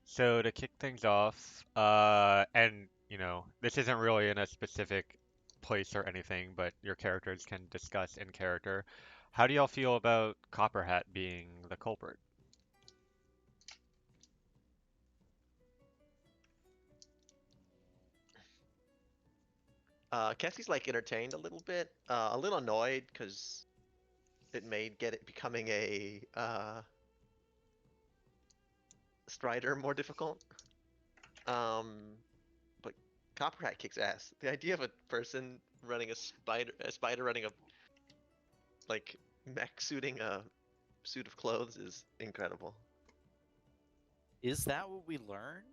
So to kick things off, and this isn't really in a specific place or anything, but your characters can discuss in character. How do y'all feel about Copper Hat being the culprit? Cassie's like entertained a little bit, a little annoyed because it made get it becoming a Strider more difficult. Um, but Copperhat kicks ass. The idea of a person running a spider running a like mech suiting a suit of clothes is incredible. Is that what we learned?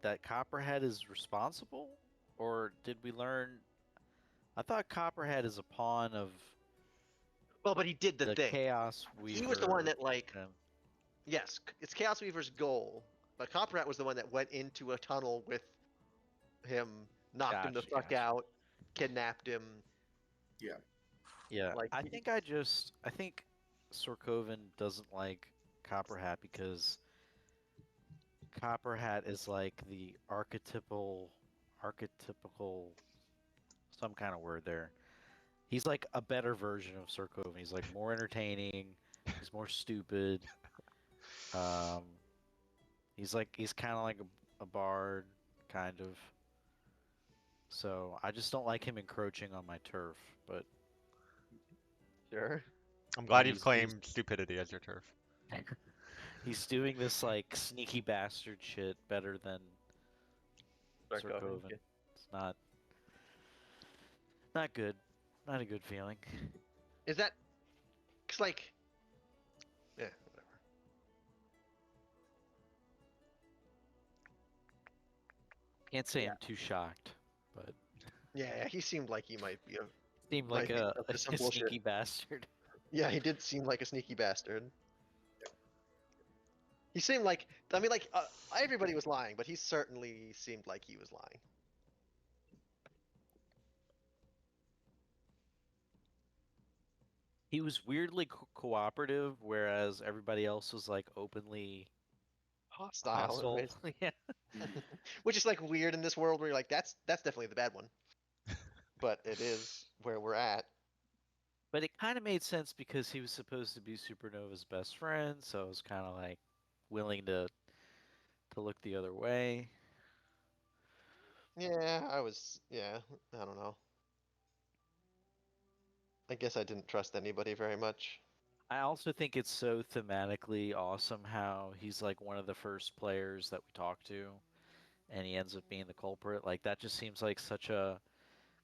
That Copperhead is responsible? Or did we learn? I thought Copperhead is a pawn of Well, but he did the the thing. Chaos He was the one Weaver. that like, um, yes, it's Chaos Weaver's goal, but Copperhat was the one that went into a tunnel with him, knocked him the Gotcha, fuck gotcha. out, kidnapped him. Yeah. Yeah, Like, I think Sorkoven doesn't like Copperhat because Copperhat is like the archetypical, some kind of word there. He's like a better version of Sorkoven. He's like more entertaining. He's more stupid. Um, he's kind of like a bard, kind of. So I just don't like him encroaching on my turf. sure. I'm But glad you've he's claimed stupidity as your turf. he's doing this like sneaky bastard shit better than Sarkovan. Sorkoven. It's not good. Not a good feeling. Is that? Cause like, yeah, whatever. Can't say Yeah, I'm too shocked, but yeah. He seemed like he seemed like might be a, up to some a bullshit. sneaky bastard. Yeah, he did seem like a sneaky bastard. He seemed like, I mean, like everybody was lying, but he certainly seemed like he was lying. He was weirdly cooperative, whereas everybody else was like openly Hostile and hostile. raised, Yeah. Mhm. which is like weird in this world where you're like, that's definitely the bad one, but it is where we're at. But it kind of made sense because he was supposed to be Supernova's best friend, so I was kind of like willing to look the other way. Yeah, yeah, I don't know. I guess I didn't trust anybody very much. I also think it's so thematically awesome how he's like one of the first players that we talk to, and he ends up being the culprit. Like that just seems like such a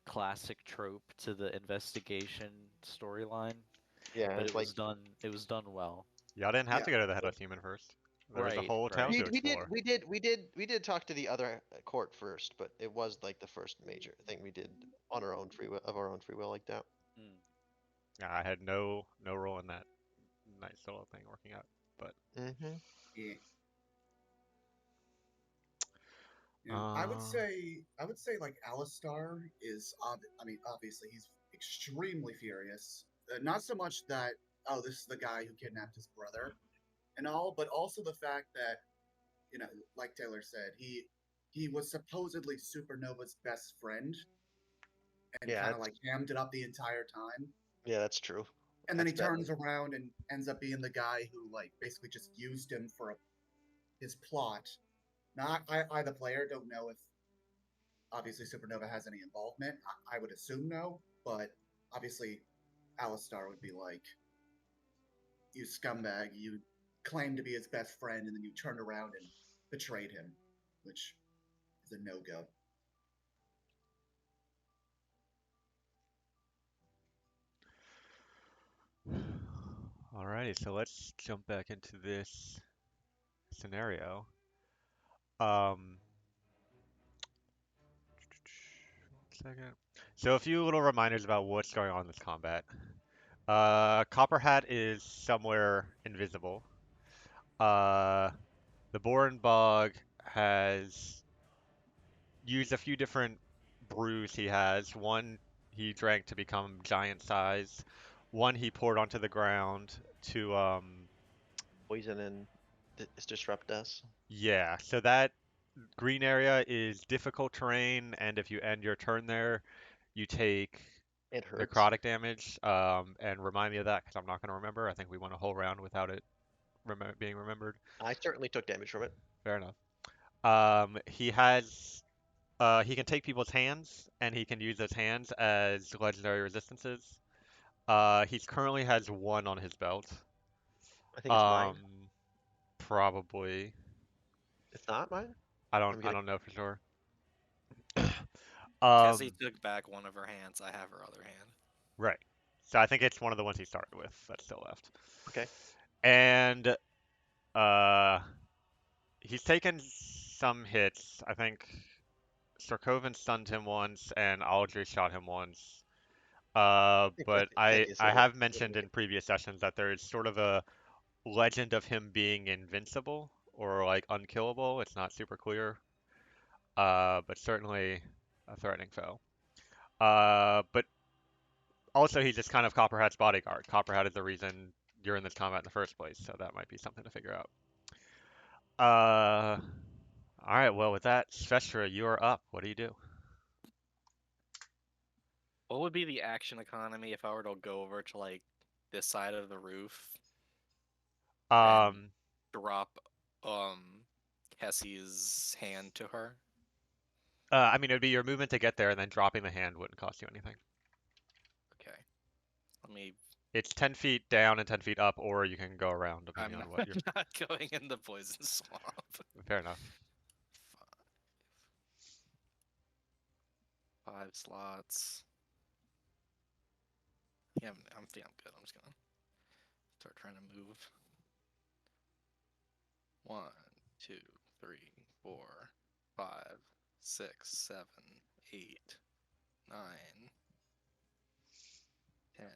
classic trope to the investigation storyline, Yeah, but it's like it was done well. Y'all didn't have Yeah. to go to the head of human first. There was a Right, whole town right. to we did explore. we did we did we did talk to the other court first, but it was like the first major thing we did on our own free will of our own free will like that. Mm. Yeah, I had no role in that nice little thing working out. But Mm-hmm. Yeah. Yeah. uh, I would say like Alistar is I mean obviously he's extremely furious. Not so much that oh this is the guy who kidnapped his brother and all, but also the fact that like Taylor said, he was supposedly Supernova's best friend and Yeah, kind of like hammed it up the entire time. yeah, that's true. And then he That's bad. turns around and ends up being the guy who like basically just used him for his plot. Now, I, the player, don't know if obviously Supernova has any involvement. I would assume no, but obviously Alistar would be like, "You scumbag! You claimed to be his best friend, and then you turned around and betrayed him," which is a no go. alrighty, so let's jump back into this scenario. Um, 1 second. So a few little reminders about what's going on in this combat. Copperhat is somewhere invisible. Uh, the Boren Bog has used a few different brews he has. One he drank to become giant size. One he poured onto the ground to Poison and disrupt us. Yeah, so that green area is difficult terrain, and if you end your turn there, you take It hurts. necrotic damage. And remind me of that because I'm not going to remember. I think we went a whole round without it being remembered. I certainly took damage from it. Fair enough. He can take people's hands, and he can use those hands as legendary resistances. He's currently has one on his belt. I think it's mine. Um, Probably. It's not mine. I'm I getting. don't know for sure. Cassie Um, took back one of her hands. I have her other hand. right. So I think it's one of the ones he started with that's still left. Okay. And uh, he's taken some hits. I think Sarkovan stunned him once, and Aldrich shot him once. I think But Kenny is I a little. have mentioned in previous sessions that there is sort of a legend of him being invincible or like unkillable. It's not super clear, but certainly a threatening foe. But also he's just kind of Copperhat's bodyguard. Copperhat is the reason you're in this combat in the first place, so that might be something to figure out. All right. Well, with that, Sveshra, you are up. What do you do? What would be the action economy if I were to go over to like this side of the roof and Um, drop Kessie's hand to her? I mean, it would be your movement to get there, and then dropping the hand wouldn't cost you anything. Okay. Let me It's 10 feet down and 10 feet up, or you can go around I'm depending on not, what you're. I'm not going in the poison swamp. Fair enough. Five slots. Yeah, I'm good. I'm just gonna start trying to move. 1, 2, 3, 4, 5, 6, 7, 8, 9, 10,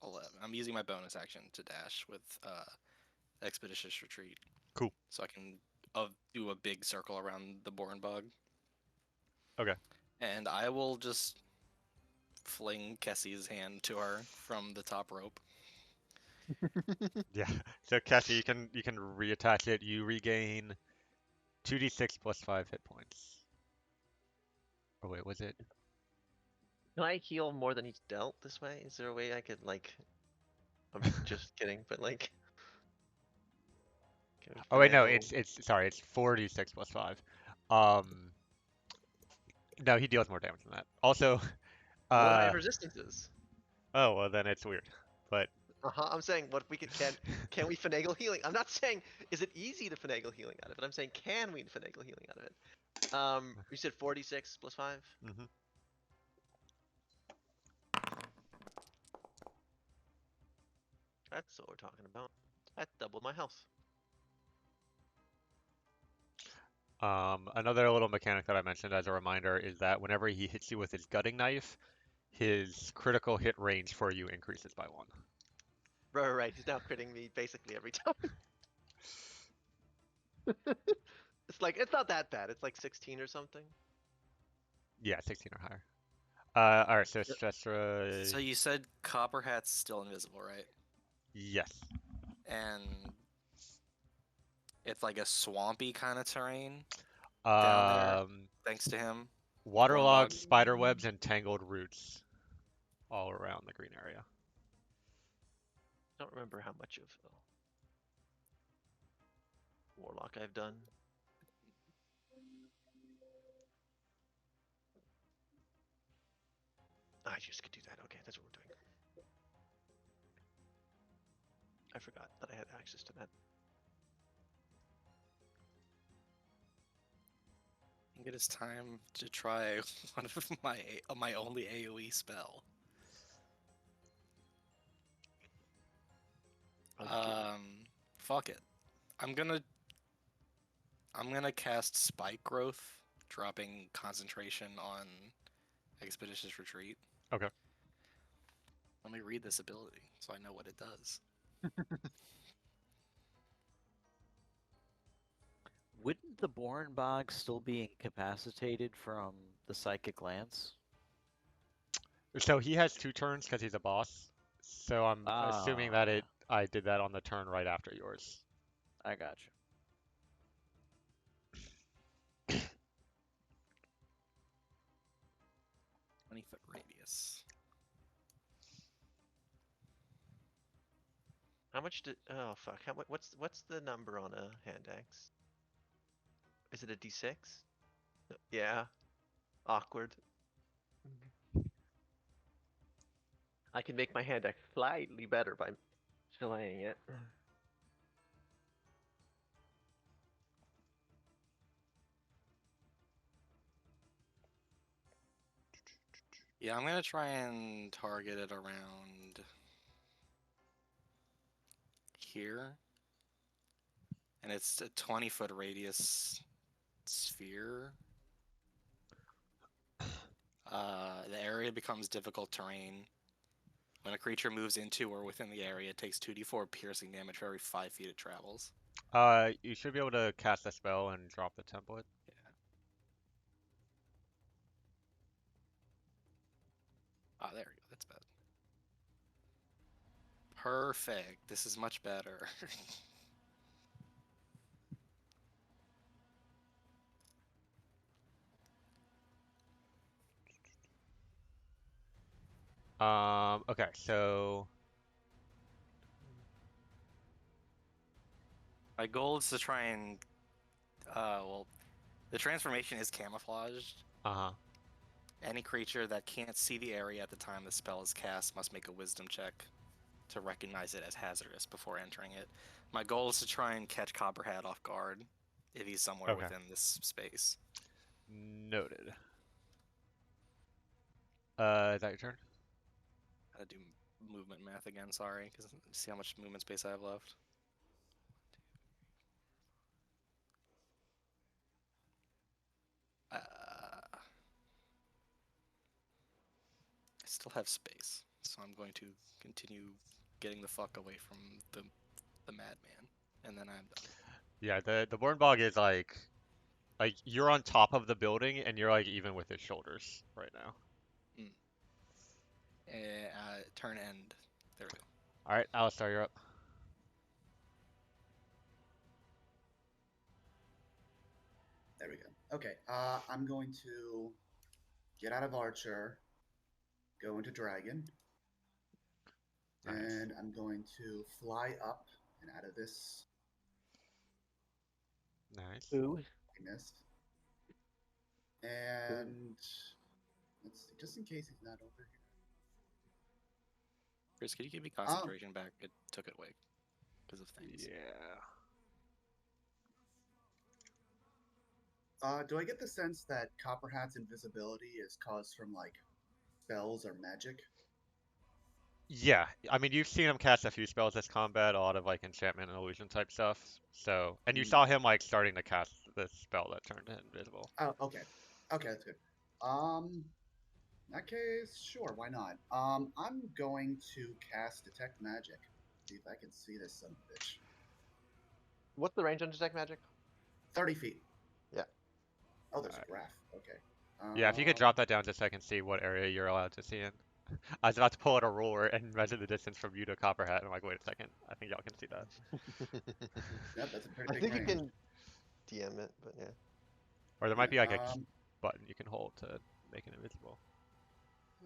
11. I'm using my bonus action to dash with Expeditious Retreat. Cool. So I can do a big circle around the Bourne Bug. Okay. And I will just fling Kessie's hand to her from the top rope. Yeah. So Cassie, you can reattach it. You regain 2d6 plus 5 hit points. Oh wait, was it? Can I heal more than he's dealt this way? Is there a way I could like? I'm just kidding, but like, can we Oh wait, no, finagle? it's sorry, it's 4d6 plus 5. Um, no, he deals more damage than that. Also, What I uh, have resistances. oh well, then it's weird. But I'm saying, what if we can we finagle healing? I'm not saying is it easy to finagle healing out of it. I'm saying can we finagle healing out of it? You said 46 plus 5. mhm. That's what we're talking about. That doubled my health. Another little mechanic that I mentioned as a reminder is that whenever he hits you with his gutting knife, his critical hit range for you increases by 1. Right. He's now critting me basically every time. It's like it's not that bad. It's like 16 or something. Yeah, 16 or higher. All right, so Yep. Stressra, So you said Copperhat's still invisible, right? yes. And it's like a swampy kind of terrain down there, thanks to him. Waterlogged Cornbog. spider webs and tangled roots all around the green area. I don't remember how much of Warlock I've done. I just could do that. Okay, that's what we're doing. I forgot that I had access to that. I think it is time to try one of my only AoE spell. Okay. Fuck it. I'm gonna cast Spike Growth, dropping concentration on Expeditious Retreat. Okay. Let me read this ability so I know what it does. Wouldn't the Bornbog still be incapacitated from the Psychic Lance? So he has 2 turns because he's a boss. So I'm assuming Ah, that yeah, I did that on the turn right after yours. I got you. 20-foot radius. How much did? Oh fuck! What's the number on a hand axe? Is it a D6? Yeah. Awkward. I can make my hand axe slightly better by delaying it. Yeah, I'm gonna try and target it around here. And it's a 20-foot radius sphere. The area becomes difficult terrain. When a creature moves into or within the area, it takes 2d4 piercing damage for every 5 feet it travels. You should be able to cast a spell and drop the template. Yeah. Ah, there we go. That's bad. Perfect. This is much better. Okay, so My goal is to try and, well, the transformation is camouflaged. uh-huh. Any creature that can't see the area at the time the spell is cast must make a wisdom check to recognize it as hazardous before entering it. My goal is to try and catch Copperhead off guard if he's somewhere Okay. within this space. Noted. Is that your turn? Gotta do movement math again, sorry, because see how much movement space I have left. I still have space, so I'm going to continue getting the fuck away from the madman, and then I'm done. Yeah, the Born Bog is like you're on top of the building and you're like even with his shoulders right now. Turn end. There we go. All right, Alistar, you're up. There we go. Okay. I'm going to get out of Archer, go into Dragon, Nice. and I'm going to fly up and out of this. Nice. Ooh. I missed. And let's see, just in case he's not over here. Chris, could you give me concentration back? It took it away because of things. Yeah. Do I get the sense that Copperhat's invisibility is caused from like spells or magic? Yeah, I mean, you've seen him cast a few spells this combat, a lot of like enchantment and illusion type stuff. So, and you saw him like starting to cast this spell that turned him invisible. Oh, okay. Okay, that's good. In that case, sure, why not? I'm going to cast Detect Magic. See if I can see this son of a bitch. What's the range on detect magic? 30 feet. Yeah. Oh, there's Alright. a graph. Okay. Yeah, if you could drop that down just so I can see what area you're allowed to see in. I was about to pull out a ruler and measure the distance from you to Copperhead, and I'm like, wait a second, I think y'all can see that. Yep, that's a pretty I big think you range. can DM it, but yeah. Or there might be like a Um, button you can hold to make it invisible.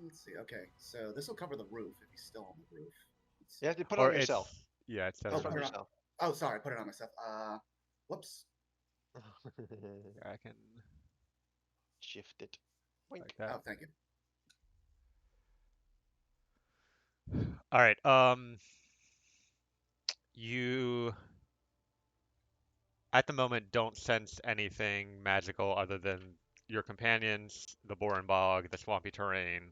let's see. Okay, so this will cover the roof if he's still on the roof. Let's see. You have to put it Or on yourself. yeah, it says Oh, Just it on put it on. yourself. Oh, sorry, put it on myself. Whoops. Yeah, I can Shift it. Wink. like that. Oh, thank you. All right, you at the moment don't sense anything magical other than your companions, the Boren Bog, the swampy terrain.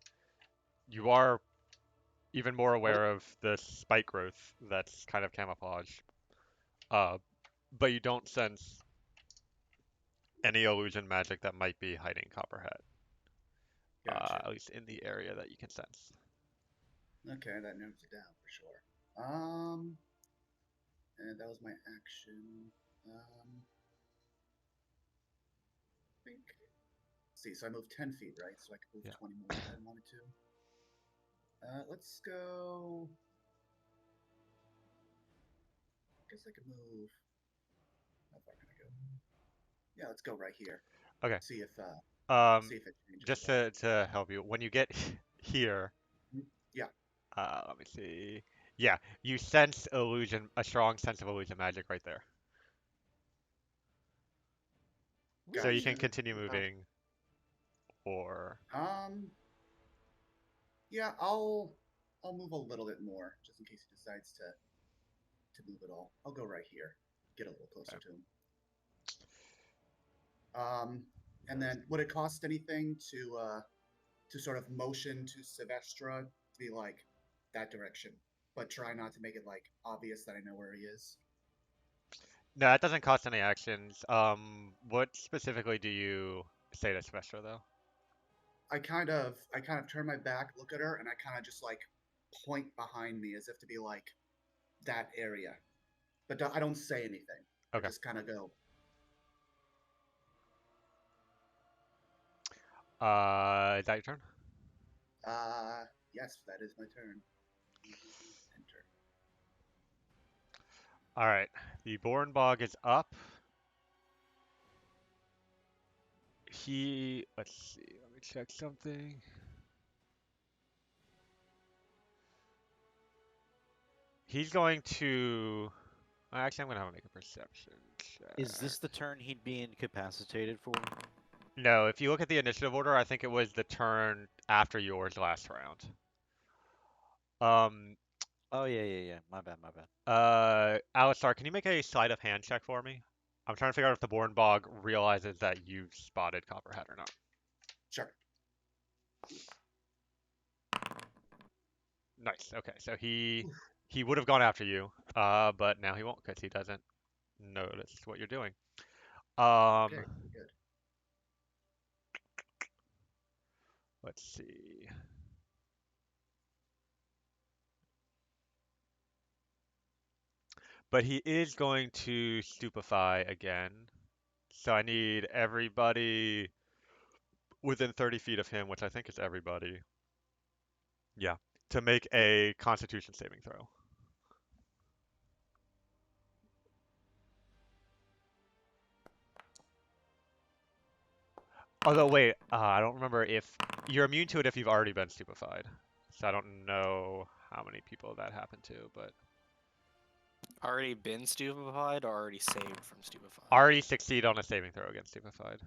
You are even more aware of the spike growth that's kind of camouflage. But you don't sense any illusion magic that might be hiding Copperhead. Gotcha. At least in the area that you can sense. Okay, that narrows it down for sure. And that was my action. I think. See, so I moved 10 feet, right? So I could move Yeah. 20 more if I wanted to. Let's go. I guess I could move. How far can I go? Yeah, let's go right here. Okay. See if See if it changes Just at all. to help you, when you get here, Yeah. let me see. Yeah, you sense illusion, a strong sense of illusion magic right there. So you can Gotcha. continue moving, or Um. Yeah, I'll move a little bit more just in case he decides to move at all. I'll go right here. Get a little closer okay. to him. And then would it cost anything to sort of motion to Silvestra to be like that direction, but try not to make it like obvious that I know where he is? No, it doesn't cost any actions. What specifically do you say to Spectra though? I kind of turn my back, look at her, and I kind of just like point behind me as if to be like that area, but I don't say anything. I Okay. just kind of go. Is that your turn? Yes, that is my turn. Enter. All right. The Borenbog is up. Let's see, let me check something. He's going to, actually, I'm going to have him make a perception Is this check. the turn he'd be incapacitated for? No, if you look at the initiative order, I think it was the turn after yours last round. Um, Oh yeah. My bad. Alistar, can you make a sleight of hand check for me? I'm trying to figure out if the Borenbog realizes that you've spotted Copperhead or not. Sure. Nice. Okay, so he would have gone after you, but now he won't because he doesn't notice what you're doing. Okay. Good. Let's see. But he is going to stupefy again. So I need everybody within 30 feet of him, which I think is everybody. Yeah, to make Yeah. a Constitution saving throw. Although, wait, I don't remember if you're immune to it if you've already been stupefied. So I don't know how many people that happened to, but Already been stupefied or already saved from stupefied? already succeed on a saving throw against stupefied.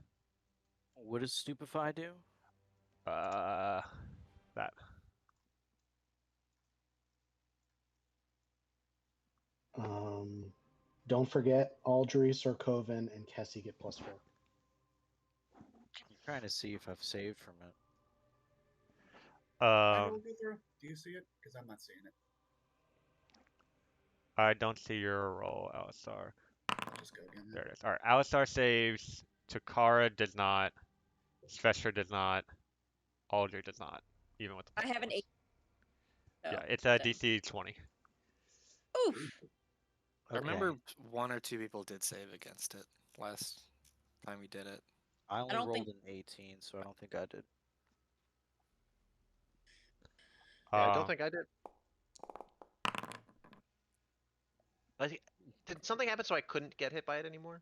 What does stupefy do? Uh, that. Um, don't forget Aldry, Sorkoven, and Kessie get +4. I'm trying to see if I've saved from it. I Um, roll go through. Do you see it? Because I'm not seeing it. I don't see your roll, Alistar. I'll just go again then. There it is. All right, Alistar saves. Takara does not. Svestra does not. Aldrich does not. Even with the I have an +4s. 8. Yeah, Oh, it's a dang. DC 20. Oof. I Okay. remember one or two people did save against it last time we did it. I only don't rolled think- an 18, so I don't think I did. Yeah, I don't think I did. I think did something happen so I couldn't get hit by it anymore?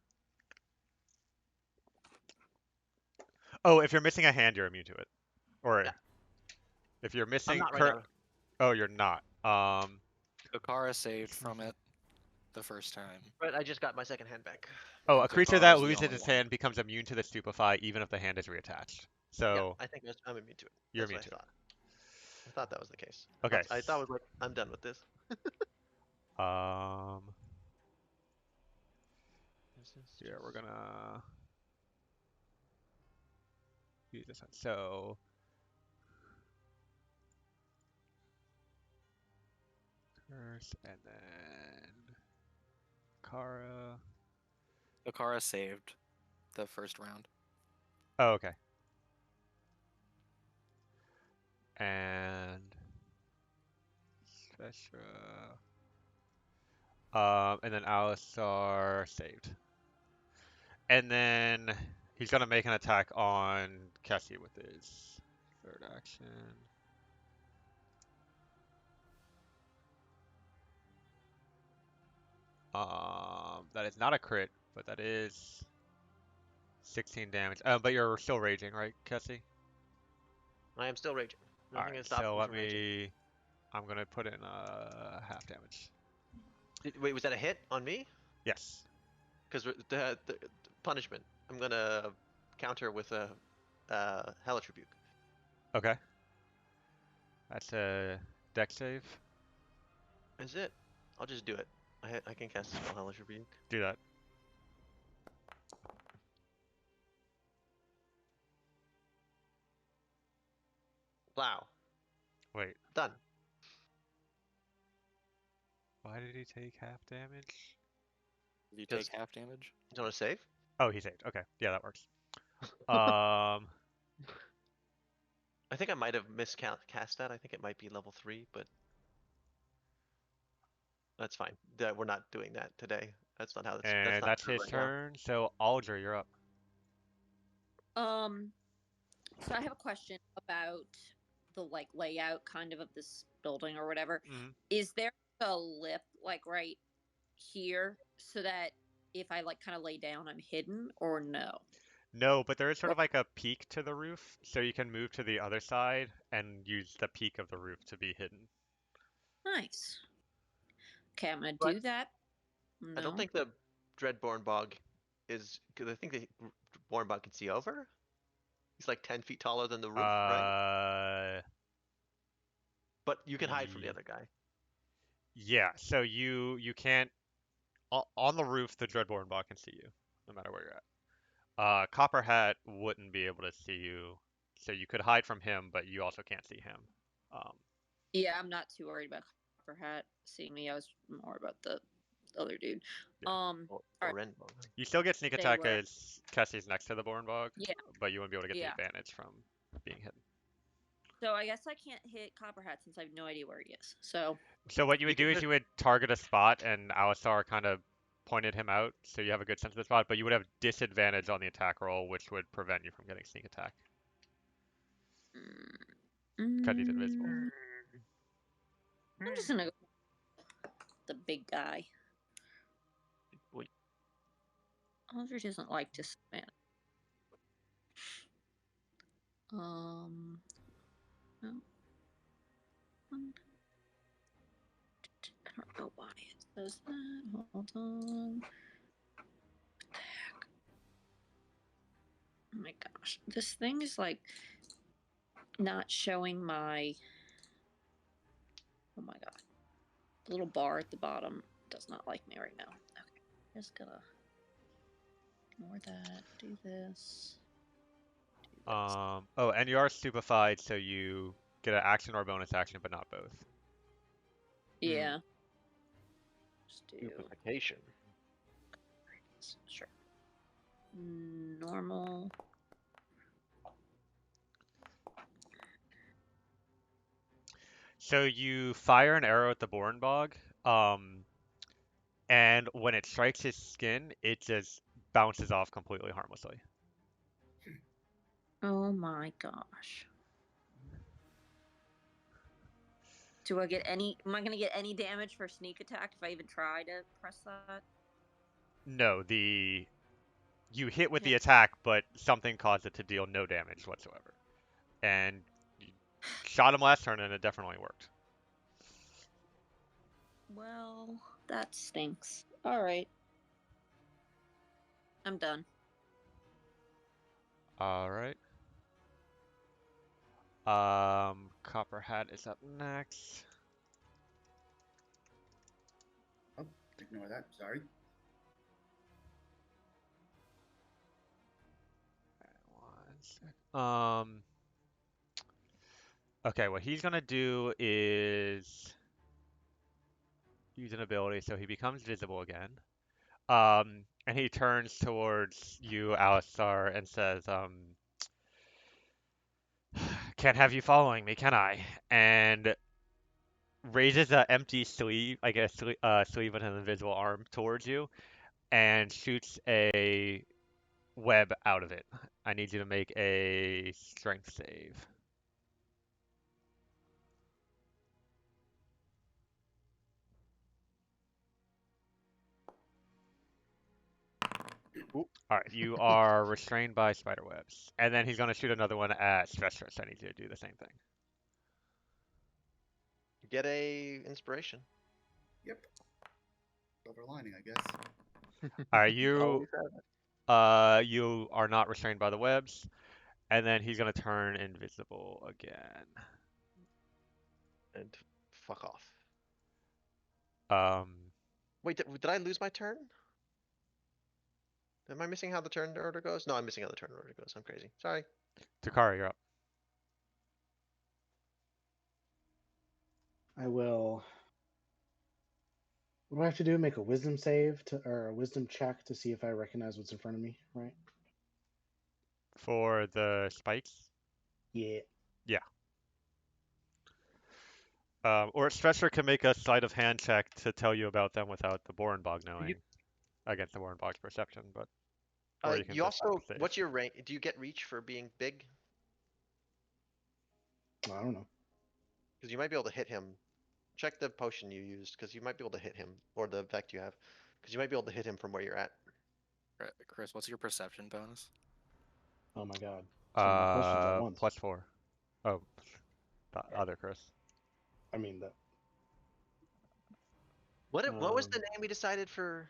Oh, if you're missing a hand, you're immune to it. Or Yeah. if you're I'm missing not right now. Oh, you're not. Okara saved from it the first time. But I just got my second hand back. Oh, And a creature Takara that was the loses only its one. hand becomes immune to the stupefy even if the hand is reattached. Yeah, So I think I'm immune to it. you're That's immune what to I it. thought. I thought that was the case. Okay. I thought it was like I'm done with this. Um, yeah, we're gonna use this one. So curse and then Kara. Okara saved the first round. Oh, okay. And Spectra. And then Alistar saved. And then he's gonna make an attack on Cassie with his third action. That is not a crit, but that is 16 damage. But you're still raging, right, Kessie? I am still raging. Nothing Alright, has stopped so me let from raging. me... I'm gonna put in half damage. Wait, was that a hit on me? Yes. Because the punishment. I'm gonna counter with a Hellish Rebuke. Okay. That's a dex save. Is it? I'll just do it. I can cast a spell Hellish Rebuke. Do that. Wow. Wait, Done. why did he take half damage? Do you Because take half damage? you want to save? Oh, he saved. Okay, yeah, that works. Um, I think I might have miscast that. I think it might be level 3, but that's fine. We're not doing that today. That's not how that's and not that's true his right now. turn. So Aldra, you're up. So I have a question about the like layout kind of this building or whatever. Is there a lip like right here so that if I like kind of lay down I'm hidden or no? No, but there is sort Or of like a peak to the roof, so you can move to the other side and use the peak of the roof to be hidden. nice. Okay, I'm gonna But do that. I don't No. think the Dreadborn Bog is. Because I think the Born Bog can see over. He's like 10 feet taller than the roof, right? But you can hide from the Ye- other guy. yeah. So you can't on the roof. The Dreadborn bot can see you, no matter where you're at. Copper Hat wouldn't be able to see you, so you could hide from him, but you also can't see him. Um, Yeah, I'm not too worried about Copper Hat seeing me. I was more about the other dude. yeah. All Or right. Renbog. You still get sneak Stay attack where. as Kessie's next to the Born Bog, Yeah. but you wouldn't be able to get the Yeah. advantage from being hidden. So I guess I can't hit Copper Hat since I have no idea where he is. So So what you You would can do is just you would target a spot, and Alistar kind of pointed him out, so you have a good sense of the spot, but you would have disadvantage on the attack roll, which would prevent you from getting sneak attack because he's invisible. I'm just gonna go the big guy. Wait. Aldrich doesn't like to spam. No. I don't know why it says that. Hold on. What the heck? Oh my gosh. This thing is like not showing my. Oh my god. The little bar at the bottom does not like me right now. Okay. Just gonna ignore that. Do this. Oh, and you are stupefied, so you get an action or a bonus action, but not both. Yeah. Just do. Stupefaction. Sure. Normal. So you fire an arrow at the Born Bog, and when it strikes his skin, it just bounces off completely harmlessly. Oh my gosh. Do I get any? Am I gonna get any damage for sneak attack if I even try to press that? No, you hit with the Okay. attack, but something caused it to deal no damage whatsoever. And you shot him last turn, and it definitely worked. Well, that stinks. All right. I'm done. All right. Copper Hat is up next. Oh, ignore that. Sorry. One sec. Okay, what he's gonna do is use an ability, so he becomes visible again. And he turns towards you, Alistar, and says, "Can't have you following me, can I?" And raises an empty sleeve, like a sleeve with an invisible arm towards you, and shoots a web out of it. I need you to make a strength save. All right, you are restrained by spider webs, and then he's gonna shoot another one at Stress. I need you to do the same thing. Get a inspiration. Yep. Silver lining, I guess. All right, you Always have it. you are not restrained by the webs, and then he's gonna turn invisible again. And fuck off. Um, Wait, did I lose my turn? Am I missing how the turn order goes? No, I'm missing how the turn order goes. I'm crazy. Sorry. Takara, you're up. I will. What do I have to do? Make a wisdom save to, or a wisdom check to see if I recognize what's in front of me, right? For the spikes? Yeah. Yeah. Or Stretcher can make a sleight of hand check to tell you about them without the Borenbog knowing against the Borenbog's perception, but or you can You just also, save. what's your rank? Do you get reach for being big? I don't know. Because you might be able to hit him. Check the potion you used, because you might be able to hit him, or the effect you have, because you might be able to hit him from where you're at. Chris, what's your perception bonus? Oh my god. So many questions at once. +4. Oh, the other Chris. I mean that. What was the name we decided for?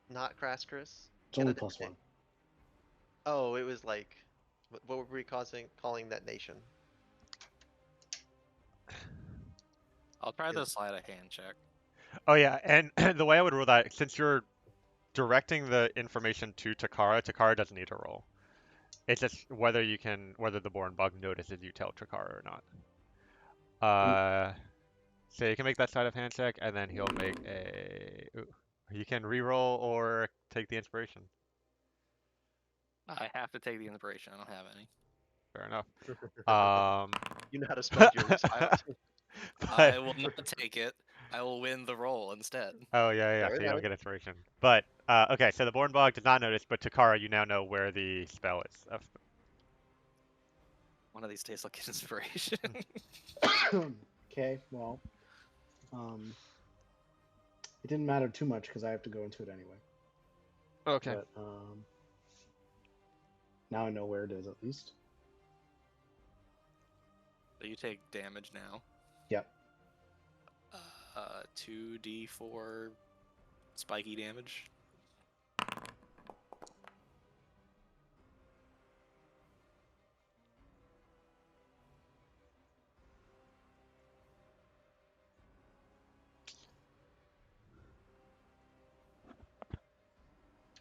Not Crass Chris. It's Get a only different +1. name. Oh, it was like, what were we calling that nation? I'll try Is- the sleight of hand check. Oh yeah, and the way I would rule that, since you're directing the information to Takara, Takara doesn't need to roll. It's just whether the Borenbog notices you tell Takara or not. So you can make that sleight of hand check, and then he'll make a. Ooh, you can re-roll or take the inspiration. I have to take the inspiration. I don't have any. Fair enough. You know how to spell your smile too. I But will not take it. I will win the roll instead. oh yeah, Fair so you don't enough. get inspiration. But okay, so the Borenbog does not notice, but Takara, you now know where the spell is. One of these days I'll get inspiration. Okay, well, it didn't matter too much because I have to go into it anyway. Okay. But now I know where it is at least. So you take damage now. Yep. 2d4 spiky damage.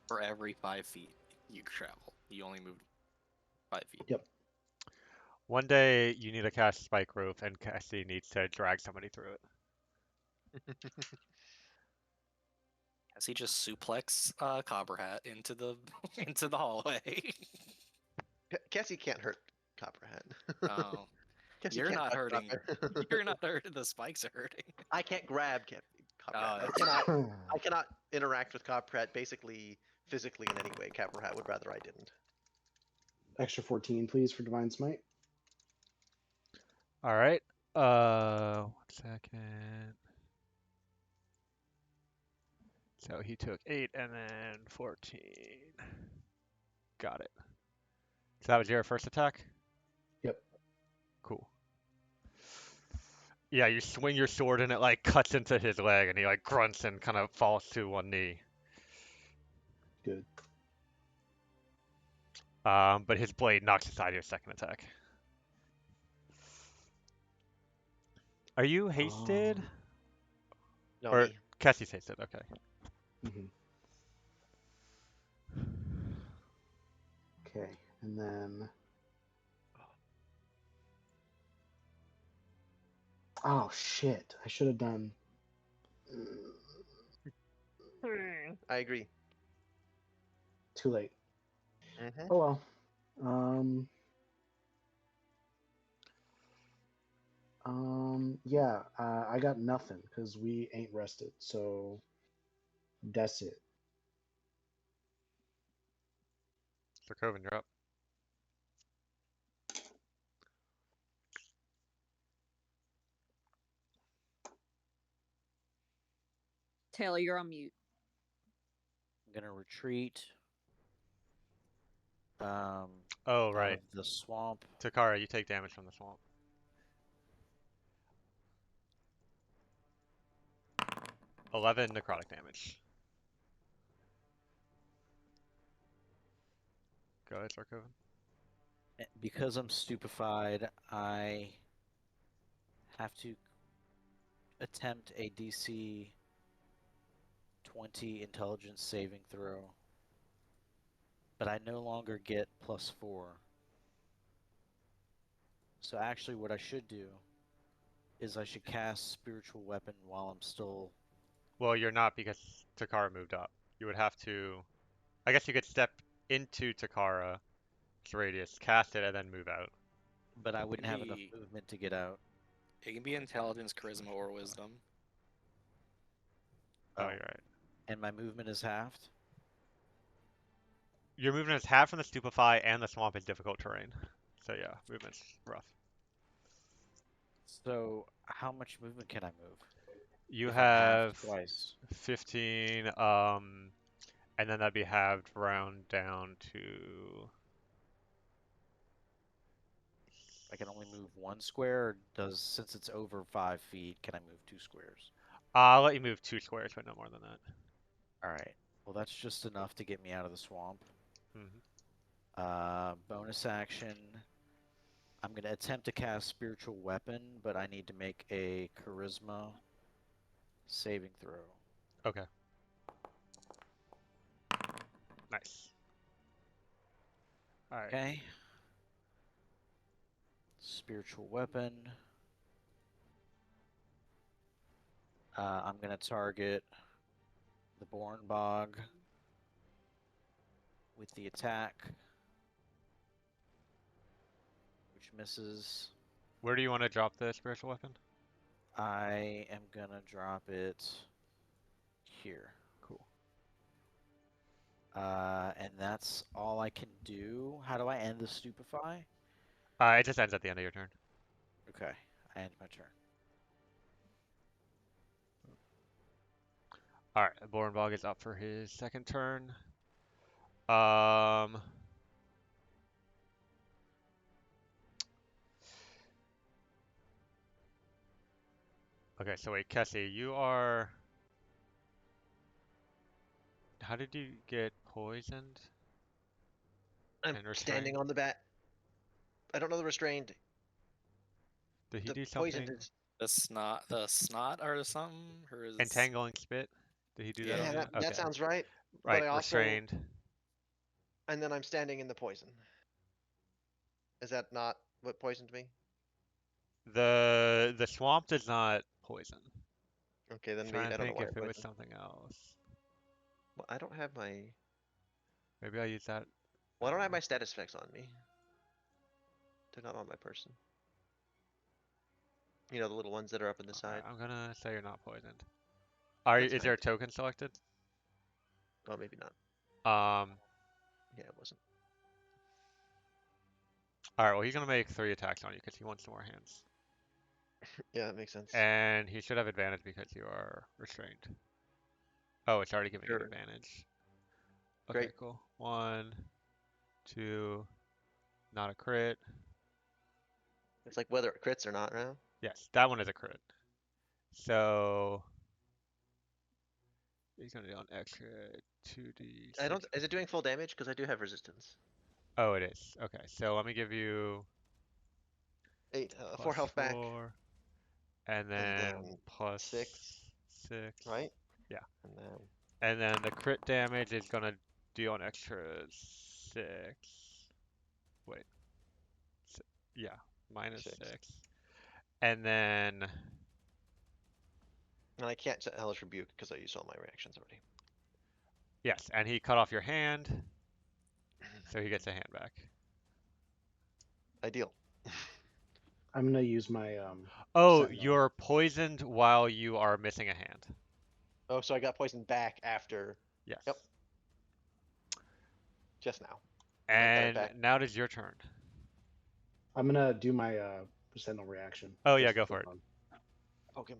For every 5 feet you travel, you only move 5 feet. Yep. One day you need to cast Spike Roof, and Cassie needs to drag somebody through it. As he just suplex Copperhat into the into the hallway. Cassie can't hurt Copperhead. Oh, Cassie you're can't not touch hurting. Copperhead. You're not hurting. The spikes are hurting. I can't grab Copperhead. Oh, I cannot interact with Copperhead basically physically in any way. Copperhead would rather I didn't. Extra 14, please, for Divine Smite. All right. 1 second. So he took 8 and then 14. Got it. So that was your first attack? Yep. Cool. Yeah, you swing your sword and it like cuts into his leg and he like grunts and kind of falls to one knee. Good. But his blade knocks aside your second attack. Are you hasted? No, Or me. Cassie's hasted, okay. Mm-hmm. Okay, and then. Oh shit! I should have done. I agree. Too late. Mm-hmm. Oh well. Yeah. I got nothing because we ain't rested. So that's it. So Coven, you're up. Taylor, you're on mute. I'm gonna retreat. Oh, Out right. of the swamp. Takara, you take damage from the swamp. 11 necrotic damage. Go ahead, Sarkovan. Because I'm stupefied, I have to attempt a DC 20 intelligence saving throw. But I no longer get +4. So actually what I should do is I should cast Spiritual Weapon while I'm still... Well, you're not because Takara moved up. You would have to... I guess you could step into Takara's radius, cast it, and then move out. But I wouldn't have enough Be- movement to get out. It can be intelligence, charisma, or wisdom. Oh, Oh. you're right. And my movement is halved? Your movement is half from the Stupefy, and the swamp is difficult terrain. So yeah, movement's rough. So how much movement can I move? You If I'm halved have twice. 15, and then that'd be halved round down to... I can only move 1 square, or does, since it's over 5 feet, can I move 2 squares? I'll let you move 2 squares, but no more than that. Alright. Well, that's just enough to get me out of the swamp. Mm-hmm. Bonus action. I'm going to attempt to cast Spiritual Weapon, but I need to make a Charisma saving throw. Okay. Nice. Alright. Okay. Spiritual Weapon. I'm going to target the Born Bog with the attack, which misses. Where do you want to drop the spiritual weapon? I am going to drop it here. Cool. And that's all I can do. How do I end the Stupefy? It just ends at the end of your turn. Okay, I end my turn. Alright, Borenbog is up for his second turn. Okay, so wait, Kessie, you are... How did you get poisoned? I'm And standing restrained? on the bat. I don't know the restrained. Did he The do poisoned something? is. The snot or something, or is Entangling spit? Did he do that Yeah. on Yeah, you? that Okay. sounds right. But Right, I also. restrained. And then I'm standing in the poison. Is that not what poisoned me? The swamp does not poison. Okay, then Trying maybe to I don't know think why if I'm it was poisoned. something else. Well, I don't have my. Maybe I'll use that. Well, I don't have my status effects on me. They're not on my person. You know, the little ones that are up in the side. I'm gonna say you're not poisoned. That's Is fine. there a token selected? Oh, maybe not. Um, Yeah, it wasn't. Alright, well he's gonna make 3 attacks on you because he wants some more hands. Yeah, that makes sense. And he should have advantage because you are restrained. Oh, it's already giving you Sure. advantage. Okay, Great. cool. 1, 2, not a crit. It's like whether it crits or not, right? Yes, that one is a crit. So he's gonna do an extra 2d6. I don't. Is it doing full damage? Because I do have resistance. Oh, it is. Okay, so let me give you 4 health back, 4, and and then then plus 6, 6. right? Yeah. And then And then the crit damage is gonna deal an extra 6. Wait. Yeah, minus 6. 6. And then, And I can't set Hellish Rebuke because I used all my reactions already. yes, and he cut off your hand, so he gets a hand back. Ideal. I'm gonna use my Oh, Sentinel. you're poisoned while you are missing a hand. Oh, so I got poisoned back after Yes. Yep. just now. got it And back. now it is your turn. I'm gonna do my Sentinel reaction. Oh yeah, just go for it. fun. Poke him.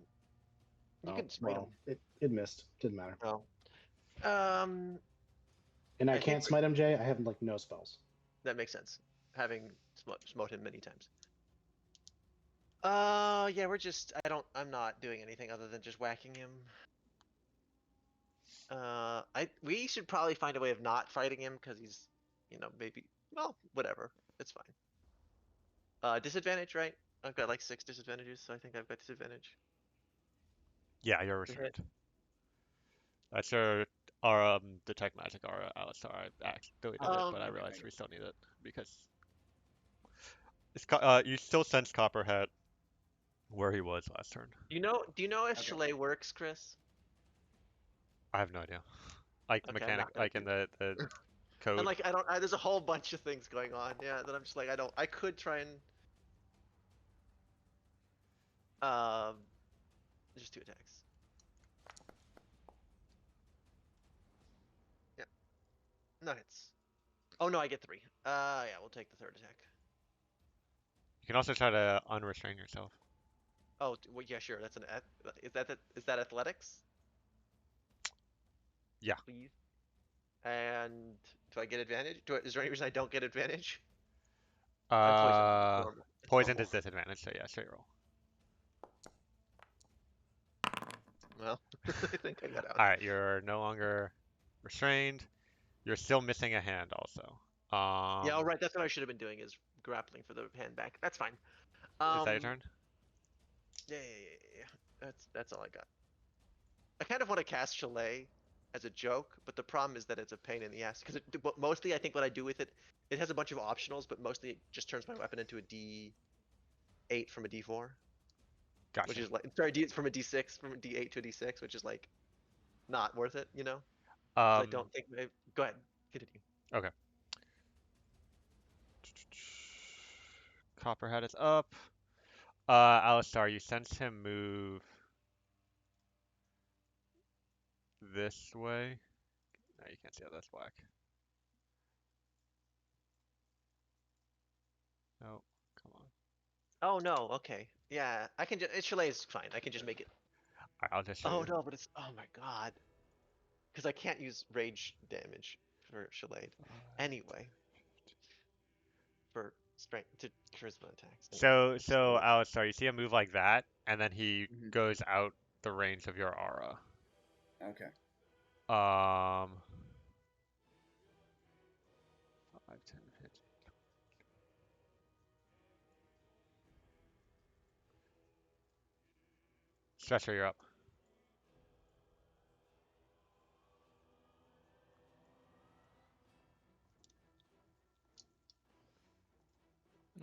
You Oh, can spray well, him. it missed. Didn't matter. Oh. And I think can't smite him, Jay. I have like no spells. that makes sense. Having smote him many times. Yeah, I'm not doing anything other than just whacking him. We should probably find a way of not fighting him because he's, maybe, well, whatever. It's fine. Disadvantage, right? I've got like 6 disadvantages, so I think I've got disadvantage. Yeah, you're To hit. restrained. That's our detect magic aura, Alistar. I deleted it, but I Okay. realized we still need it because you still sense Copperhead where he was last turn. Do you know if Okay. Chalet works, Chris? I have no idea. Like Okay, I'm mechanic, not gonna like do. in the And code. like there's a whole bunch of things going on. Yeah, that I'm just like I could try and um just 2 attacks. Yeah, no hits. Oh no, I get 3. Yeah, we'll take the 3rd attack. You can also try to unrestrain yourself. Oh, well, yeah, sure. Is that athletics? Yeah. Please. And do I get advantage? Is there any reason I don't get advantage? I'm poisoned. It's Uh, normal. It's Poisoned normal. is disadvantage, so yeah, straight roll. Well, I think I got out. All right, you're no longer restrained. You're still missing a hand, also. Yeah, all right. That's what I should have been doing is grappling for the hand back. That's fine. Is that your turn? Yeah. That's all I got. I kind of want to cast Chalet as a joke, but the problem is that it's a pain in the ass because mostly I think what I do with it, it has a bunch of optionals, but mostly it just turns my weapon into a D8 from a D4, which Gotcha. is like from a D6 from a D8 to a D6, which is like not worth it, Because I Um, don't think. Go ahead, continue. okay. Copperhead is up. Alistar, you sense him move this way. No, you can't see how that's black. No, come on. Oh no, okay, yeah, I can just. Chalet is fine. I can just make it. All right, I'll just show Oh you. no, but it's. Oh my god. Because I can't use rage damage for Chalet. Anyway, for strength to charisma attacks. Anyway, So Alistar, you see a move like that, and then he Mhm. goes out the range of your aura. Okay. 5, 10, 15. Stretcher, you're up.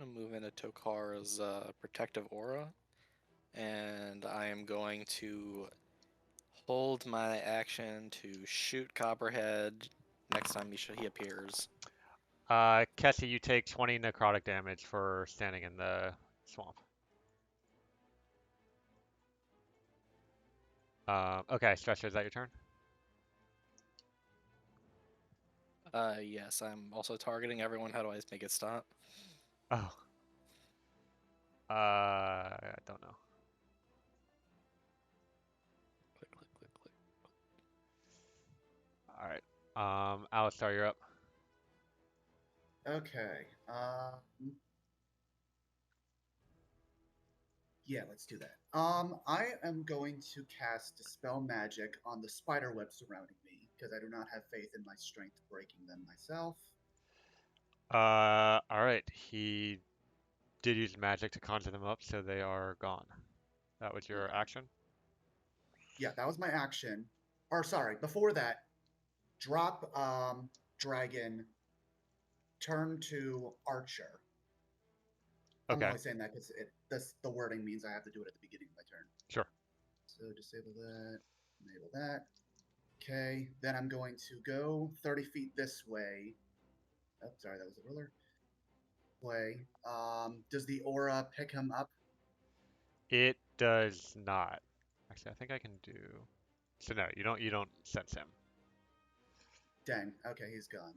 I'm gonna move into Tokara's protective aura, and I am going to hold my action to shoot Copperhead next time he appears. Kessie, you take 20 necrotic damage for standing in the swamp. Okay, Stretcher, is that your turn? Yes, I'm also targeting everyone. How do I make it stop? Oh. I don't know. Click, click, click, click. All right. Alistar, you're up. Okay. Yeah, let's do that. I am going to cast Dispel Magic on the spider web surrounding me because I do not have faith in my strength breaking them myself. All right. He did use magic to conjure them up, so they are gone. That was your action? Yeah, that was my action. Or sorry, before that, drop dragon, turn to archer. I'm Okay, only saying that because the wording means I have to do it at the beginning of my turn. sure. So disable that, enable that. Okay, then I'm going to go 30 feet this way. Oh, sorry, that was the ruler. Way. Does the aura pick him up? It does not. Actually, I think I can do. So no, you don't sense him. Dang. Okay, he's gone.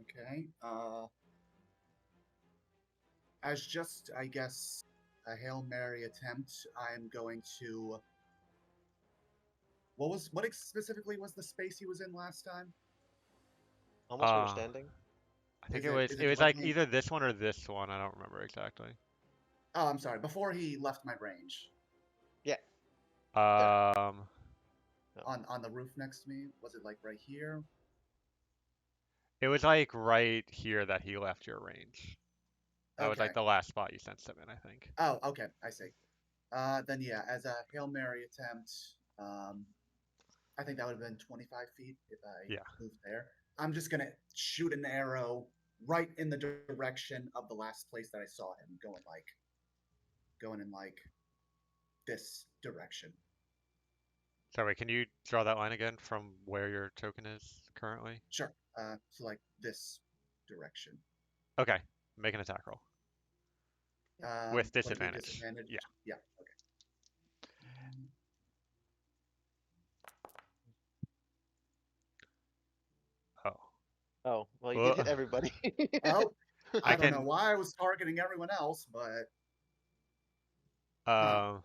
Okay. As just, I guess, a Hail Mary attempt, I'm going to specifically was the space he was in last time? Almost where we're Uh, standing. I think Is it it was like directly? either this one or this one. I don't remember exactly. Oh, I'm sorry. Before he left my range, Yeah. Um, No. on the roof next to me, was it like right here? it was like right here that he left your range. That was Okay. like the last spot you sensed him in, I think. Oh, okay. I see. Then yeah, as a Hail Mary attempt, I think that would have been 25 feet if I Yeah. moved there. I'm just gonna shoot an arrow right in the direction of the last place that I saw him, going in like this direction. Sorry, can you draw that line again from where your token is currently? Sure. So like this direction. Okay, make an attack roll. With Would it be disadvantage. disadvantage? Yeah. Yeah. Okay. Oh. Oh, well, you did Well, hit everybody. Well, I I don't know can why I was targeting everyone else, but um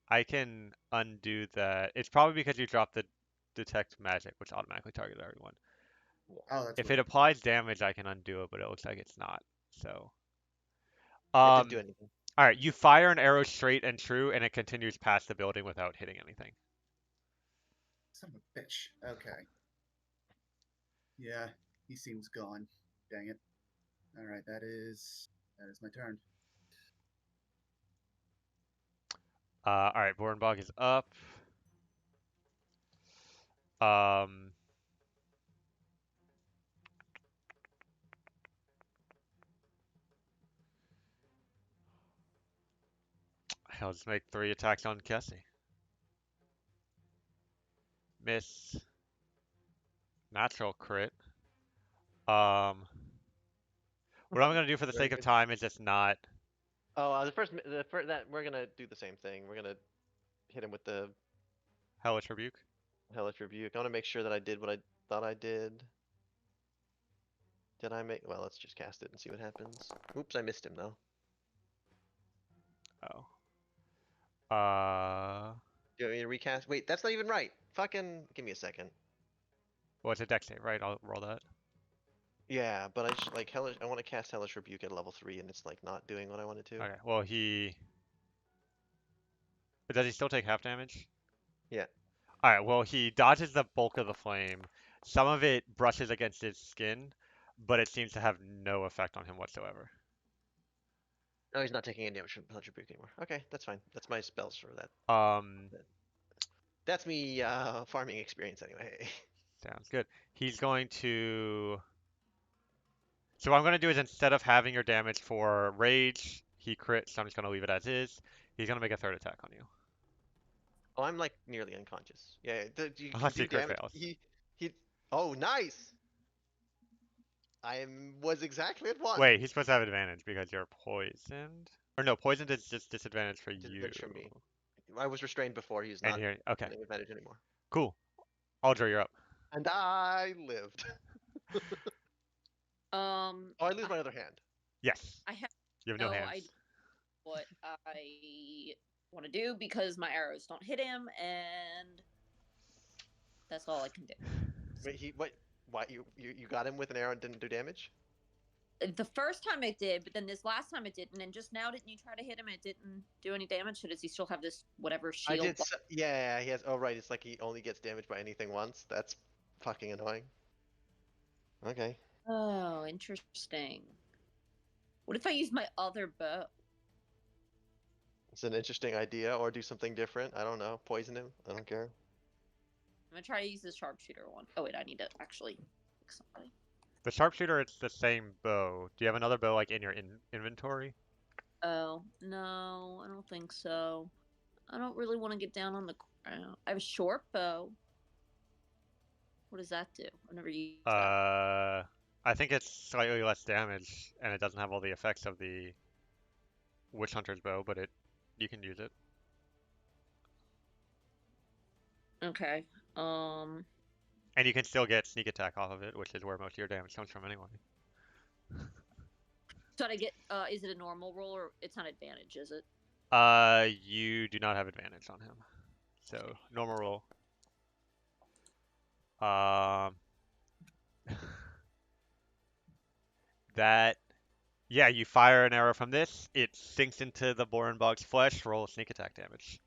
I can undo that. It's probably because you dropped the detect magic, which automatically targets everyone. oh, that's If weird. it applies damage, I can undo it, but it looks like it's not. So, It didn't do um, anything. all right, you fire an arrow straight and true, and it continues past the building without hitting anything. Son of a bitch. Okay. Yeah, he seems gone. Dang it. All right, that is my turn. All right, Bornbog is up. Um, I'll just make 3 attacks on Kessie. Miss. Natural crit. Um, what I'm gonna do for the Very sake of good. time is just not Oh, the first that we're gonna do the same thing. We're gonna hit him with the Hellish Rebuke. Hellish Rebuke. I want to make sure that I did what I thought I did. Did I make? Well, let's just cast it and see what happens. Oops, I missed him though. Oh. Do you want me to recast? Wait, that's not even right. Fucking, give me a second. Well, it's a dex save, right? I'll roll that. Yeah, but I just like Hellish. I want to cast Hellish Rebuke at level 3, and it's like not doing what I wanted to. Okay. Well, does he still take half damage? Yeah. All right. Well, he dodges the bulk of the flame. Some of it brushes against his skin, but it seems to have no effect on him whatsoever. No, he's not taking any damage from Hellish Rebuke anymore. Okay, that's fine. That's my spells for that. Um, That's me farming experience anyway. Sounds good. He's going to. So what I'm going to do is instead of having your damage for rage, he crits, so I'm just going to leave it as is. He's going to make a third attack on you. Oh, I'm like nearly unconscious. Yeah, you can Unless do he crit damage. fails. He. Oh, nice. Was exactly at one. Wait, he's supposed to have advantage because you're poisoned? Or no, poisoned is just disadvantage for you. Disadvantage from me. I was restrained before. He's And not here, okay, getting advantage anymore. cool. Aldra, you're up. And I lived. Oh, I lose my other hand. Yes, I have you have no no hands. idea what I want to do because my arrows don't hit him, and that's all I can do. Wait, what? Why you got him with an arrow and didn't do damage? The first time it did, but then this last time it didn't, and just now didn't you try to hit him and it didn't do any damage? So does he still have this whatever I shield? did. Yeah, he has. Oh, right. It's like he only gets damaged by anything once. That's fucking annoying. Okay. Oh, interesting. What if I use my other bow? It's an interesting idea, or do something different. I don't know. Poison him. I don't care. I'm gonna try to use the sharpshooter one. Oh wait, I need to actually pick somebody. The sharpshooter, it's the same bow. Do you have another bow like in your inventory? Oh no, I don't think so. I don't really want to get down on the ground. I have a short bow. What does that do? I've never used that. I think it's slightly less damage, and it doesn't have all the effects of the Witch Hunter's bow, but you can use it. Okay. And you can still get sneak attack off of it, which is where most of your damage comes from anyway. So I get is it a normal roll or it's not advantage, is it? You do not have advantage on him. So normal roll. Um, that yeah, you fire an arrow from this. It sinks into the Borenbog's flesh. Roll sneak attack damage.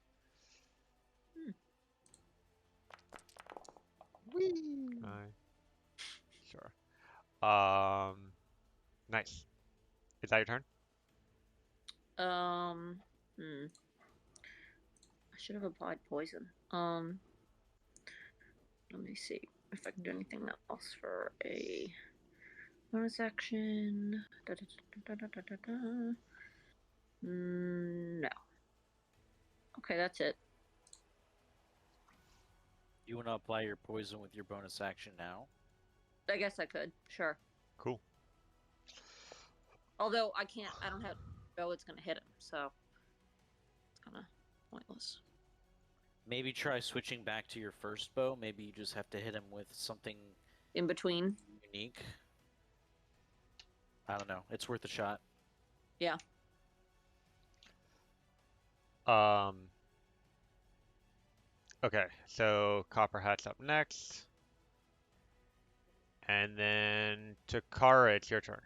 Whee! Sure. Nice. Is that your turn? I should have applied poison. Let me see if I can do anything else for a bonus action. No. Okay, that's it. You want to apply your poison with your bonus action now? I guess I could. Sure. Cool. Although I can't. I don't have. Oh, it's gonna hit him, so it's kind of pointless. Maybe try switching back to your first bow. Maybe you just have to hit him with something In between. unique. I don't know. It's worth a shot. Yeah. Okay, so Copper Hat's up next. And then Takara, it's your turn.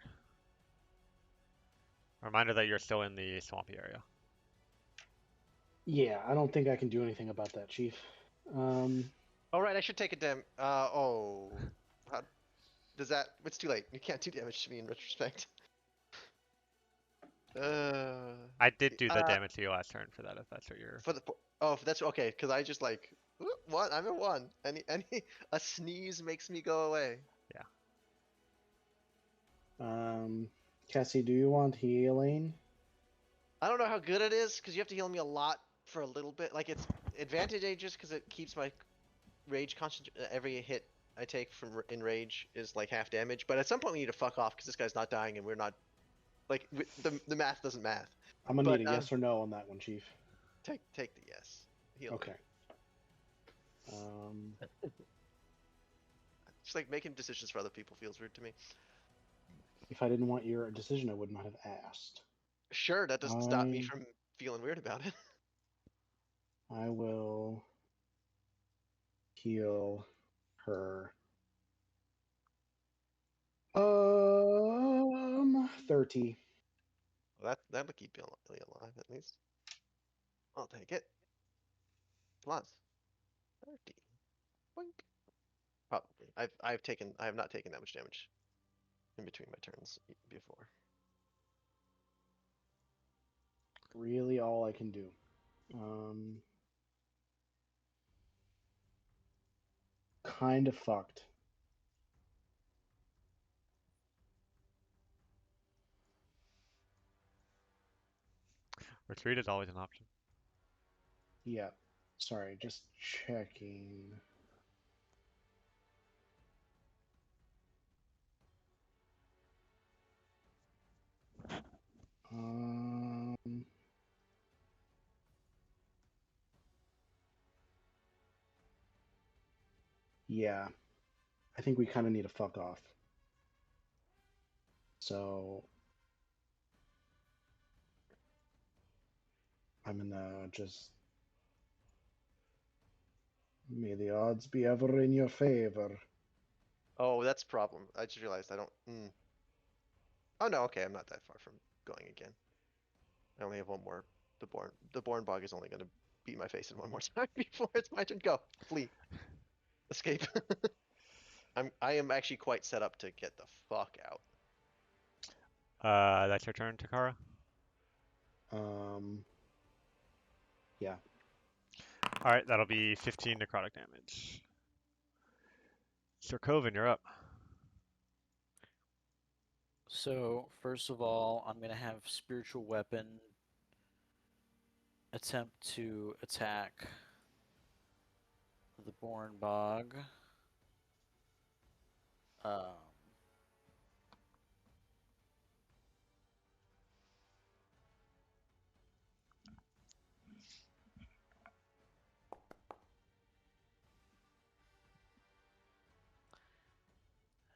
Reminder that you're still in the swampy area. Yeah, I don't think I can do anything about that, Chief. All right, I should take a oh, how does that? It's too late. You can't do damage to me in retrospect. I did do the Uh, damage to you last turn for that, if that's what you're. for the that's okay, because I just like what? I'm at 1. Any a sneeze makes me go away. Cassie, do you want healing? I don't know how good it is because you have to heal me a lot for a little bit. Like it's advantageous because it keeps my rage constant. Every hit I take from in rage is like half damage. But at some point we need to fuck off because this guy's not dying and we're not. Like the math doesn't math. I'm gonna But, need a yes or no on that one, Chief. Take the yes. Heal me. Okay. Just like making decisions for other people feels weird to me. If I didn't want your decision, I would not have asked. Sure, that doesn't stop me from feeling weird about it. I will heal her. 30. Well, that'll keep you alive at least. I'll take it. Plus 30. Boink. Probably. I have not taken that much damage in between my turns before. Really all I can do. Kind of fucked. Retreat is always an option. Yeah. Sorry, just checking. Yeah. I think we kind of need to fuck off. So I'm gonna just may the odds be ever in your favor. Oh, that's a problem. I just realized I don't. Oh no, okay, I'm not that far from going again. I only have one more. The Born Bog is only going to beat my face in one more time before it's my turn. Go, flee, escape. I am actually quite set up to get the fuck out. That's your turn, Takara. Yeah. All right, that'll be 15 necrotic damage. Sir Coven, you're up. So, first of all, I'm going to have Spiritual Weapon attempt to attack the Born Bog.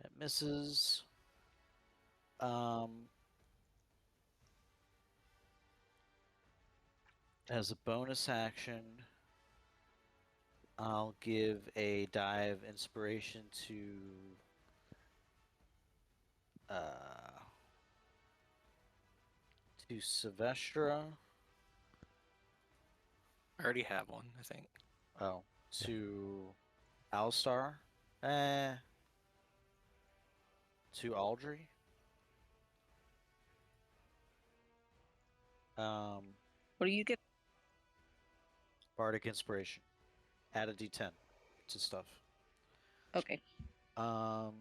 It misses. As a bonus action, I'll give a dive inspiration to Sylvestra. I already have one, I think. Oh, to Alstar. Eh. To Aldry. What do you get? Bardic Inspiration. Add a D10 to stuff. Okay. Then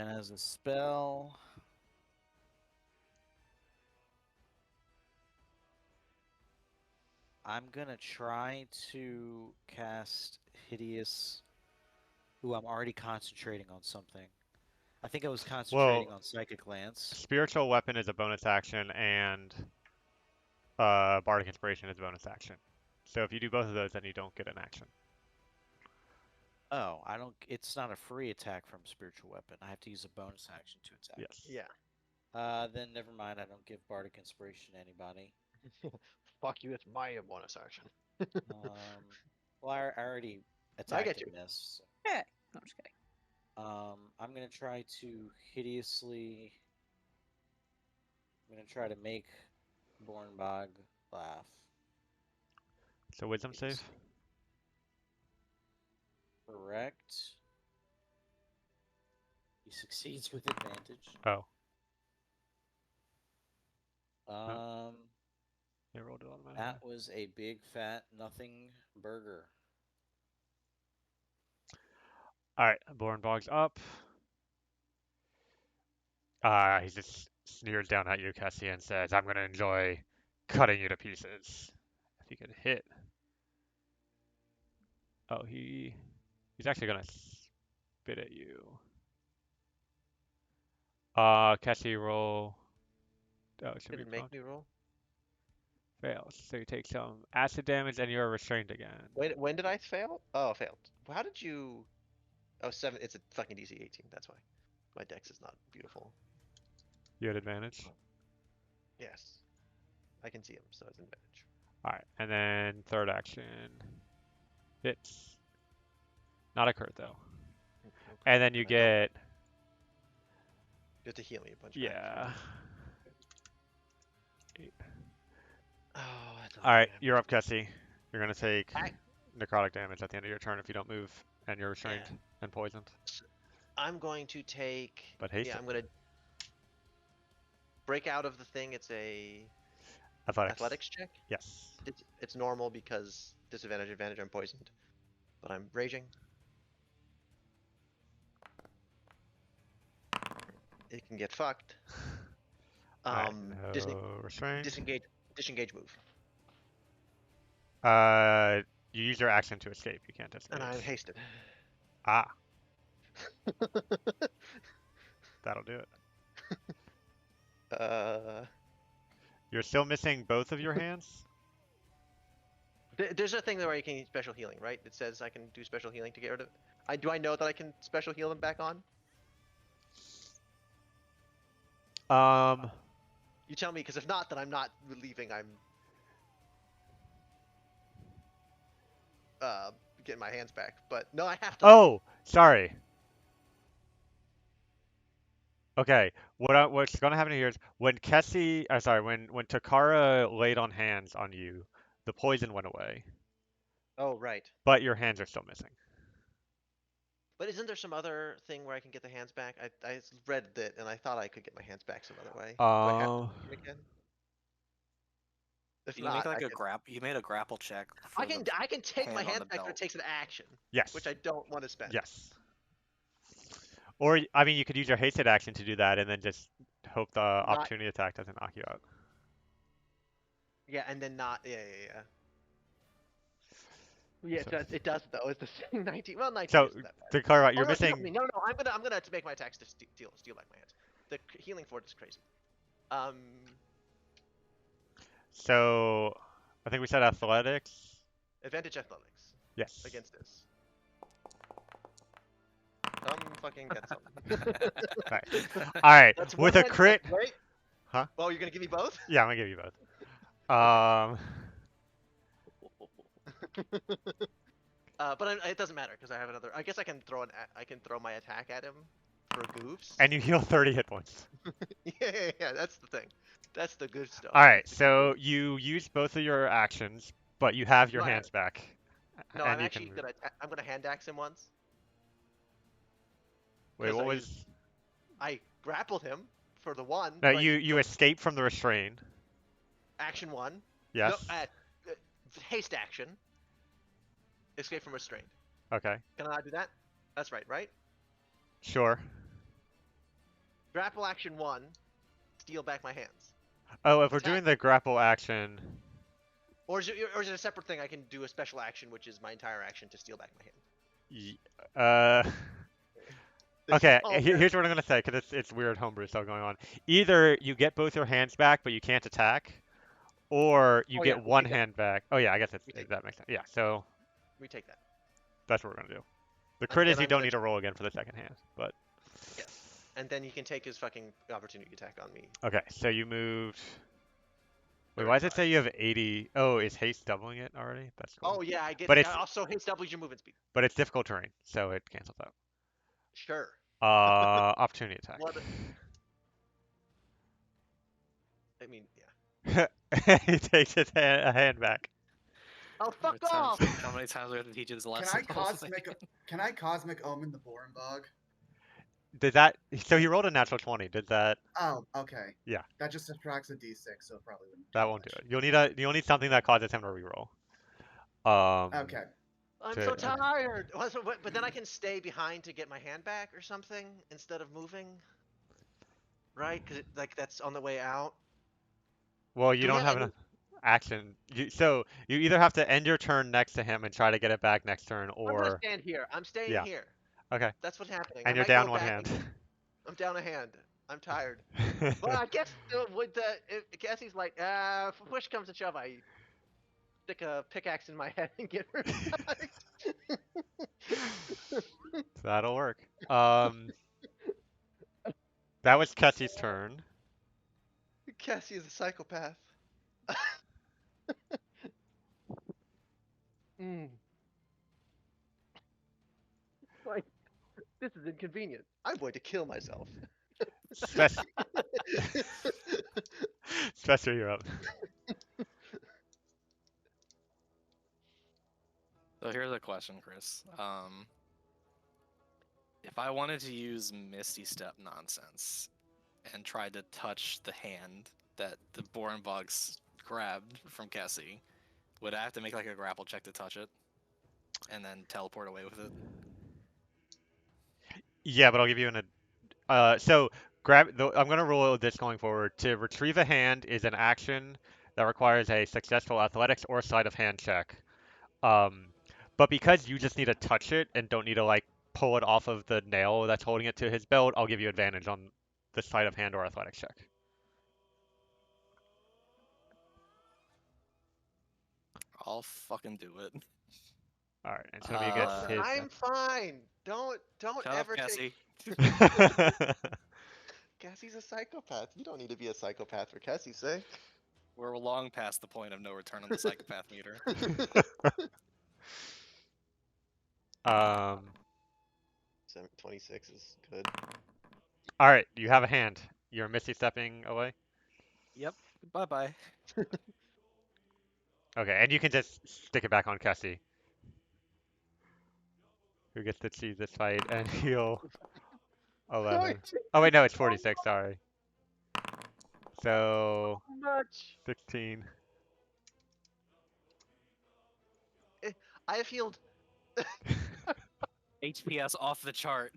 as a spell, I'm gonna try to cast Hideous. Ooh, I'm already concentrating on something. I think I was concentrating on Psychic Lance. Spiritual Weapon is a bonus action, and Bardic Inspiration is a bonus action. So if you do both of those, then you don't get an action. Oh, I don't. It's not a free attack from Spiritual Weapon. I have to use a bonus action to attack. Yes. Yeah. Then never mind. I don't give Bardic Inspiration to anybody. Fuck you, it's my bonus action. Well, I already I attacked get and you. missed. So. Yeah. No, I'm just kidding. I'm gonna try to hideously. I'm gonna try to make Bornbog laugh. So wisdom save. Correct. He succeeds with advantage. Oh. They rolled it automatically. That was a big fat nothing burger. All right, Bornbog's up. He just sneers down at you, Cassie, and says, "I'm gonna enjoy cutting you to pieces." If he could hit. Oh, he's actually gonna spit at you. Cassie, roll. Oh, should Did we it make prompt? me roll? Fails. So you take some acid damage and you're restrained again. Wait, when did I fail? Oh, failed. How did you? Oh, 7. It's a fucking DC 18. That's why. My dex is not beautiful. You had advantage. Yes. I can see him, so it's advantage. All right, and then third action. Hits. Not a crit though. Okay. And then you get. You have to heal me a bunch. Yeah. Oh, that's All right, you're up, Cassie. You're gonna take I- necrotic damage at the end of your turn if you don't move, and you're restrained Yeah. and poisoned. I'm going to take. But haste Yeah, it. I'm gonna break out of the thing. It's a Athletics. athletics check. Yes. It's normal because disadvantage, advantage. I'm poisoned, but I'm raging. It can get fucked. Alright, no restraint. Disengage move. You use your action to escape. You can't disengage. And I'm hasted. Ah. That'll do it. You're still missing both of your hands? There's a thing where you can use special healing, right? It says I can do special healing to get rid of it. Do I know that I can special heal them back on? You tell me, because if not, then I'm not leaving. I'm getting my hands back. But no, I have to. Oh, sorry. Okay, what's gonna happen here is when when Takara laid on hands on you, the poison went away, Oh, right. but your hands are still missing. But isn't there some other thing where I can get the hands back? I read it and I thought I could get my hands back some other way. Do I have to do it again? If You not, make like I a can, You made a grapple check. I for can the I can take my hand on hands the back, but it belt. takes an action, Yes. which I don't want to spend. Yes. Or I mean, you could use your hasted action to do that, and then just hope the opportunity attack doesn't knock you out. Yeah, and then not. Yeah. Yeah, So- it does though. It's the same 19. Well, 19 So isn't that bad. to clarify, Oh, you're no, heal missing. me. No, I'm gonna make my attacks to steal back my hands. The healing for it is crazy. So I think we said athletics. Advantage athletics Yes. against this. Come fucking get some. Right. All right. That's With a one, crit. right? Huh? Oh, you're gonna give me both? Yeah, I'm gonna give you both. But it doesn't matter because I have another. I guess I can I can throw my attack at him for goofs. And you heal 30 hit points. Yeah. That's the thing. That's the good stuff. All right, so you use both of your actions, but you have your No, hands back, no, and I'm you can actually move. gonna. I'm gonna hand axe him once. Wait, 'Cause what I used. was? I grappled him for the one, No, but you escape from the restraint. action one. Yes. No, haste action. Escape from restraint. Okay. Can I do that? That's right? Sure. Grapple action one. Steal back my hands. Oh, if we're Attack. doing the grapple action, Or is it a separate thing? I can do a special action, which is my entire action to steal back my hand. okay. Oh, Here's what I'm gonna say, because it's weird homebrew stuff going on. Either you get both your hands back, but you can't attack, or you Oh, get yeah, we one take that. hand back. Oh yeah, I guess We take that makes sense. Yeah. So We take that. that's what we're gonna do. The And crit is then you I'm don't gonna need to roll again for the second hand, but Yes. And then he can take his fucking opportunity attack on me. okay. So you moved. Wait, why does it 35. say you have 80? Oh, is haste doubling it already? That's cool. Oh yeah, I get. But it's Also, haste doubles your movement speed. but it's difficult terrain, so it cancels out. Sure. Opportunity attack. What? I mean, yeah. He takes his a hand back. Oh, fuck How off! many times do we have to teach you this Can lesson? can I cosmic omen the boring bug? Did that? So he rolled a natural 20. Did that? Oh, okay. Yeah. That just subtracts a d6, so it probably wouldn't. That won't do it. You'll need something that causes him to reroll. Okay. I'm so tired. But then I can stay behind to get my hand back or something instead of moving. Right? Because that's on the way out. Well, you Do we don't have have any? enough action. So you either have to end your turn next to him and try to get it back next turn, I'm gonna or stand here. I'm staying yeah. here. Okay. That's what's happening. I And you're might go down one back. hand. I'm down a hand. I'm tired. Well, I guess with Cassie's like, if push comes to shove, I stick a pickaxe in my head and get her back. That'll work. That was Kessie's turn. Cassie is a psychopath. Like, this is inconvenient. I'm going to kill myself. Spec- Special, you're up. So here's a question, Chris. If I wanted to use Misty Step nonsense and tried to touch the hand that the Boring Bugs grabbed from Cassie, would I have to make like a grapple check to touch it and then teleport away with it? Yeah, but I'll give you so I'm gonna rule this going forward. To retrieve a hand is an action that requires a successful athletics or sleight of hand check. Um, but because you just need to touch it and don't need to like pull it off of the nail that's holding it to his belt, I'll give you advantage on the sleight of hand or athletics check. I'll fucking do it. All right, and it's gonna be against his. I'm fine. Don't Shut ever up, Cassie. Cassie's a psychopath. You don't need to be a psychopath for Cassie's sake. We're long past the point of no return on the psychopath meter. um. 26 is good. All right, you have a hand. You're misty stepping away. Yep. Bye bye. Okay, and you can just stick it back on Cassie, who gets to choose this fight and heal 11. Oh wait, no, it's 46. Sorry. So Much. 16. I have healed. HPS off the chart.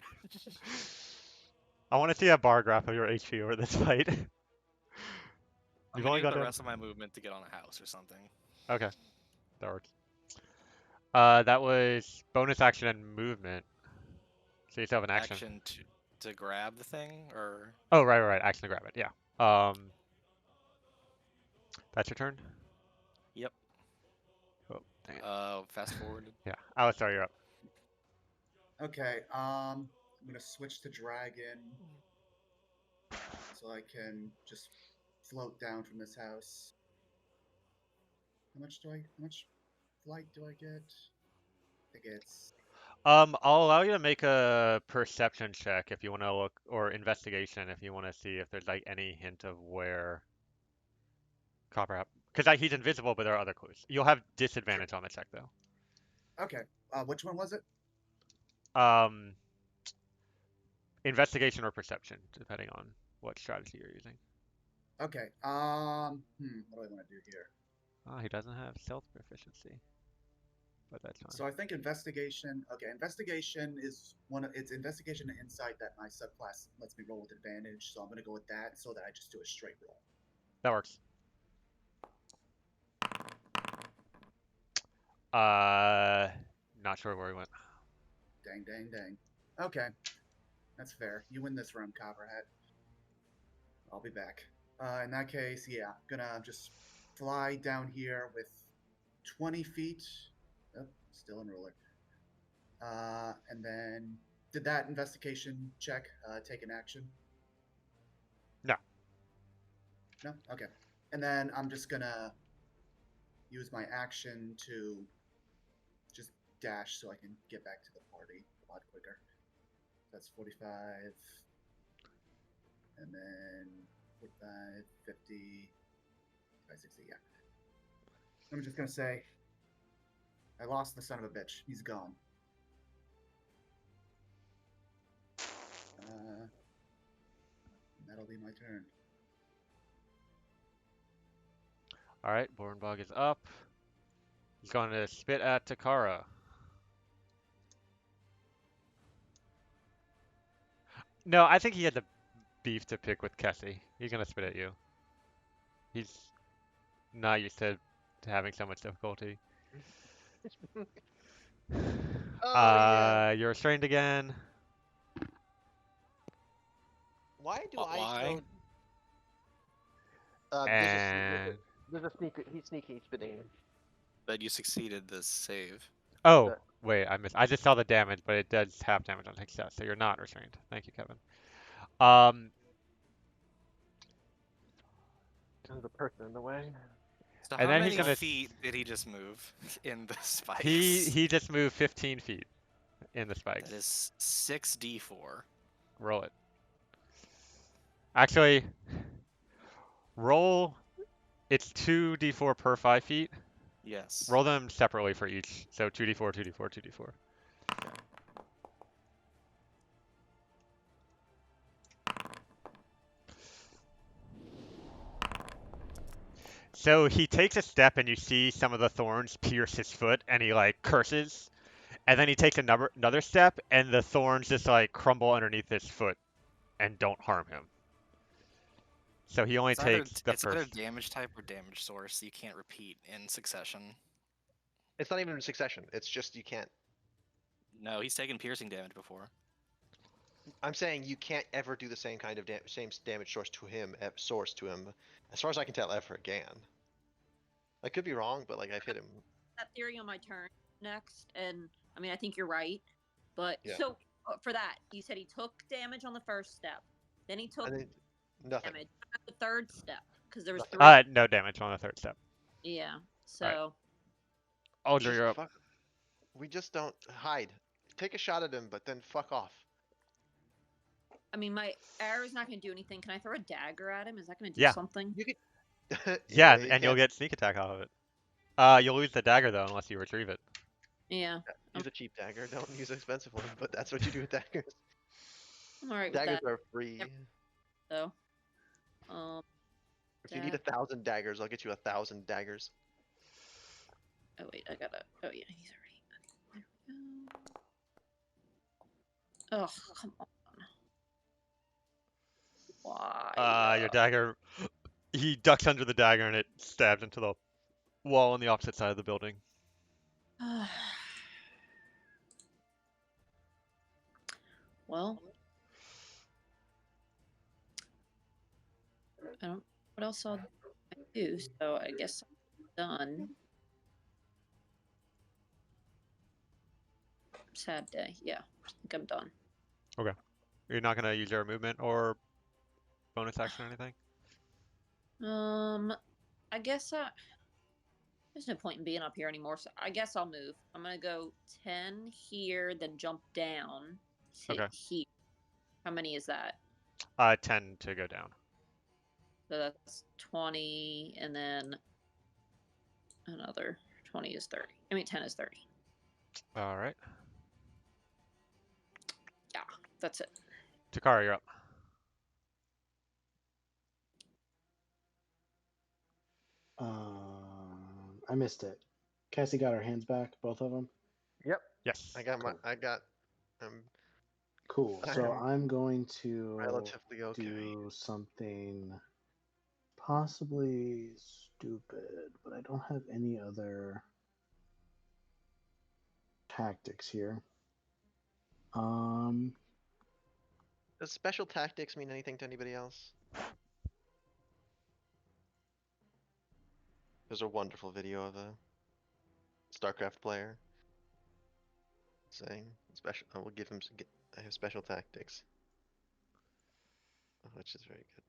I want to see a bar graph of your HP over this fight. I'm You've gonna only use got the to. rest of my movement to get on a house or something. Okay, that works. That was bonus action and movement. So you still have an action. Action to grab the thing, or Oh, right. Action to grab it. Yeah. That's your turn. Yep. Oh, dang it. Fast forward. Yeah. Alistar, you're up. Okay. I'm gonna switch to dragon, so I can just float down from this house. How much? flight do I get? I think it's I'll allow you to make a perception check if you want to look, or investigation if you want to see if there's like any hint of where Copperhead, because he's invisible, but there are other clues. You'll have disadvantage on the check though. okay. Which one was it? Um, investigation or perception, depending on what strategy you're using. Okay. What do I want to do here? Oh, he doesn't have stealth proficiency, but that's fine. So I think investigation. Okay, investigation is one. It's investigation and insight that my subclass lets me roll with advantage. So I'm gonna go with that, so that I just do a straight roll. That works. Not sure where he went. Dang, dang, dang. Okay, that's fair. You win this round, Copperhead. I'll be back. In that case, yeah, I'm gonna just fly down here with 20 feet. Oh, still in ruler. And then did that investigation check take an action? No. No? Okay. And then I'm just gonna use my action to just dash so I can get back to the party a lot quicker. That's 45. And then 45, 50, 60, yeah. I'm just gonna say, I lost the son of a bitch. He's gone. That'll be my turn. All right, Bornbog is up. He's going to spit at Takara. No, I think he had the beef to pick with Kessie. He's going to spit at you. He's not used to having so much difficulty. Oh yeah. You're restrained again. Why do I Why? throw? And There's a sneaky. He's sneaky spitting. But you succeeded this save. oh, wait, I just saw the damage, but it does half damage on success, so you're not restrained. Thank you, Kevin. There's a person in the way. So And how then he's many gonna feet did he just move in the spikes? he just moved 15 feet in the spikes. That is 6d4. Roll it. Actually, roll. It's 2d4 per 5 feet. Yes. Roll them separately for each. So 2d4, 2d4, 2d4. So he takes a step and you see some of the thorns pierce his foot and he like curses. And then he takes another step and the thorns just like crumble underneath his foot and don't harm him. So he only takes the it's either first. damage type or damage source. You can't repeat in succession. It's not even in succession. It's just you can't. No, he's taken piercing damage before. I'm saying you can't ever do the same kind of same damage source to him. As far as I can tell, ever again. I could be wrong, but like I've hit him. That theory on my turn next, and I mean I think you're right, but Yeah. so for that you said he took damage on the first step, then he took And then nothing. damage on the third step because there was three. No damage on the third step. Yeah. So Aldra, Just you're up. fuck. We just don't hide. Take a shot at him, but then fuck off. I mean my arrow's not going to do anything. Can I throw a dagger at him? Is that going to do Yeah. something? You could. Yeah, you and you'll can't get sneak attack off of it. You'll lose the dagger though unless you retrieve it. Yeah. use a cheap dagger. Don't use an expensive one. But that's what you do with daggers. I'm alright with Daggers that are free. though. If you need 1,000 daggers, I'll get you 1,000 daggers. Oh wait, I gotta. Oh yeah, he's already. There we go. Oh come on. Why? Your dagger. He ducks under the dagger and it stabs into the wall on the opposite side of the building. Well, I don't. What else I'll do? So I guess I'm done. Sad day. Yeah, I think I'm done. Okay. You're not gonna use your movement or bonus action or anything? I guess There's no point in being up here anymore, so I guess I'll move. I'm gonna go 10 here, then jump down to Okay. here. How many is that? 10 to go down. So that's 20, and then another 20 is 30. I mean, 10 is 30. All right. Yeah, that's it. Takara, you're up. I missed it. Cassie got her hands back, both of them. Yep. Yes. I got Cool. Cool. So I'm I'm going to relatively okay. do something possibly stupid, but I don't have any other tactics here. Does special tactics mean anything to anybody else? There's a wonderful video of a StarCraft player saying special. I will give him I have special tactics, which is very good.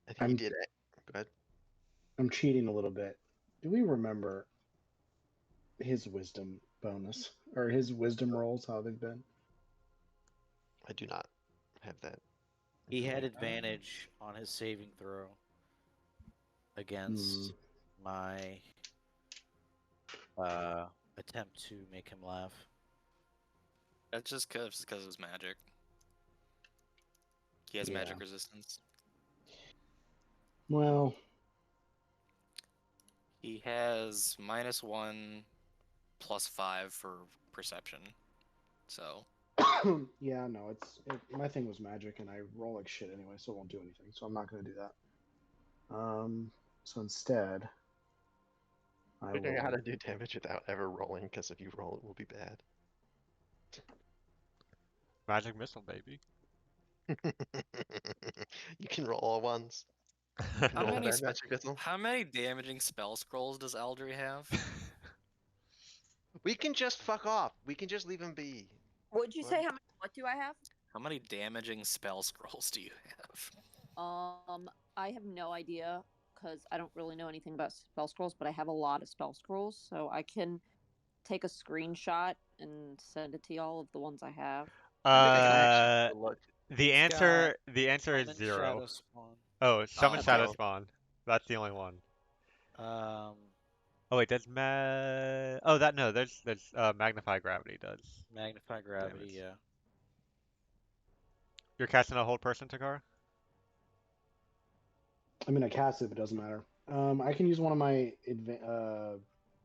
I think he did it. Go ahead. I'm cheating a little bit. Do we remember his wisdom bonus or his wisdom rolls? How they've been? I do not have that. He had information. advantage on his saving throw against my attempt to make him laugh. That's just because it was magic. He has magic Yeah. resistance. Well, He has -1, +5 for perception. So yeah, no, my thing was magic, and I roll like shit anyway, so it won't do anything. So I'm not going to do that. So instead, I Figuring out how will. to do damage without ever rolling, because if you roll, it will be bad. Magic missile, baby. You can roll all ones. how Roll many bad magic missile. how many damaging spell scrolls does Aldry have? We can just fuck off. We can just leave him be. What'd you What? say? What do I have? How many damaging spell scrolls do you have? I have no idea because I don't really know anything about spell scrolls, but I have a lot of spell scrolls, so I can take a screenshot and send it to y'all of the ones I have. I think I actually looked. The He's answer is Summon 0. Shadow Spawn. Oh, summon Oh, Shadow okay. Spawn. That's the only one. Um, Oh wait, does Oh, that no, there's Magnify Gravity does. Magnify Gravity, damage. yeah. You're casting a hold person, Takara? I mean, I cast it, but it doesn't matter. I can use one of my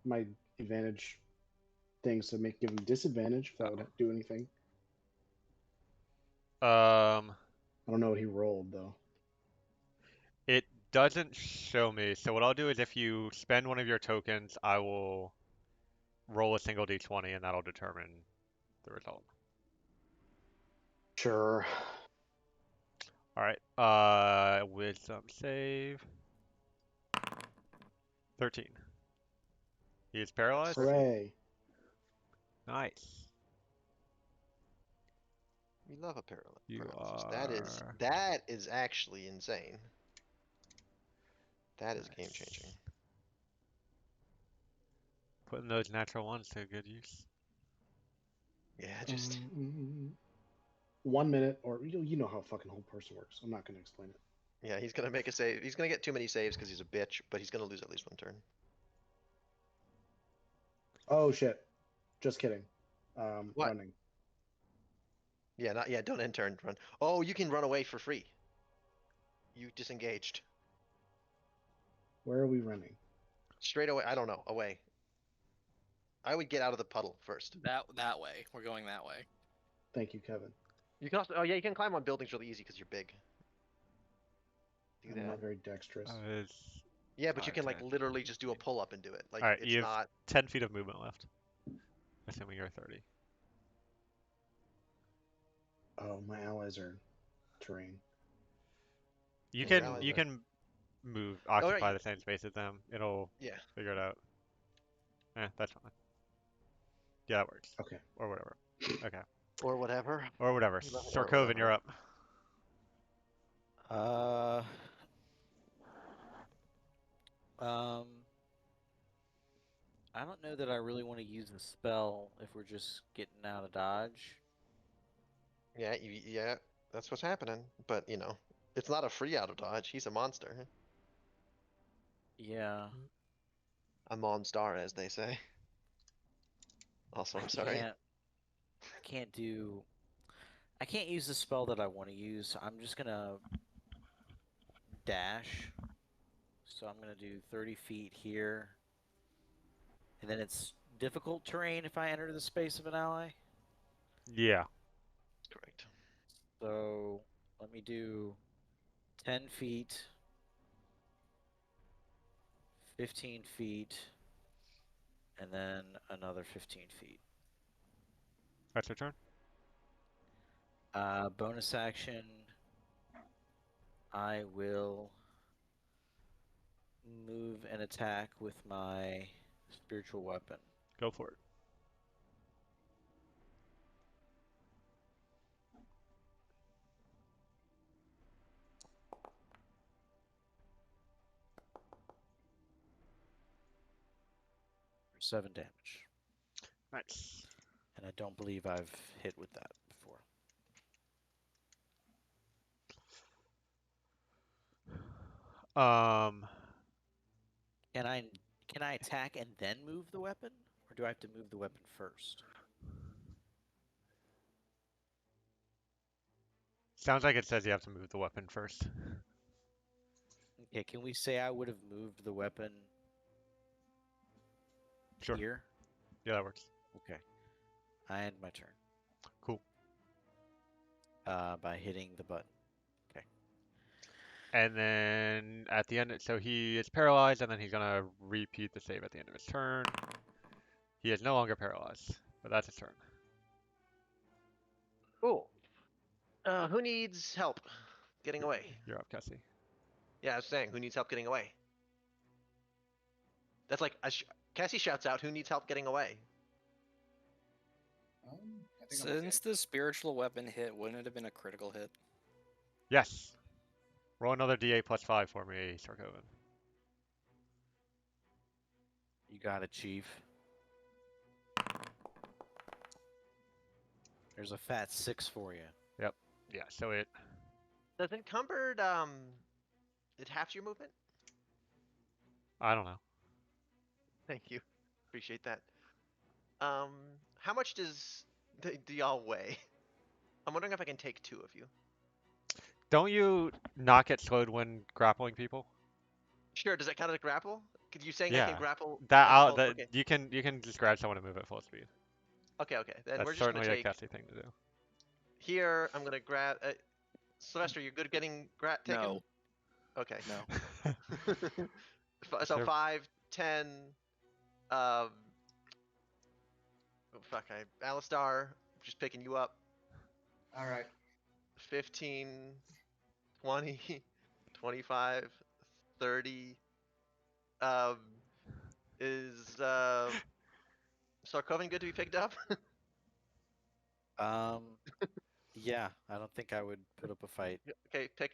my advantage things to give him disadvantage if that would do anything. Um, I don't know what he rolled though. it doesn't show me. So what I'll do is if you spend one of your tokens, I will roll a single d20 and that'll determine the result. Sure. All right. Wisdom save. 13. He is paralyzed. Hooray. Nice. We love a paralysis. You That is actually insane. That is game changing. Putting those natural ones to good use. Yeah, just 1 minute, or you know how a fucking whole person works. I'm not going to explain it. yeah, he's gonna make a save. He's gonna get too many saves because he's a bitch, but he's gonna lose at least one turn. Oh shit! Just kidding. What? Running. Yeah, don't end turn, run. Oh, you can run away for free. You disengaged. Where are we running? Straight away. I don't know. Away. I would get out of the puddle first. That way. We're going that way. Thank you, Kevin. You can also. Oh yeah, you can climb on buildings really easy because you're big. Do I'm that. not very dexterous. Yeah, but you can 5, like 10, literally just do a pull up and do it. Like All right, it's you have not. 10 feet of movement left. Assuming you're 30. Oh, my allies are terrain. You Yeah, can your you allies can occupy right. the same space as them. It'll Yeah. figure it out. That's fine. Yeah, that works. Okay. Or whatever. Okay. Or whatever. Or whatever. You love it, or Sarkovan, you're up. Um, I don't know that I really want to use the spell if we're just getting out of dodge. Yeah, yeah, that's what's happening. But you know, it's not a free out of dodge. He's a monster. Yeah, A monstar, as they say. Also, I I'm sorry. can't do. I can't use the spell that I want to use. I'm just gonna dash. So I'm gonna do 30 feet here, and then it's difficult terrain if I enter the space of an ally. Yeah. Correct. So let me do 10 feet, 15 feet, and then another 15 feet. That's your turn. Bonus action. I will move and attack with my spiritual weapon. Go for it. For 7 damage. Nice. And I don't believe I've hit with that before. Um, Can I attack and then move the weapon? Or do I have to move the weapon first? sounds like it says you have to move the weapon first. Okay, can we say I would have moved the weapon Sure. here? Yeah, that works. Okay. I end my turn. Cool. By hitting the button. And then at the end, so he is paralyzed, and then he's gonna repeat the save at the end of his turn. He is no longer paralyzed, but that's his turn. Cool. Who needs help getting away? You're up, Cassie. Yeah, I was saying, who needs help getting away? That's like Cassie shouts out, "Who needs help getting away?" I think I'm okay. Since the spiritual weapon hit, wouldn't it have been a critical hit? Yes. Roll another D8 plus 5 for me, Sarkovan. You got it, Chief. There's a fat 6 for you. Yep. Yeah, so it. Does encumbered it half your movement? I don't know. Thank you. Appreciate that. How much do y'all weigh? I'm wondering if I can take 2 of you. Don't you not get slowed when grappling people? Sure. Does that count as a grapple? Could you saying I can Yeah. grapple That at out full? that Okay. you can just grab someone and move at full speed. Okay. Then That's we're just gonna certainly a take Cassie thing to do. here. I'm gonna grab. Sylvester, you're good at getting taken. No. Okay. No. So Sure. 5, 10. Oh fuck! Alistar, just picking you up. All right. 15, 20, 25, 30. Um, is Sarkovan good to be picked up? Yeah, I don't think I would put up a fight. Okay, pick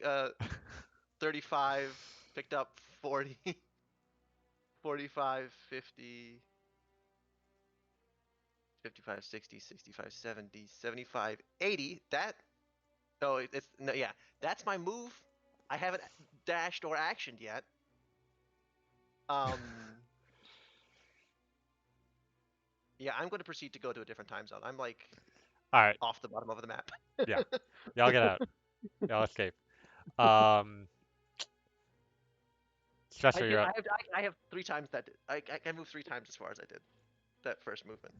35, picked up 40, 45, 50, 55, 60, 65, 70, 75, 80. That it's no, yeah, that's my move. I haven't dashed or actioned yet. Yeah, I'm going to proceed to go to a different time zone. I'm like All right. off the bottom of the map. Yeah. Y'all get out. Y'all escape. Um, Stressor, you're up. I have 3 times that. I moved 3 times as far as I did that first movement.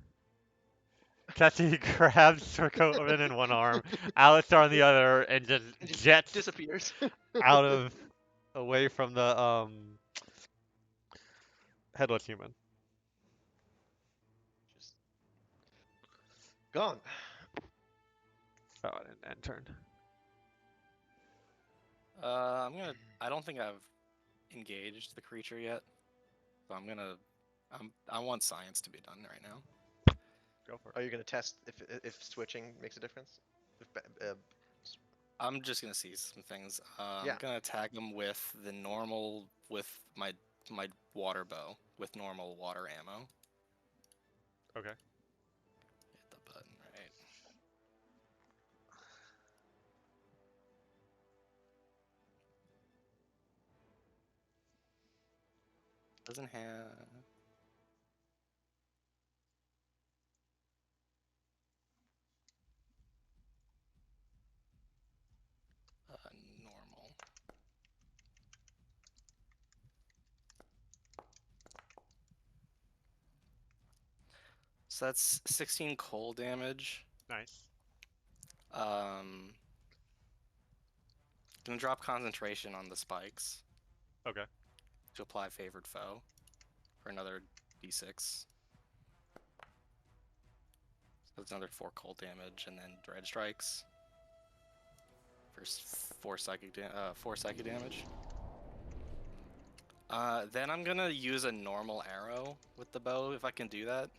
Cassie grabs Sarkovan in one arm, Alistar on the other, and just It just jets disappears. out of away from the headless human. Just gone. Oh, and end turn. I don't think I've engaged the creature yet, so I want science to be done right now. Go for it. Are you going to test if switching makes a difference? I'm just gonna see some things. Yeah. I'm gonna attack him with the normal, with my my water bow with normal water ammo. Okay. Hit the button, right? Doesn't have. Normal. So that's 16 cold damage. Nice. Gonna drop concentration on the spikes Okay. to apply favored foe for another d6. So that's another 4 cold damage, and then dread strikes for 4 psychic damage. Then I'm gonna use a normal arrow with the bow if I can do that.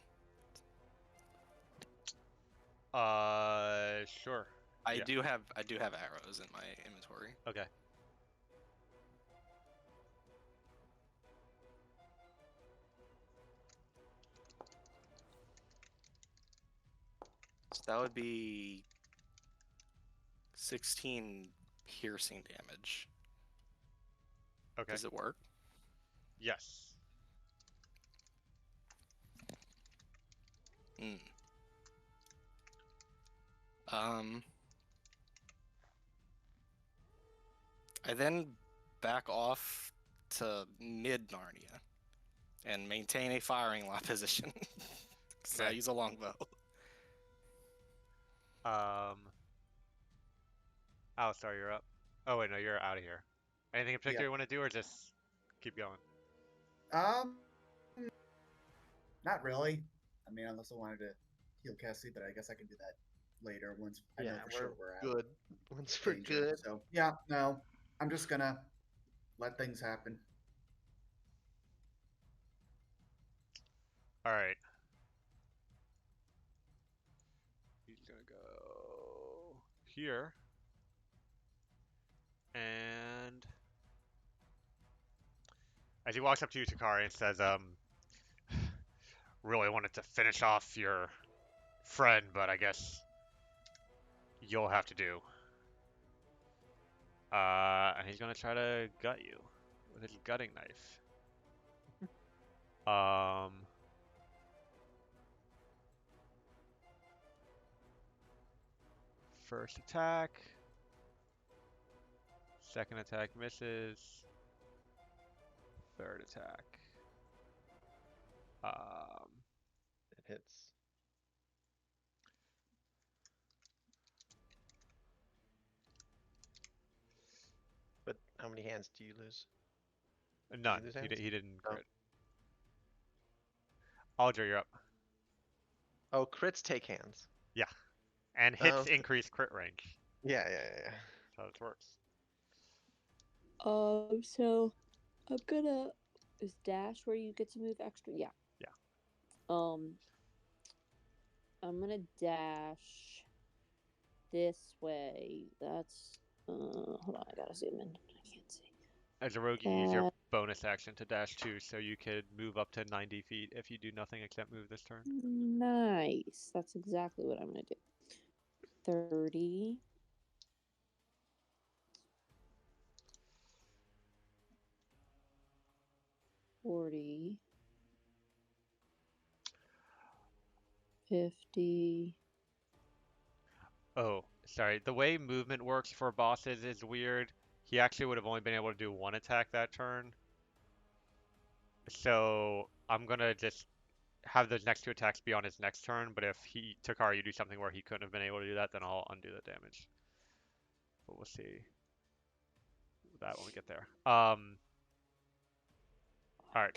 Sure. I Yeah. do have arrows in my inventory. Okay. So that would be 16 piercing damage. Okay. Does it work? Yes. Hmm. I then back off to mid Narnia and maintain a firing line position. Because I Okay. use a longbow. Alistar, you're up. Oh wait, no, you're out of here. Anything in particular Yeah. you want to do, or just keep going? Um, not really. I mean, unless I wanted to heal Cassie, but I guess I can do that later once I know Yeah, for sure we're out good. Once of we're danger. good. So yeah, no, I'm just gonna let things happen. All right. He's gonna go here, and as he walks up to you, Takari, and says, really wanted to finish off your friend, but I guess you'll have to do. And he's gonna try to gut you with his gutting knife. First attack. Second attack misses. Third attack. It hits. But how many hands do you lose? None. lose He, hands? he didn't Oh. crit. Aldra, you're up. Oh, crits take hands. Yeah. And Oh, hits okay. increase crit range. Yeah. That's how it works. So I'm gonna. Is dash where you get to move extra? Yeah. Yeah. I'm gonna dash this way. That's. Hold on, I gotta zoom in. I can't see. As a rogue, you use your bonus action to dash 2, so you could move up to 90 feet if you do nothing except move this turn. Nice. That's exactly what I'm gonna do. 30. 40. 50. Oh, sorry. The way movement works for bosses is weird. He actually would have only been able to do one attack that turn. So I'm gonna just have those next 2 attacks be on his next turn, but if Takari, you do something where he couldn't have been able to do that, then I'll undo the damage. But we'll see that when we get there. Alright.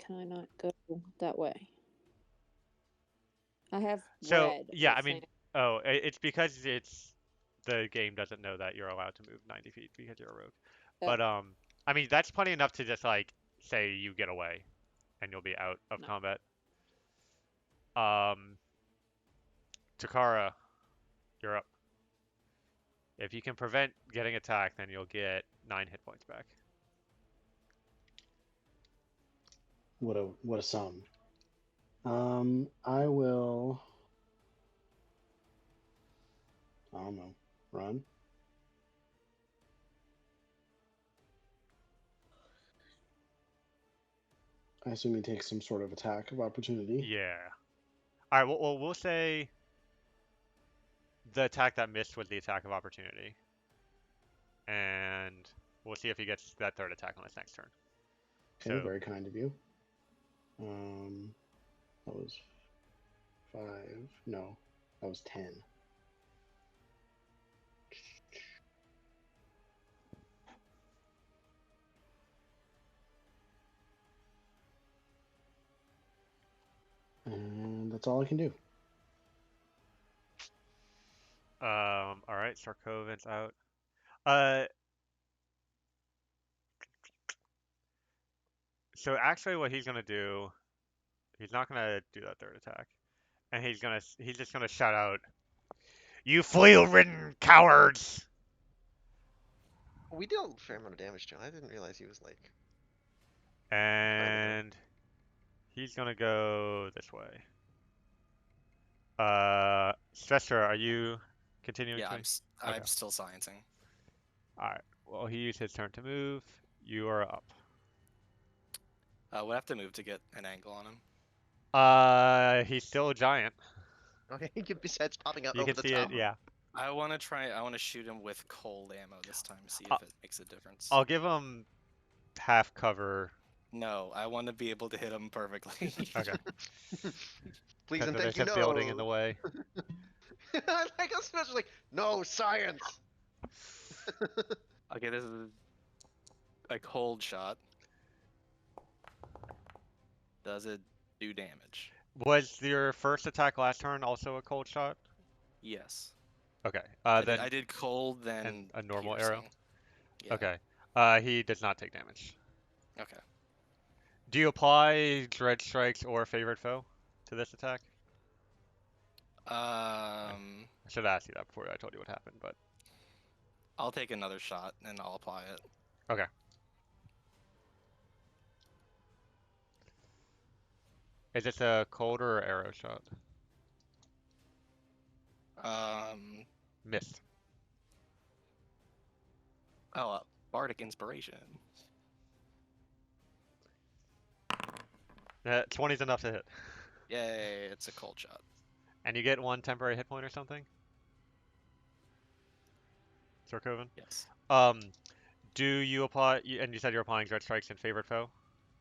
Can I not go that way? I have So, red. yeah, I mean, it's because the game doesn't know that you're allowed to move 90 feet because you're a rogue. But, I mean, that's plenty enough to just, like, say you get away and you'll be out of combat. Takara, you're up. If you can prevent getting attacked, then you'll get 9 hit points back. what a sum. I will. I don't know. Run. I assume he takes some sort of attack of opportunity. Yeah. All right. Well, we'll say the attack that missed was the attack of opportunity, and we'll see if he gets that third attack on his next turn. Okay, So very kind of you. That was 5. No, that was 10. And that's all I can do. all right, Sarkovin's out. Uh, so actually, what he's gonna do, he's not gonna do that third attack, and he's just gonna shout out, "You flail-ridden cowards!" We did a fair amount of damage to him. I didn't realize he was like. And he's gonna go this way. Svestra, are you continuing Yeah, to? Okay. I'm still sciencing. All right. Well, he used his turn to move. You are up. Would have to move to get an angle on him. He's still a giant. Okay, his head's popping out You over can the see top. it. Yeah. I want to shoot him with cold ammo this time, see Uh, if it makes a difference. I'll give him half cover. No, I want to be able to hit him perfectly. Okay. Please Because and there's thank you, a no. building in the way. Like I'm especially like, no science. Okay, this is a cold shot. Does it do damage? Was your first attack last turn also a cold shot? Yes. Okay. I Then did cold, then and a normal piercing. arrow. Yeah. Okay. He does not take damage. Okay. Do you apply Dread Strikes or Favorite Foe to this attack? I should have asked you that before I told you what happened, but I'll take another shot and I'll apply it. okay. Is this a cold or arrow shot? Missed. Bardic Inspiration. 20's enough to hit. Yay, it's a cold shot. And you get 1 temporary hit point or something? Sorkoven? Yes. Do you apply, and you said you're applying Dread Strikes in Favorite Foe?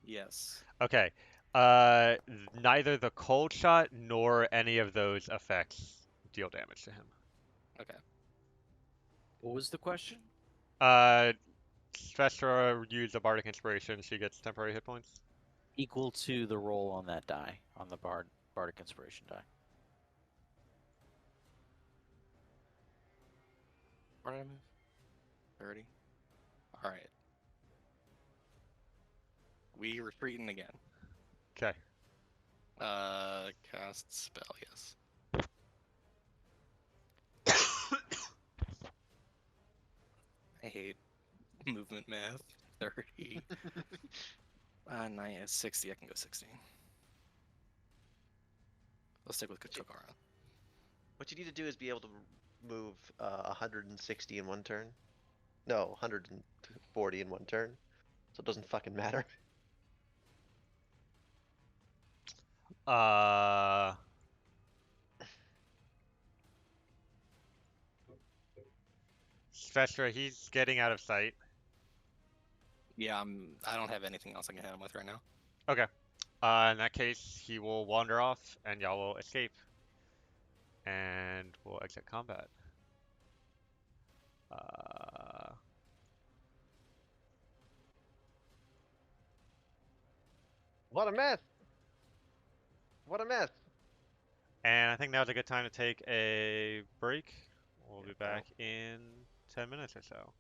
Yes. Okay. Neither the cold shot nor any of those effects deal damage to him. Okay. What was the question? Svestra used a Bardic Inspiration, she gets temporary hit points. Equal to the roll on that die, on the Bardic Inspiration die. Where did I move? 30. Alright. We retreating again. Okay. Cast spell, yes. I hate movement math. 30. 9 is 60. I can go 60. Let's stick with Eochora. What you need to do is be able to move 160 in one turn. No, 140 in one turn. So it doesn't fucking matter. Svestra, he's getting out of sight. Yeah, I don't have anything else I can hit him with right now. Okay. In that case, he will wander off, and y'all will escape. And we'll exit combat. What a mess! What a mess! And I think now's a good time to take a break. We'll be Yeah, back in 10 minutes or so.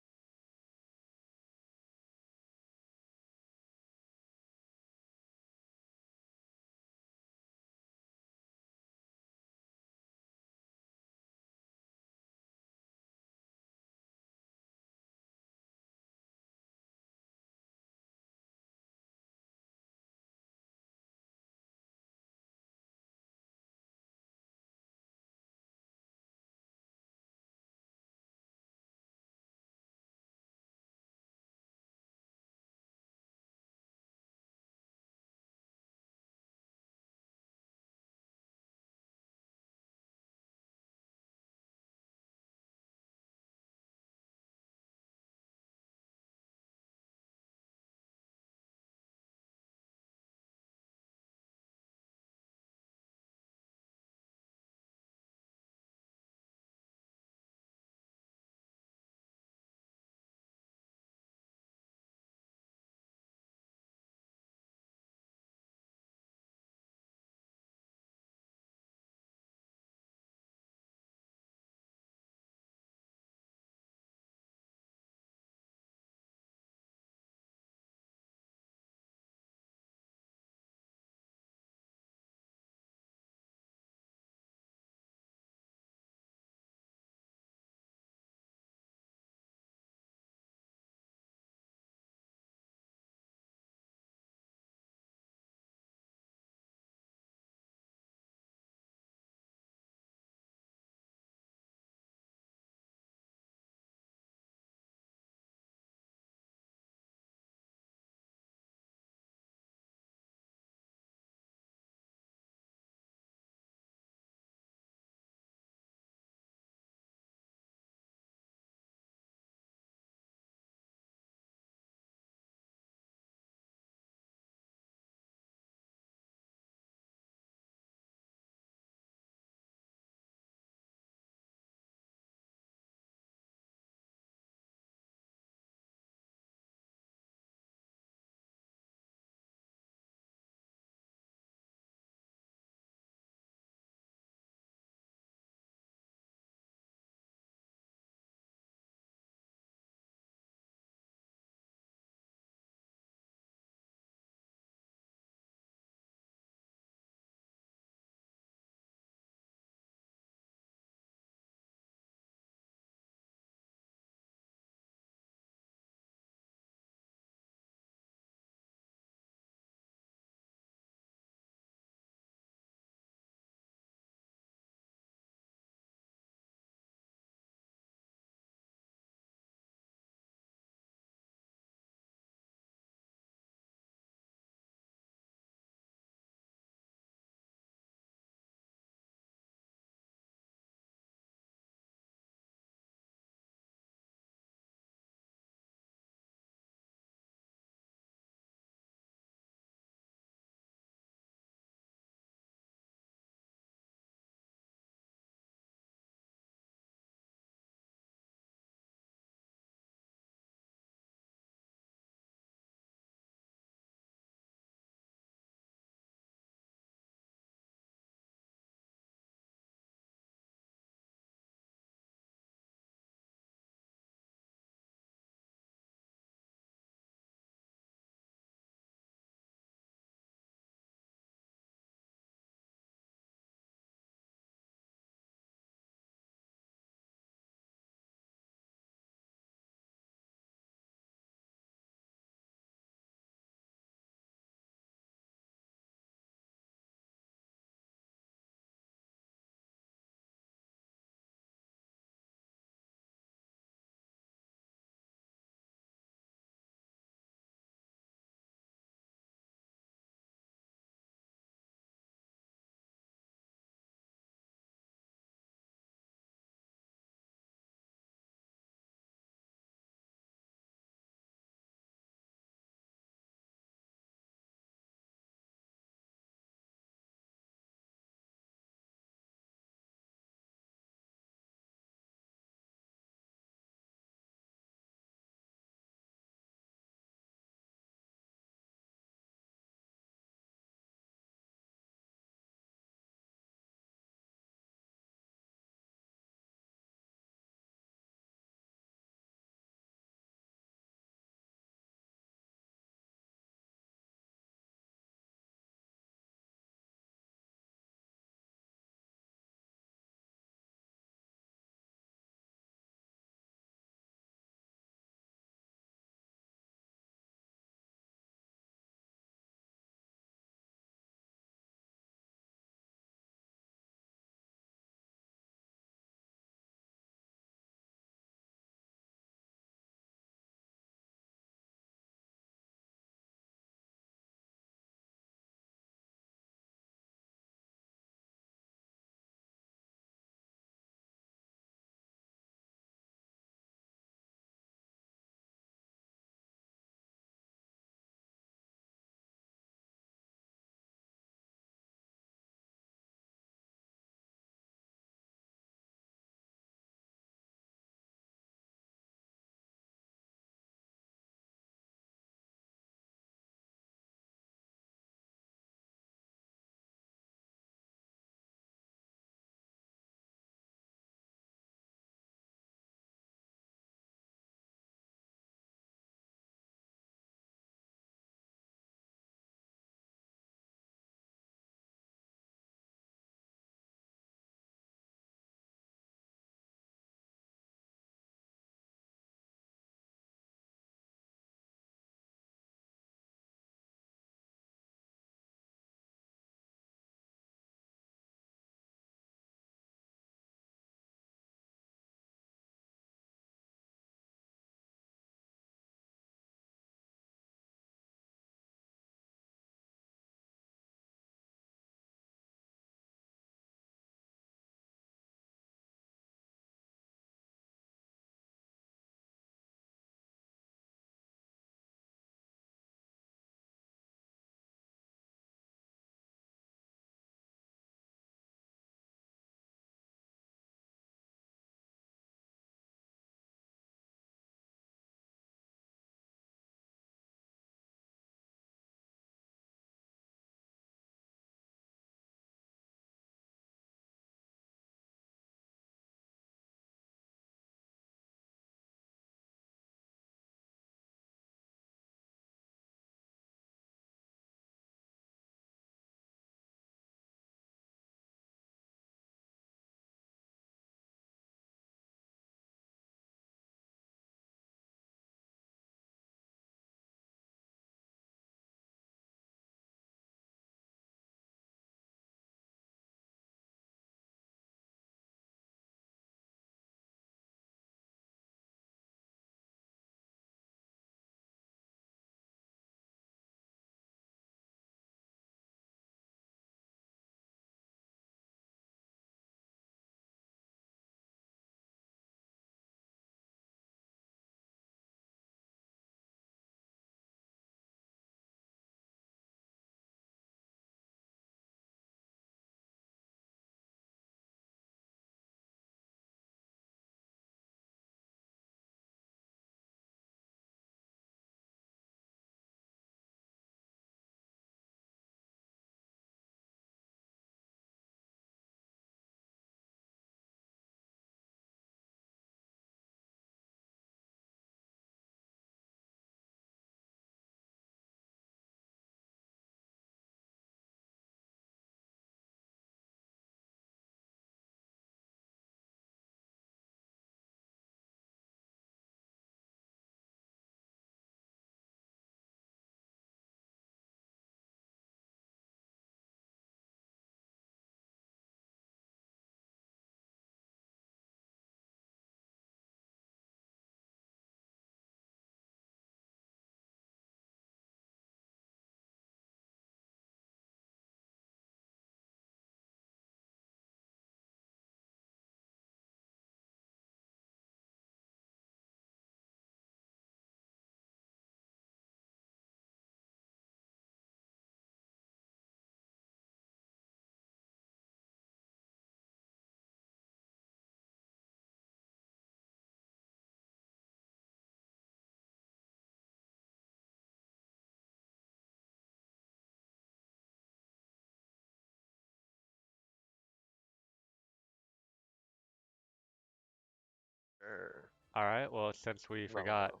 All right. Well, since we No, forgot, no.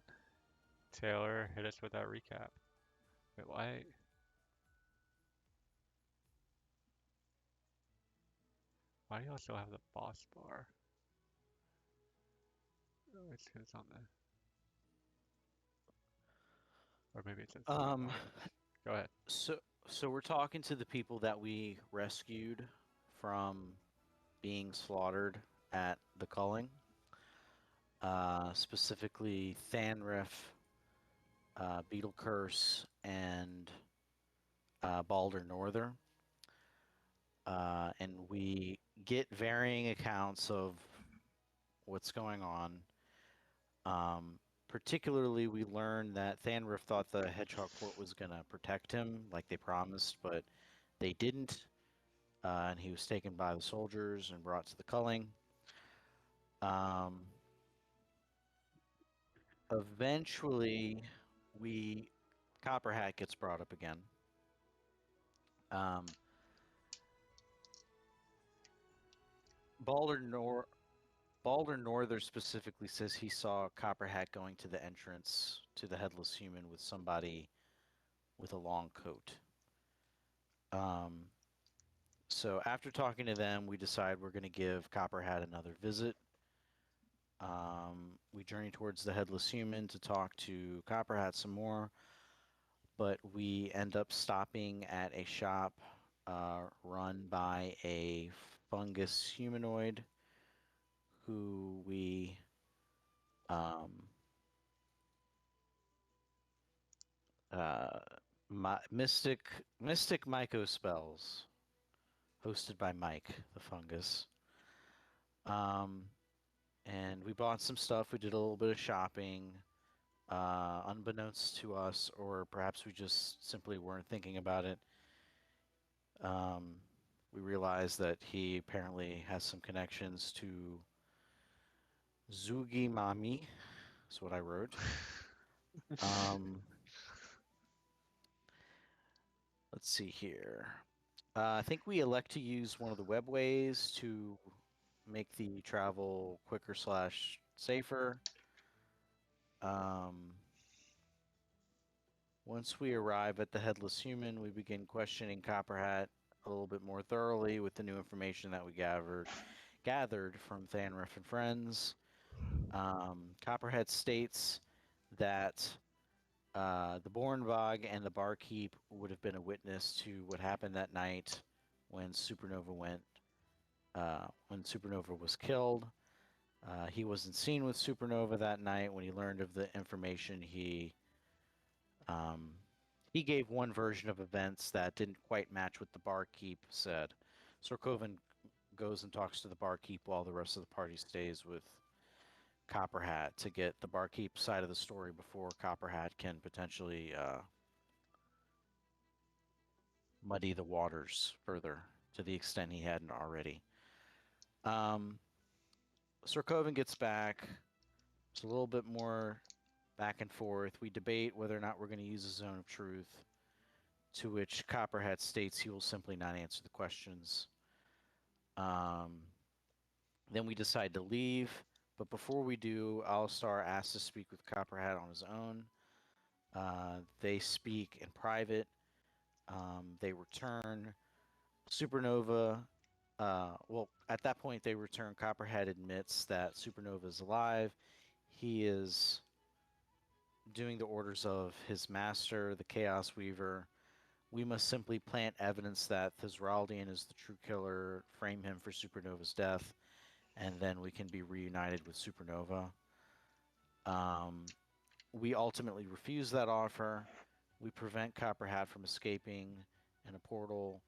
Taylor, hit us with that recap. Wait, why? Why do you also have the boss bar? Oh, it's 'cause it's on the, or maybe it's in the menu Um, bar. Go ahead. so we're talking to the people that we rescued from being slaughtered at the culling. Specifically Thanriff, Beetle Curse, and Balder Norther. And we get varying accounts of what's going on. Particularly, we learned that Thanriff thought the Hedgehog Court was going to protect him, like they promised, but they didn't. And he was taken by the soldiers and brought to the culling. Um, Eventually, we Copperhat gets brought up again. Um, Balder Nor Balder Norther specifically says he saw Copperhat going to the entrance to the Headless Human with somebody with a long coat. Um, so after talking to them, we decide we're going to give Copperhat another visit. We journey towards the Headless Human to talk to Copperhat some more, but we end up stopping at a shop run by a fungus humanoid who we um, uh, Mystic Myco spells, hosted by Mike the fungus. Um, and we bought some stuff. We did a little bit of shopping, unbeknownst to us, or perhaps we just simply weren't thinking about it. We realized that he apparently has some connections to Zugi Mami. That's what I wrote. Um, let's see here. I think we elect to use one of the webways to make the travel quicker slash safer. Um, Once we arrive at the Headless Human, we begin questioning Copperhat a little bit more thoroughly with the new information that we gathered from Thanriff and friends. Copperhead states that the Bornbog and the barkeep would have been a witness to what happened that night when when Supernova was killed. He wasn't seen with Supernova that night. When he learned of the information, um, he gave one version of events that didn't quite match what the barkeep said. Sorkovan goes and talks to the barkeep while the rest of the party stays with Copperhat to get the barkeep side of the story before Copperhat can potentially muddy the waters further to the extent he hadn't already. Um, Sorkovan gets back. It's a little bit more back and forth. We debate whether or not we're going to use a zone of truth, to which Copperhead states he will simply not answer the questions. Um, then we decide to leave, but before we do, Alistar asks to speak with Copperhead on his own. They speak in private. They return. Supernova. Well, at that point, they return. Copperhead admits that Supernova is alive. He is doing the orders of his master, the Chaos Weaver. We must simply plant evidence that Thesraldian is the true killer, frame him for Supernova's death, and then we can be reunited with Supernova. We ultimately refuse that offer. We prevent Copperhat from escaping in a portal,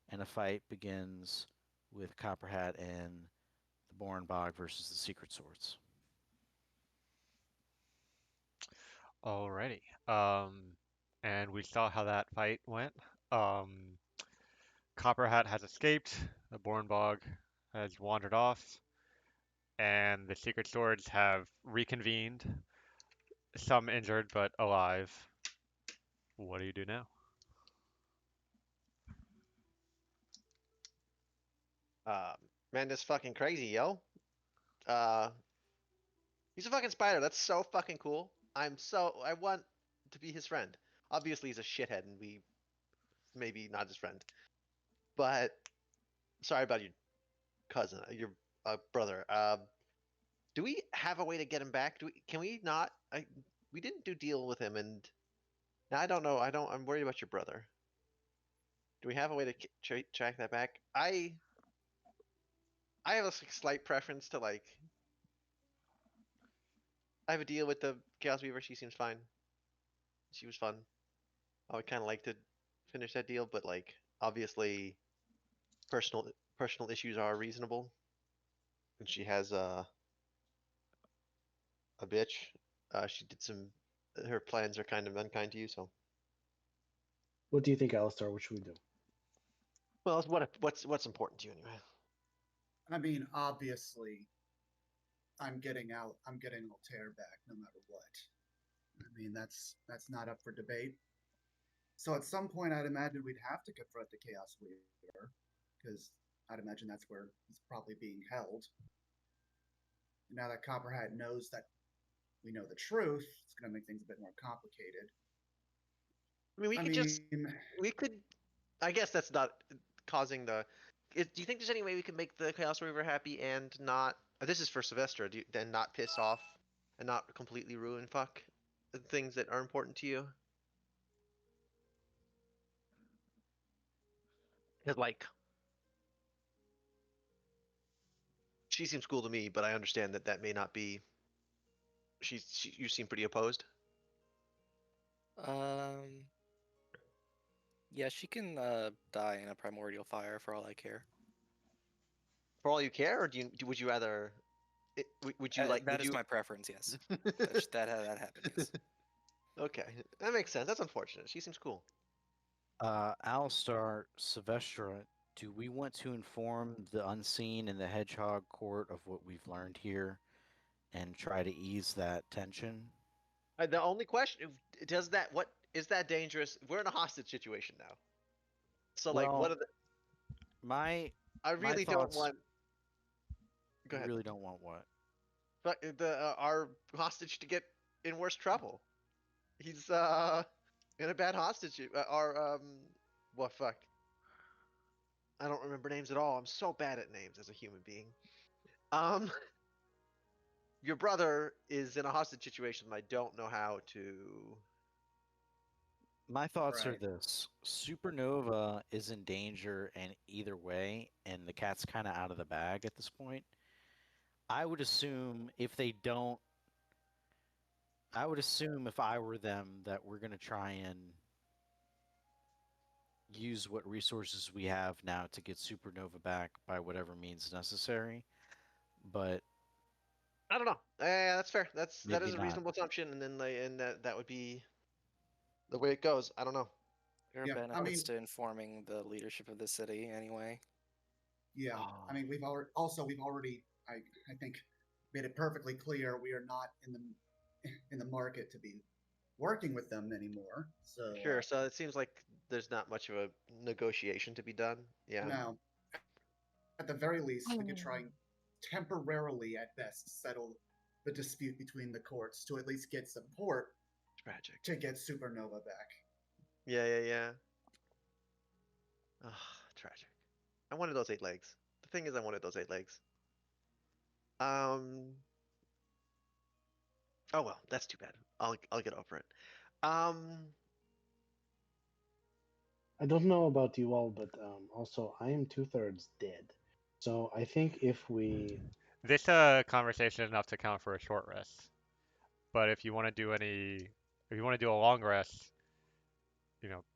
and a fight begins with Copperhat and the Bornbog versus the Secret Swords. Alrighty. And we saw how that fight went. Copperhat has escaped. The Bornbog has wandered off, and the Secret Swords have reconvened. Some injured but alive. What do you do now? Man, this fucking crazy, yo. Uh, He's a fucking spider. That's so fucking cool. I want to be his friend. Obviously, he's a shithead, and we maybe not his friend. But sorry about your cousin, your brother. Do we have a way to get him back? Can we not? We didn't do deal with him, and now I don't know. I'm worried about your brother. Do we have a way to track that back? I have a slight preference to like. I have a deal with the Chaos Weaver. She seems fine. She was fun. I would kind of like to finish that deal, but like obviously personal personal issues are reasonable, and she has a bitch. She did some. Her plans are kind of unkind to you, so. What do you think, Alistair? What should we do? Well, what's important to you anyway? I mean, obviously, I'm getting Altair back no matter what. I mean, that's not up for debate. So at some point, I'd imagine we'd have to confront the Chaos Weaver, because I'd imagine that's where he's probably being held. Now that Copperhead knows that we know the truth, it's going to make things a bit more complicated. I mean, we could. I guess that's not causing the. Do you think there's any way we could make the Chaos Reaver happy and not? This is for Sylvester. Then not piss off and not completely ruin fuck the things that are important to you? Cause like, she seems cool to me, but I understand that that may not be. You seem pretty opposed. Um, yeah, she can die in a primordial fire for all I care. For all you care, or would you rather? Would you like? That Would is you? my preference. Yes, that happened. Yes. Okay, that makes sense. That's unfortunate. She seems cool. Alistar, Sylvestra, do we want to inform the unseen in the Hedgehog Court of what we've learned here and try to ease that tension? The only question what is that dangerous? We're in a hostage situation now. So like, Well, what are the? my I my really don't thoughts. want. Go You ahead. really don't want what? But our hostage to get in worse trouble. He's in a bad hostage. Our what fuck? I don't remember names at all. I'm so bad at names as a human being. Um, your brother is in a hostage situation. I don't know how to. My thoughts are Right. this: Supernova is in danger, and either way, and the cat's kind of out of the bag at this point. I would assume if they don't, I would assume if I were them that we're going to try and use what resources we have now to get Supernova back by whatever means necessary. But I don't know. That's fair. That maybe is a not. reasonable assumption, and then that would be the way it goes. I don't know. There are Yeah, I benefits mean, to informing the leadership of the city anyway. yeah. I mean, we've already I think made it perfectly clear we are not in the market to be working with them anymore. So Sure. So it seems like there's not much of a negotiation to be done. Yeah. now, at the very least, we could try and temporarily, at best, settle the dispute between the courts to at least get support Tragic. to get Supernova back. Yeah. Ugh, tragic. I wanted those 8 legs. The thing is, I wanted those 8 legs. Um. Oh well, that's too bad. I'll get over it. I don't know about you all, but also I am 2/3 dead. So I think if we, This conversation is enough to count for a short rest. But if you want to do a long rest,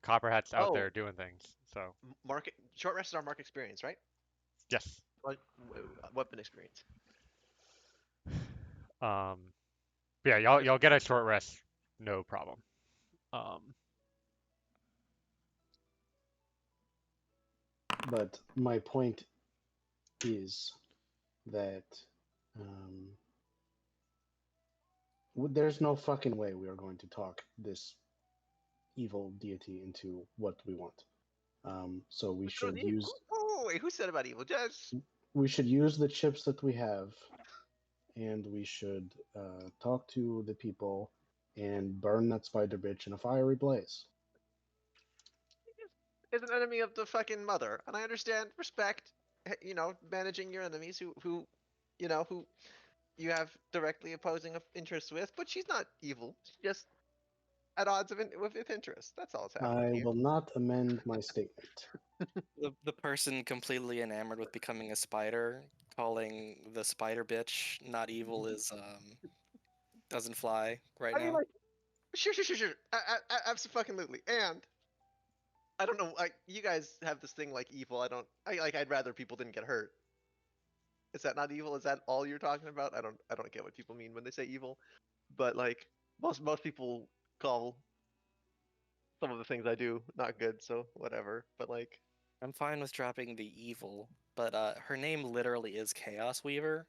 Copperhead's out Oh, there doing things. So market short rest is our mark experience, right? yes, What weapon experience? um, yeah, y'all get a short rest, no problem. Um, but my point is that um, there's no fucking way we are going to talk this evil deity into what we want. So Wait, who said about evil? Just we should use the chips that we have and we should talk to the people and burn that spider bitch in a fiery blaze. Is an enemy of the fucking mother, and I understand, respect, managing your enemies who who you have directly opposing interests with, but she's not evil. She's just at odds with interest. That's all that's happening I here. will not amend my statement. The person completely enamored with becoming a spider, calling the spider bitch not evil is doesn't fly right I mean, now. like, sure. Absolutely. And I don't know, like, you guys have this thing like evil. I'd rather people didn't get hurt. Is that not evil? Is that all you're talking about? I don't get what people mean when they say evil. But like most people call some of the things I do not good, so whatever. But like, I'm fine with dropping the evil, but her name literally is Chaos Weaver.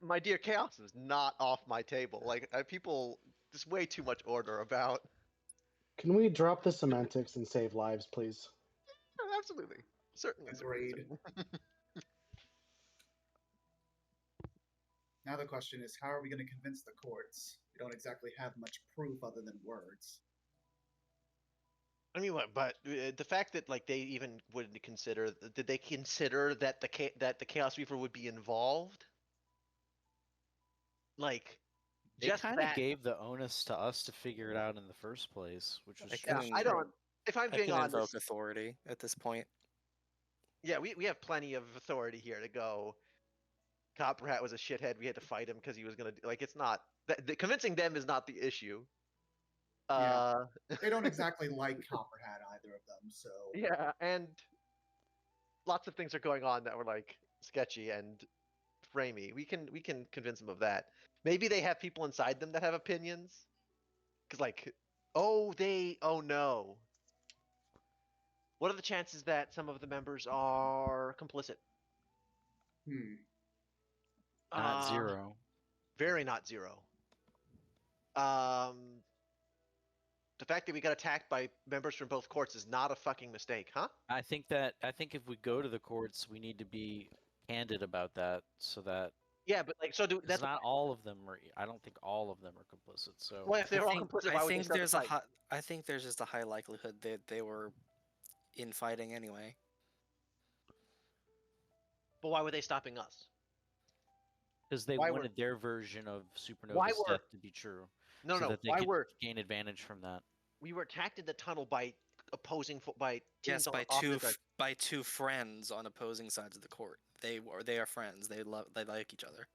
my dear, chaos is not off my table. Like, people, there's way too much order about. Can we drop the semantics and save lives, please? Absolutely, certainly. Agreed. Now the question is, how are we going to convince the courts? We don't exactly have much proof other than words. I mean, what? But the fact that like they even would consider, did they consider that the Chaos Reaver would be involved? Like, They just kind of that. gave the onus to us to figure it out in the first place, which was I Yeah, can I don't. If I'm I being can invoke honest, authority at this point. yeah, we have plenty of authority here to go. Copper Hat was a shithead. We had to fight him because he was gonna like. It's not convincing them is not the issue. Yeah. They don't exactly like Copperhead, either of them. So Yeah, and lots of things are going on that were like sketchy and framey. We can convince them of that. Maybe they have people inside them that have opinions. Cause like, oh no. What are the chances that some of the members are complicit? not zero. Very not zero. Um, the fact that we got attacked by members from both courts is not a fucking mistake, huh? I think if we go to the courts, we need to be candid about that, so that Yeah, but like, so do 'cause that's not all of them are. I don't think all of them are complicit. So well, if they were all complicit, I why would they think start the there's a fight? high, I think there's just a high likelihood that they were infighting anyway. But why were they stopping us? because they Why were wanted their version of why Supernova's were death to be true, no so no that they why could were gain advantage from that. we were attacked in the tunnel by by Yes, teams on opposite sides. by two friends on opposing sides of the court. They are friends. They like each other.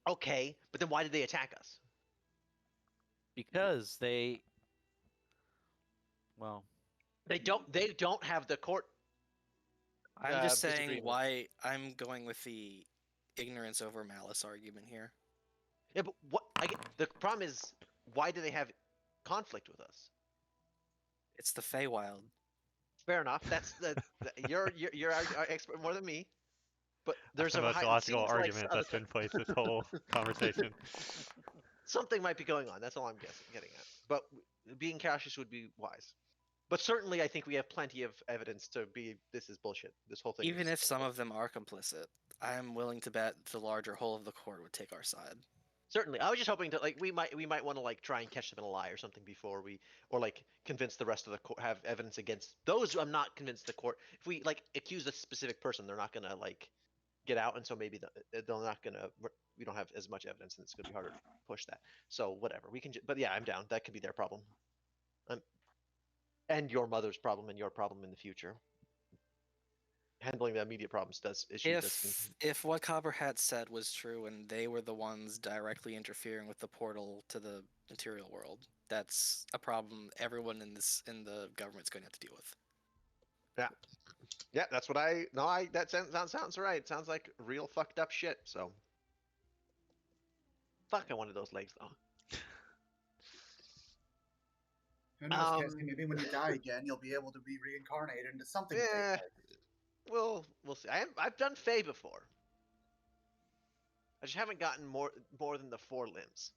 Okay, but then why did they attack us? Because they, well, They don't have the court. I'm just saying disagreement. why I'm going with the ignorance over malice argument here. Yeah, but the problem is, why do they have conflict with us? It's the Feywild. Fair enough. That's you're our expert more than me. But That's there's the a most high, it logical seems like argument that's been placed this whole conversation. something might be going on. That's all I'm getting at. But being cautious would be wise. But certainly, I think we have plenty of evidence to be this is bullshit. This whole thing. Even is if some of them are complicit, I'm willing to bet the larger whole of the court would take our side. Certainly, I was just hoping to like we might want to like try and catch them in a lie or something before we or like convince the rest of the court have evidence against those. I'm not convinced the court. If we like accuse a specific person, they're not gonna like get out, and so maybe they're not gonna. We don't have as much evidence, and it's gonna be harder to push that. So whatever we can. But yeah, I'm down. That could be their problem, and your mother's problem, and your problem in the future. Handling the immediate problems issues does seem. If what Copperhat said was true and they were the ones directly interfering with the portal to the material world, that's a problem everyone in the government's going to have to deal with. Yeah, that's what that sounds right. It sounds like real fucked up shit. So, fuck, I wanted those legs though. who knows, Casey? Maybe when you die again, you'll be able to be reincarnated into something. Yeah, we'll see. I've done Fae before. I just haven't gotten more than the 4 limbs.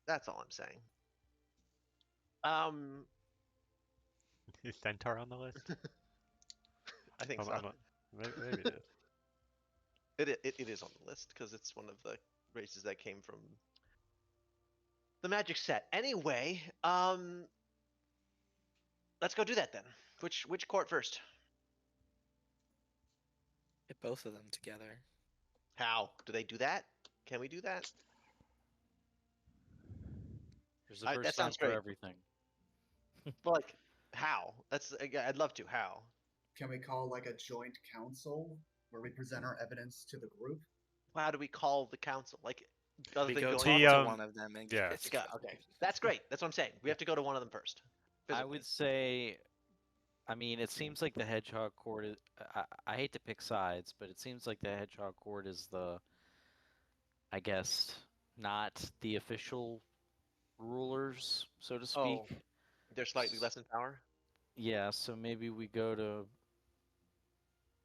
That's all I'm saying. Is Centaur on the list? I think so. Maybe it is. It is on the list because it's one of the races that came from the Magic set. Anyway, let's go do that then. Which court first? Get both of them together. How do they do that? Can we do that? There's a first That time sounds for great. everything. But like, how? I'd love to. How? Can we call like a joint council where we present our evidence to the group? How do we call the council? Like, other We than go going talk The, to um, one of them and yeah. get it Yeah, together. okay. That's great. That's what I'm saying. We have to go to one of them first. I physically. would say, I mean, it seems like the Hedgehog Court is. I hate to pick sides, but it seems like the Hedgehog Court is the, I guess, not the official rulers, so to speak. Oh, they're slightly less in power. Yeah, so maybe we go to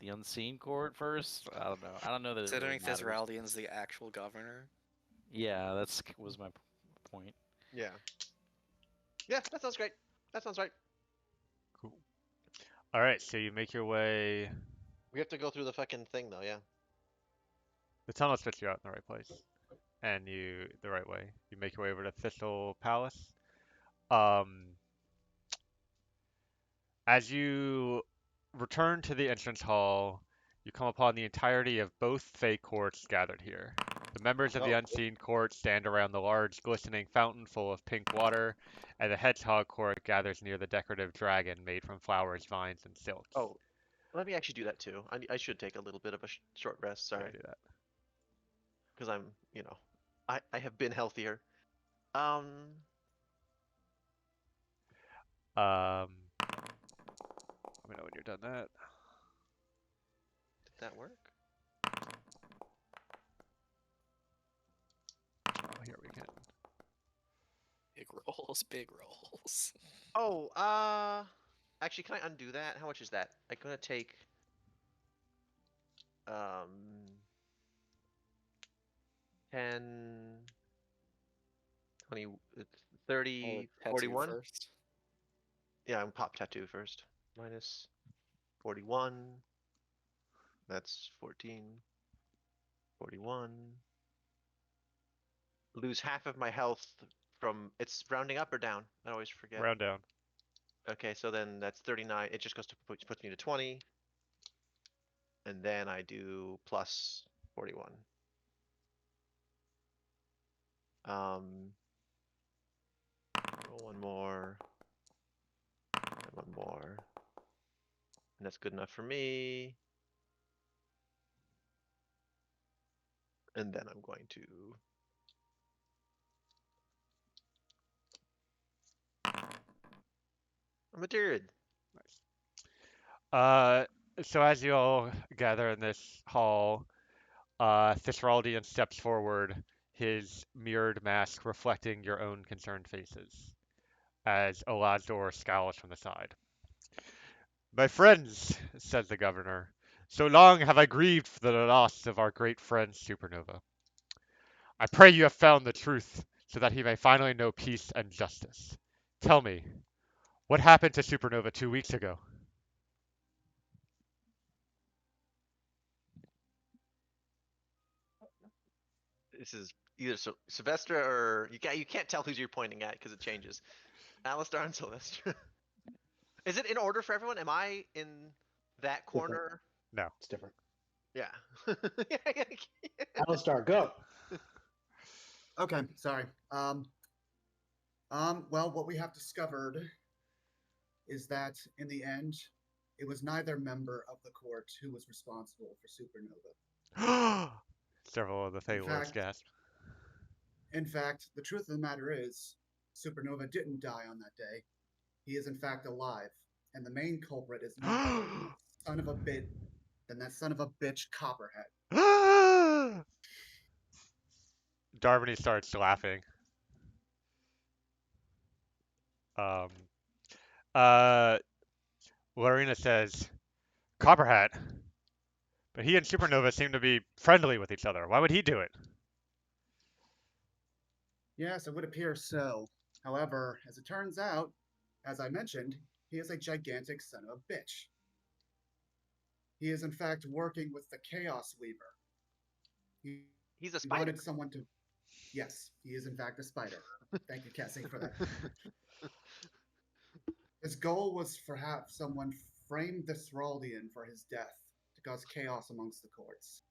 the Unseen Court first. I don't know. I don't know that it really Considering matters. Fizraldian's the actual governor. Yeah, that's was my point. Yeah. Yeah, that sounds great. That sounds right. Cool. All right, so you make your way. We have to go through the fucking thing though. Yeah. The tunnel spits you out in the right place, and the right way. You make your way over to Thistle Palace. Um, as you return to the entrance hall, you come upon the entirety of both Fey courts gathered here. The members of the Oh. Unseen Court stand around the large, glistening fountain full of pink water, and the Hedgehog Court gathers near the decorative dragon made from flowers, vines, and silks. Oh, let me actually do that too. I should take a little bit of a short rest. Yeah, Sorry, do that. because I have been healthier. Um, Let me know when you're done that. did that work? Oh, here we can. Big rolls, big rolls. Oh, actually, can I undo that? How much is that? I'm gonna take um 10, 20, 30, Tattoo 41. first. Yeah, I'm pop tattoo first. Minus 41. That's 14. 41. Lose half of my health from. It's rounding up or down? I always forget. Round down. Okay, so then that's 39. It just goes to puts me to 20. And then I do plus 41. Roll one more. And one more. And that's good enough for me. And then I'm going to. I'm a dude. Nice. So as you all gather in this hall, Thesraldian steps forward, his mirrored mask reflecting your own concerned faces, as Olazdor scowls from the side. My friends, says the governor, so long have I grieved for the loss of our great friend Supernova. I pray you have found the truth, so that he may finally know peace and justice. Tell me, what happened to Supernova 2 weeks ago? This is either Sylvester or you can't tell who you're pointing at because it changes. Alistar and Sylvester. Is it in order for everyone? Am I in that corner? No. It's different. Yeah. Alistar, go. Okay, sorry. Well, what we have discovered is that in the end, it was neither member of the court who was responsible for Supernova. Several of the Fey Lords gasped. In fact, the truth of the matter is, Supernova didn't die on that day. He is in fact alive, and the main culprit is none other than that son of a bitch Copperhead. Darwin starts laughing. Lorena says, Copperhead? But he and Supernova seem to be friendly with each other. Why would he do it? Yes, it would appear so. However, as it turns out, as I mentioned, he is a gigantic son of a bitch. He is in fact working with the Chaos Weaver, He, He's a he spider. wanted someone to. Yes, he is in fact a spider. Thank you, Cassie, for that. His goal was to have someone frame the Thraldian for his death to cause chaos amongst the courts.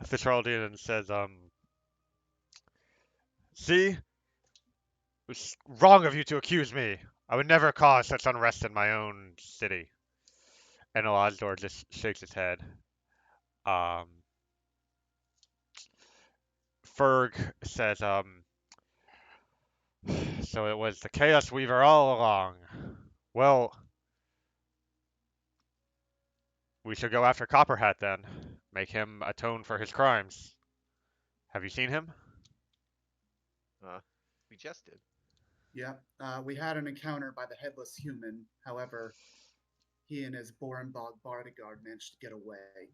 Thessaldian says, see, it's wrong of you to accuse me. I would never cause such unrest in my own city. And Elazdor just shakes his head. Um, Ferg says, so it was the Chaos Weaver all along. Well, we should go after Copperhat then. Make him atone for his crimes. Have you seen him? We just did. Yeah, we had an encounter by the headless human. However, he and his Borenbog bodyguard managed to get away.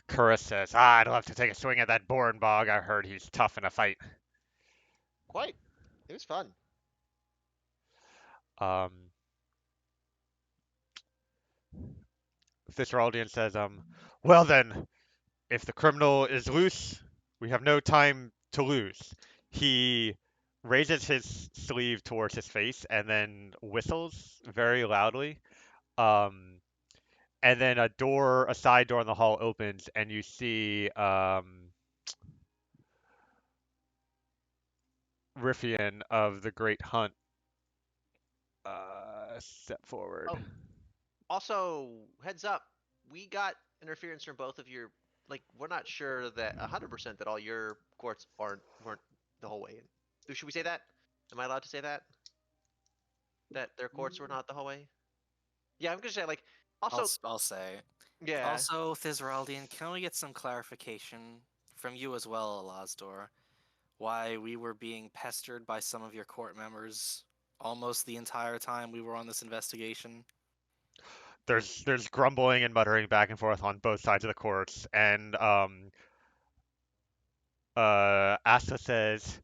Kura says, I'd love to take a swing at that Borenbog. I heard he's tough in a fight. Quite. It was fun. Um, Thessaldian says, well then, if the criminal is loose, we have no time to lose. He raises his sleeve towards his face and then whistles very loudly. Um, and then a side door in the hall opens, and you see Riffian of the Great Hunt step forward. Oh, also, heads up, we got interference from both of your. Like, we're not sure that 100% that all your courts weren't the whole way in. Should we say that? Am I allowed to say that? That their courts were not the whole way? Yeah, I'm gonna say like. Also, I'll say. yeah. Also, Thizraldian, can we get some clarification from you as well, Elazdor? Why we were being pestered by some of your court members almost the entire time we were on this investigation? There's grumbling and muttering back and forth on both sides of the courts, and Asta says,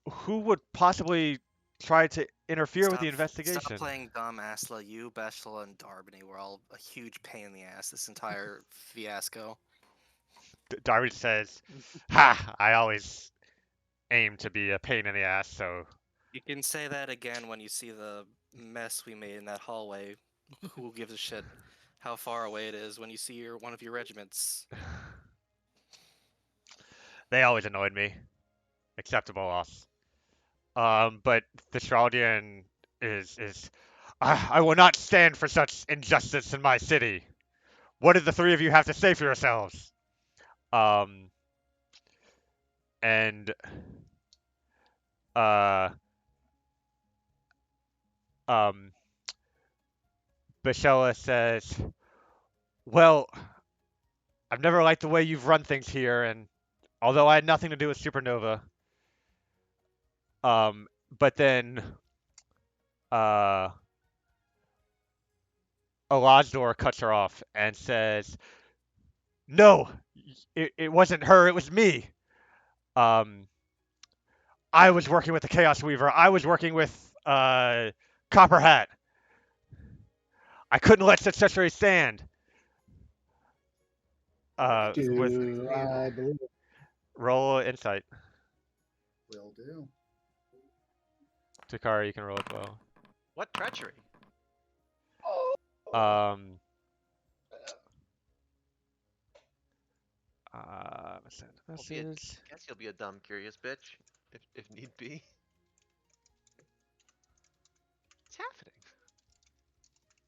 "Who would possibly try to interfere with the Stop investigation?" playing dumb, Asla. You, Beshla, and Darbany were all a huge pain in the ass this entire fiasco. Darby says, "Ha! I always aim to be a pain in the ass, so You can say that again when you see the mess we made in that hallway. Who gives a shit how far away it is when you see one of your regiments? they always annoyed me. Acceptable loss. But the Straudian is I will not stand for such injustice in my city. What did the three of you have to say for yourselves?" Um, and uh, um, Bashella says, "Well, I've never liked the way you've run things here, and although I had nothing to do with Supernova, um, but then uh, Elazdor cuts her off and says, "No, it wasn't her. It was me. Um, I was working with the Chaos Weaver. I was working with Copperhat. I couldn't let such treachery stand." With Do I believe it? roll insight, Will do. Takara, you can roll as well. What treachery? Um, send a I'll be a, message. guess you'll be a dumb, curious bitch, if need be. What's happening?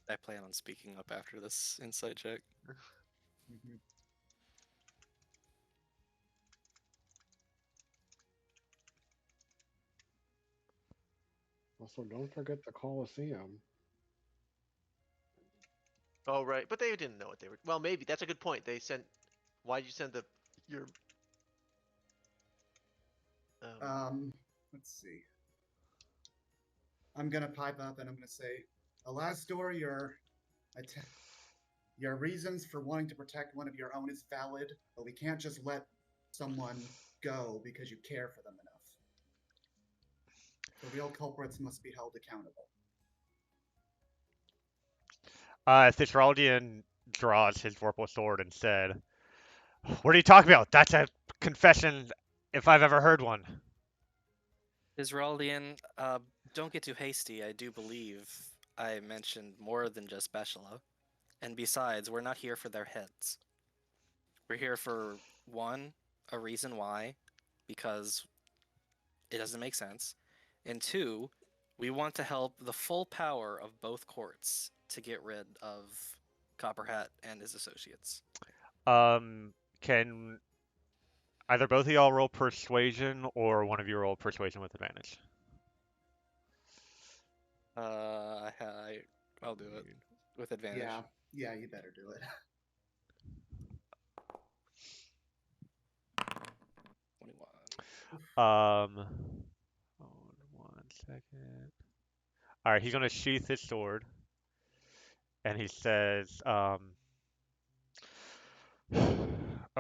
I plan on speaking up after this insight check. Mhm. Also, don't forget the Coliseum. Oh right, but they didn't know what they were. Well, maybe that's a good point. They sent. Why'd you send your? Let's see. I'm gonna pipe up and I'm gonna say, Alastor, your reasons for wanting to protect one of your own is valid, but we can't just let someone go because you care for them enough. The real culprits must be held accountable. Thessaldian draws his vorpal sword and said, "What are you talking about? That's a confession if I've ever heard one." Israelian, don't get too hasty. I do believe I mentioned more than just Beshela. And besides, we're not here for their heads. We're here for, one, a reason why, because it doesn't make sense. And two, we want to help the full power of both courts to get rid of Copper Hat and his associates. Can either both of y'all roll persuasion or one of you roll persuasion with advantage? I'll do it with advantage. Yeah, you better do it. 21. Hold on 1 second. All right, he's gonna sheath his sword, and he says, "Of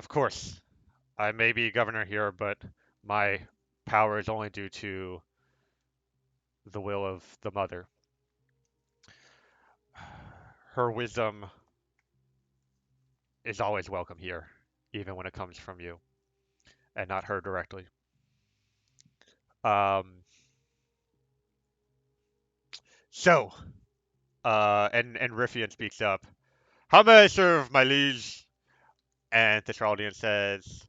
course, I may be governor here, but my power is only due to the will of the mother. Her wisdom is always welcome here, even when it comes from you, and not her directly." Um, so, and Riffian speaks up. "How may I serve, my liege?" And Thessaldian says,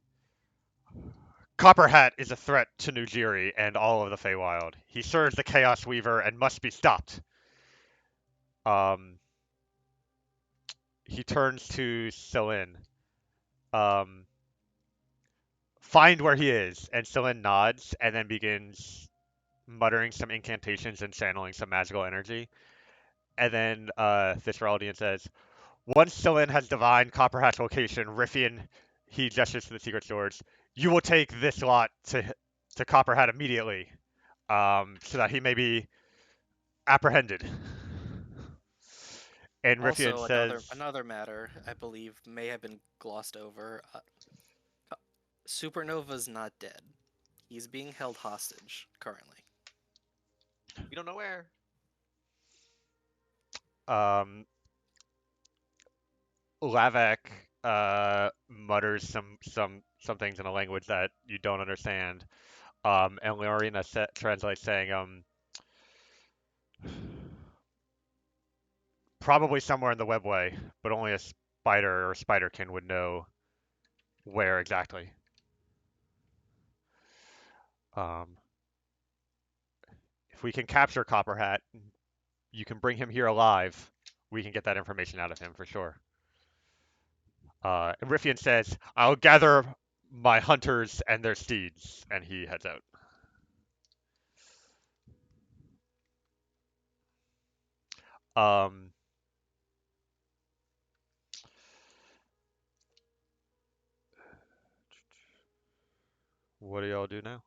"Copper Hat is a threat to Nujiri and all of the Feywild. He serves the Chaos Weaver and must be stopped." Um, he turns to Selin. Um, "Find where he is," and Selin nods and then begins muttering some incantations and channeling some magical energy. And then Thessaldian says, "Once Selin has divined Copper Hat's location, Riffian," he gestures to the secret swords, "you will take this lot to Copper Hat immediately, so that he may be apprehended." And Riffian Also, says, another matter I believe may have been glossed over. Supernova's not dead. He's being held hostage currently. We don't know where. um, Lavak mutters some things in a language that you don't understand. And Leorina translates saying, "Probably somewhere in the webway, but only a spider or spiderkin would know where exactly. Um, if we can capture Copper Hat, you can bring him here alive. We can get that information out of him for sure." And Riffian says, "I'll gather my hunters and their steeds," and he heads out. Um, what do y'all do now?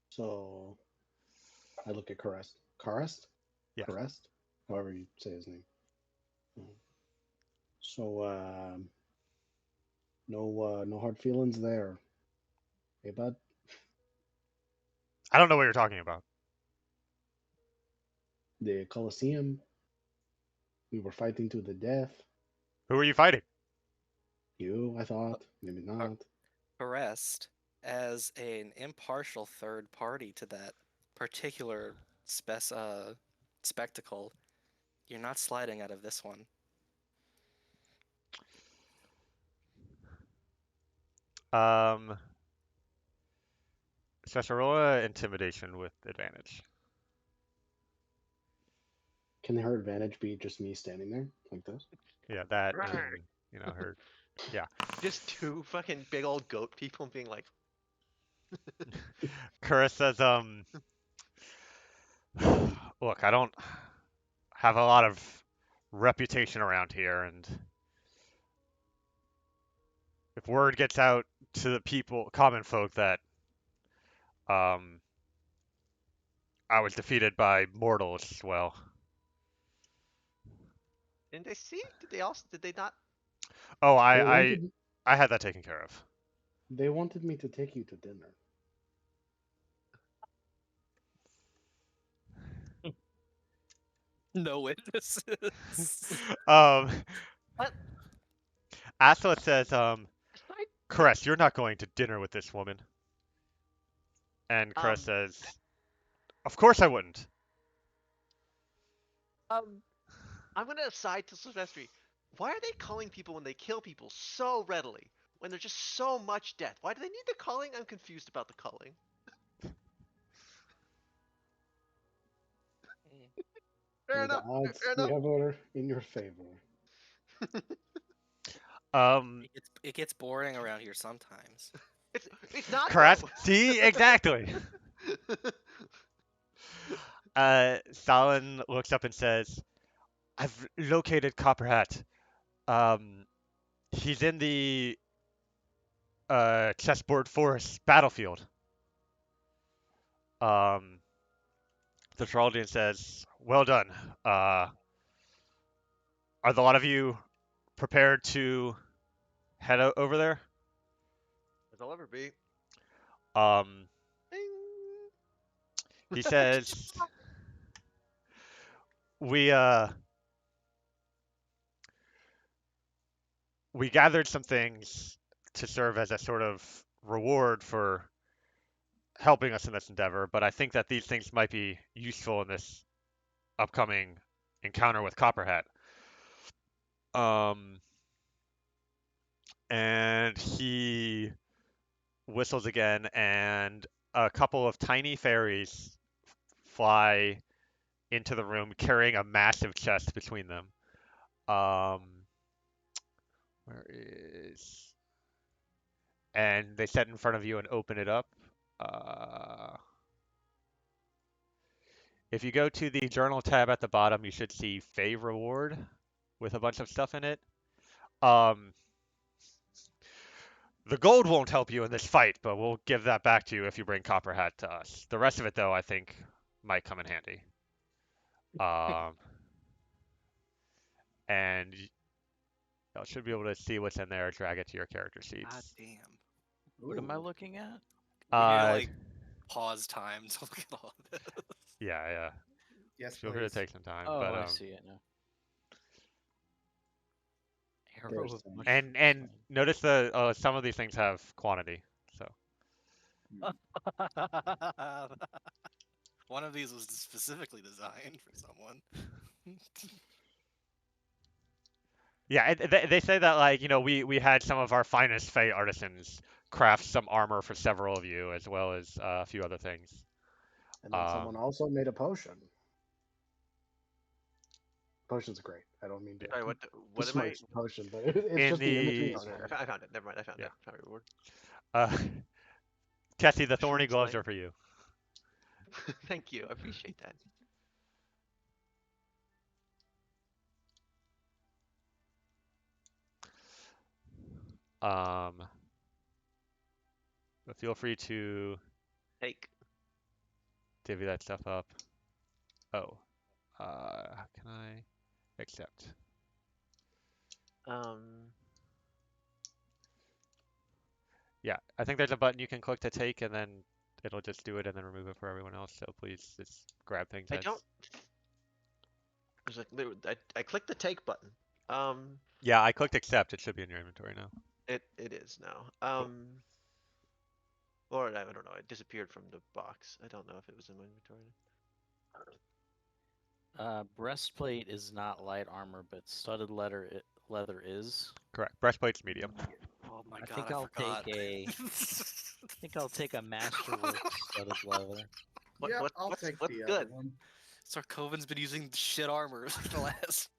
So I look at Carest. Carest? Yeah. Carest? However you say his name. So no hard feelings there. Hey bud? I don't know what you're talking about. The Colosseum. We were fighting to the death. Who are you fighting? You, I thought. Maybe not. Arrest as an impartial third party to that particular spectacle. You're not sliding out of this one. Sasharola intimidation with advantage. Can her advantage be just me standing there like this? Yeah, that Right. and her. Yeah. Just two fucking big old goat people being like, Kura says, "Look, I don't have a lot of reputation around here, and if word gets out to the people, common folk, that um, I was defeated by mortals, well, didn't they see? Did they not? oh, They I I wanted I had that taken care of." they wanted me to take you to dinner. No witnesses. What? Asla says, Aside, Cress, you're not going to dinner with this woman. And Cress um, says, of course I wouldn't. um, I'm gonna aside to Sylvester. Why are they calling people when they kill people so readily? When there's just so much death? Why do they need the calling? I'm confused about the calling. Fair May the enough. odds Fair be enough. ever in your favor. Um, It gets boring around here sometimes. It's not Cress, though. see, exactly. Stalin looks up and says, I've located Copper Hat. Um, he's in the chessboard forest battlefield. Um, the Traldian says, well done. Are a lot of you prepared to head over there? As I'll ever be. Um, Bing. he says, we uh, we gathered some things to serve as a sort of reward for helping us in this endeavor, but I think that these things might be useful in this upcoming encounter with Copperhead. Um, and he whistles again, and a couple of tiny fairies fly into the room carrying a massive chest between them. Um, where is. And they set in front of you and open it up. Uh, if you go to the journal tab at the bottom, you should see Fey Reward with a bunch of stuff in it. Um, the gold won't help you in this fight, but we'll give that back to you if you bring Copperhat to us. The rest of it, though, I think might come in handy. Um, and you should be able to see what's in there, drag it to your character God sheets. damn. What am I Ooh. looking at? We need to Uh, like pause time to look at all this. yeah. Yes, Feel free to please. take some time, Oh, but I see it now. Arrow There's of some. mushroom and notice the some of these things have quantity. So flame. One of these was specifically designed for someone. yeah, they say that like we had some of our finest Fey artisans craft some armor for several of you, as well as a few other things. And then someone also made a potion. Potions are great. I don't mean to Sorry, what am I? besmirch the potion, but it's In just the the images. Okay, I found it. Never mind. I found yeah, it. Found a reward. uh, Tessie, the thorny Mushroom gloves flame. are for you. Thank you. I appreciate that. But feel free to Take. divvy that stuff up. Oh, can I accept? Um. Yeah, I think there's a button you can click to take, and then it'll just do it and then remove it for everyone else. So please just grab things I as. don't. There's like I clicked the take button. Yeah, I clicked accept. It should be in your inventory now. It is now. Cool. Or I don't know. It disappeared from the box. I don't know if it was in my inventory. Breastplate is not light armor, but studded leather is. Correct. Breastplate's medium. Oh my I god, think I I'll forgot. take a. I think I'll take a masterwork studded leather. Yeah, I'll What's take what's the good? other one. Sarkoven's been using shit armor for the last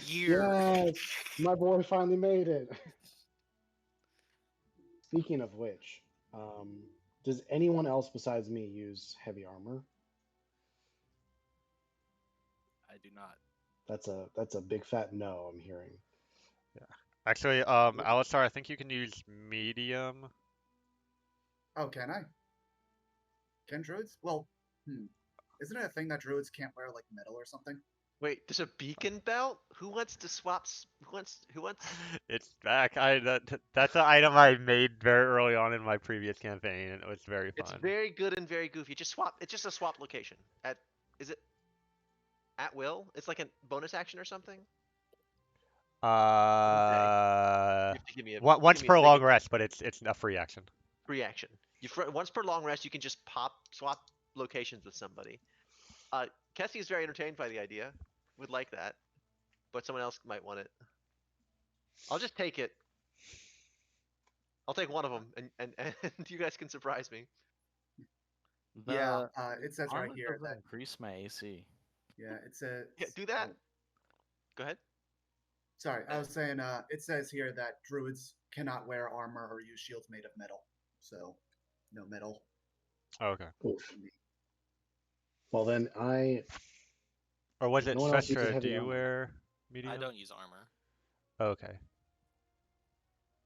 year. Yes, my boy finally made it. Speaking of which, does anyone else besides me use heavy armor? I do not. That's a big fat no. I'm hearing. Yeah. Actually, Alistar, I think you can use medium. Oh, can I? Can druids? Well, isn't it a thing that druids can't wear like metal or something? Wait, there's a beacon belt? Who wants to swap? Who wants? It's back. That's an item I made very early on in my previous campaign, and it was very It's fun. very good and very goofy. Just swap. It's just a swap location. Is it? at will? It's like a bonus action or something. Uh, You have to give me a once per long rest, but it's a free action. free action. Once per long rest, you can just swap locations with somebody. Kessie is very entertained by the idea. Would like that, but someone else might want it. I'll just take it. I'll take one of them, and you guys can surprise me. Yeah, The it says right armor here doesn't that increase my AC. yeah, it says Yeah, do that. oh, Go ahead. sorry, I was saying it says here that druids cannot wear armor or use shields made of metal. So no metal. Oh, okay. Oof. Well, then Or was if it no one else uses Svestra? Do heavy you armor. wear medium? I don't use armor. Okay.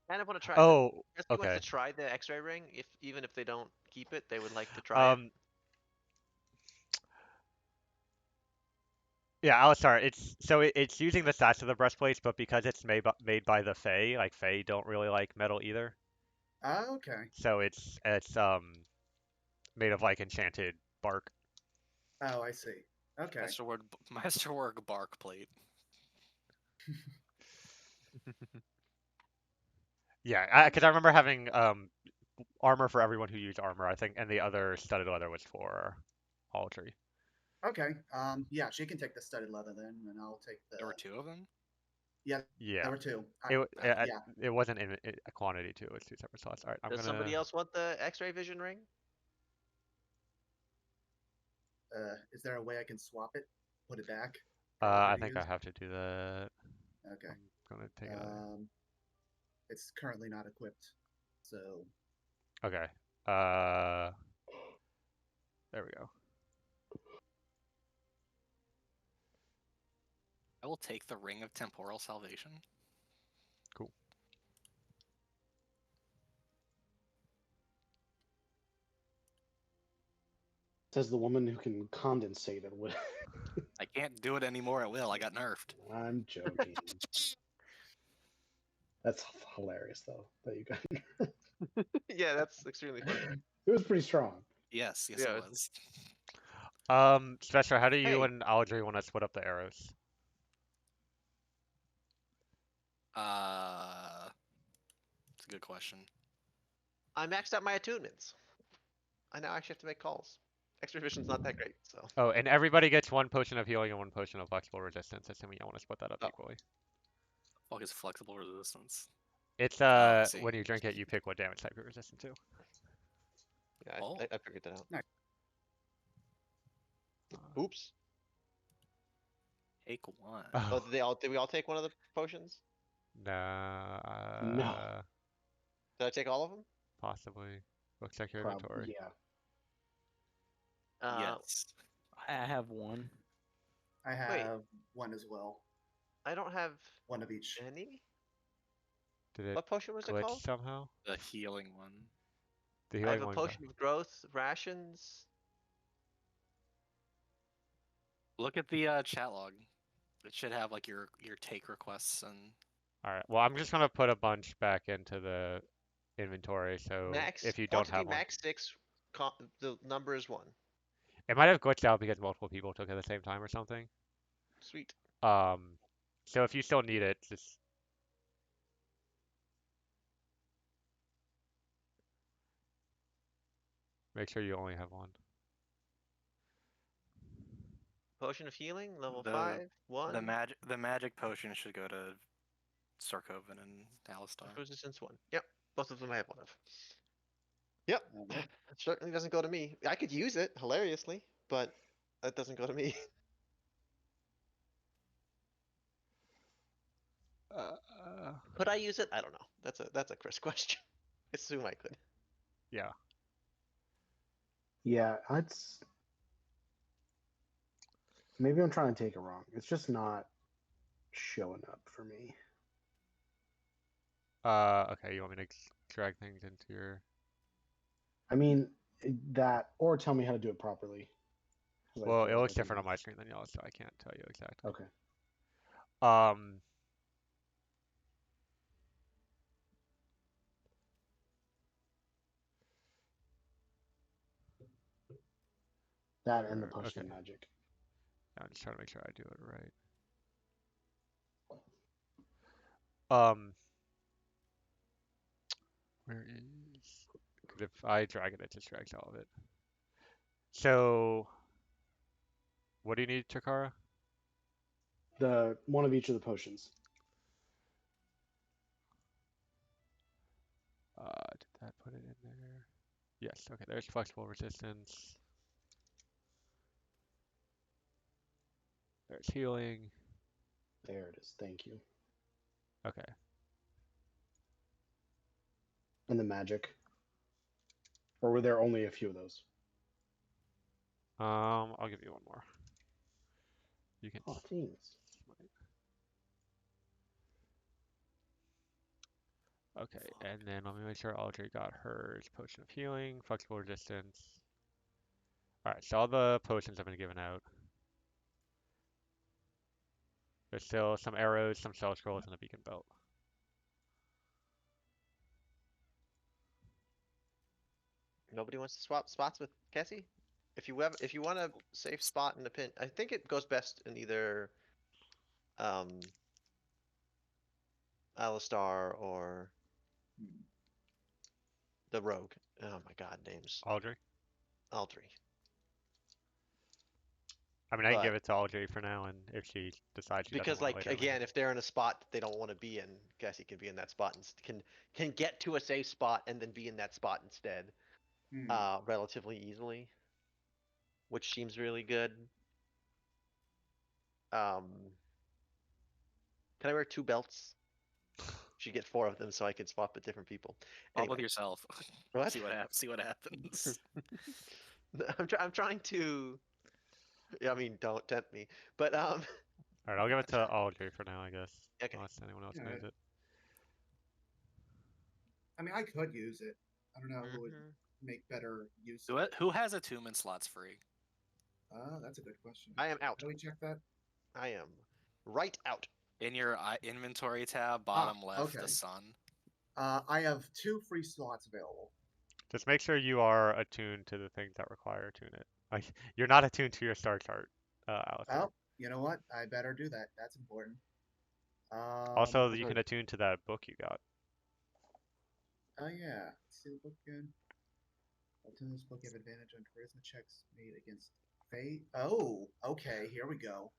Kind of want to try. Oh, Kessie wants okay. to try the X-ray ring. Even if they don't keep it, they would like to try it. Yeah, I'll start. It's using the stats of the breastplates, but because it's made by the Fae, like Fae don't really like metal either. Okay. So it's made of like enchanted bark. Oh, I see. Okay. Masterwork bark plate. Yeah, because I remember having armor for everyone who used armor, I think, and the other studded leather was for Aldry. Okay. Yeah, she can take the studded leather then, and I'll take the. There were two of them. Yeah, Yeah, there were two. it Yeah. it wasn't in a quantity too. It was two separate slots. All right, I'm Does gonna. somebody else want the X-ray vision ring? Is there a way I can swap it? Put it back? I think I have to do that. Okay. I'm gonna take it. It's currently not equipped, so. Okay. There we go. I will take the ring of temporal salvation. Cool. Says the woman who can condensate at will. I can't do it anymore at will. I got nerfed. I'm joking. That's hilarious, though, that you got. Yeah, that's extremely funny. It was pretty strong. Yes, Yeah, it was. Spencer, how do you Hey. and Aldry want to split up the arrows? It's a good question. I maxed out my attunements. I now actually have to make calls. X-ray vision's not that great, so. Oh, and everybody gets one potion of healing and one potion of flexible resistance, assuming you want to split that up Oh. equally. Fuck is flexible resistance? It's I see. when you drink it, you pick what damage type you're resistant to. Yeah, Oh. I figured that out. Nice. Oops. Take one. Oh, did we all take one of the potions? Nah. No. Did I take all of them? Possibly. Looks like your inventory. Yeah. Yes. I have one. I have one as well. I don't have One of each. any. Did it What potion was it glitch called? somehow? The healing one. The I healing have a one. potion of growth, rations. Look at the chat log. It should have like your take requests and. All right. Well, I'm just gonna put a bunch back into the inventory, so Max if you don't quantity have one, max 6. The number is 1. it might have glitched out because multiple people took it at the same time or something. Sweet. So if you still need it, just make sure you only have one. Potion of healing, level The- 5, 1. The magic potion should go to Sarkovan and Alistar. Resistance 1. Yep, both of them I have one of. Yep, Okay. it certainly doesn't go to me. I could use it hilariously, but that doesn't go to me. Could I use it? I don't know. That's a Chris question. I assume I could. Yeah. Yeah, it's. Maybe I'm trying to take it wrong. It's just not showing up for me. Okay. You want me to drag things into your? I mean, that, or tell me how to do it properly. 'Cause I Well, feel it like looks I can different on do- my screen than yours, so I can't tell you exactly. Okay. That and the potion Okay. of magic. I'm just trying to make sure I do it right. Where is? Because if I drag it, it just drags all of it. So, what do you need, Takara? The one of each of the potions. Did that put it in there? Yes. Okay. There's flexible resistance. There's healing. There it is. Thank you. Okay. And the magic. Or were there only a few of those? I'll give you one more. You can. Oh, jeez. Okay, and then let me make sure Audrey got hers. Potion of healing, flexible resistance. Alright, so all the potions have been given out. There's still some arrows, some cell scrolls, and a beacon belt. Nobody wants to swap spots with Cassie? If you want a safe spot in the pin, I think it goes best in either Alistar or the rogue. Oh my god, names. Audrey? Aldri. I mean, I can give But it to Audrey for now, and if she decides she doesn't because want it like later, we again, can- if they're in a spot that they don't want to be in, Cassie can be in that spot and can get to a safe spot and then be in that spot instead, Hmm. relatively easily, which seems really good. Um, can I wear 2 belts? Should get 4 of them so I can swap with different people. Swap with Anyway, yourself. what? See what happens. See what happens. I'm trying to. I mean, don't tempt me. But Alright, I'll give it to Audrey for now, I guess. Okay. Unless anyone else Alright. knows it. I mean, I could use it. I don't know who would Mhm. make better use of it. Who has attunement slots free? That's a good question. I am out. How do we check that? I am right out. In your inventory tab, bottom left, okay. the sun. I have 2 free slots available. Just make sure you are attuned to the things that require attune it. Like, you're not attuned to your star chart, Alistair. Oh, you know what? I better do that. That's important. Also, you can attune to that book you got. Oh yeah. Let's see the book again. In this book, you have advantage on charisma checks made against fate. Oh, okay. Here we go.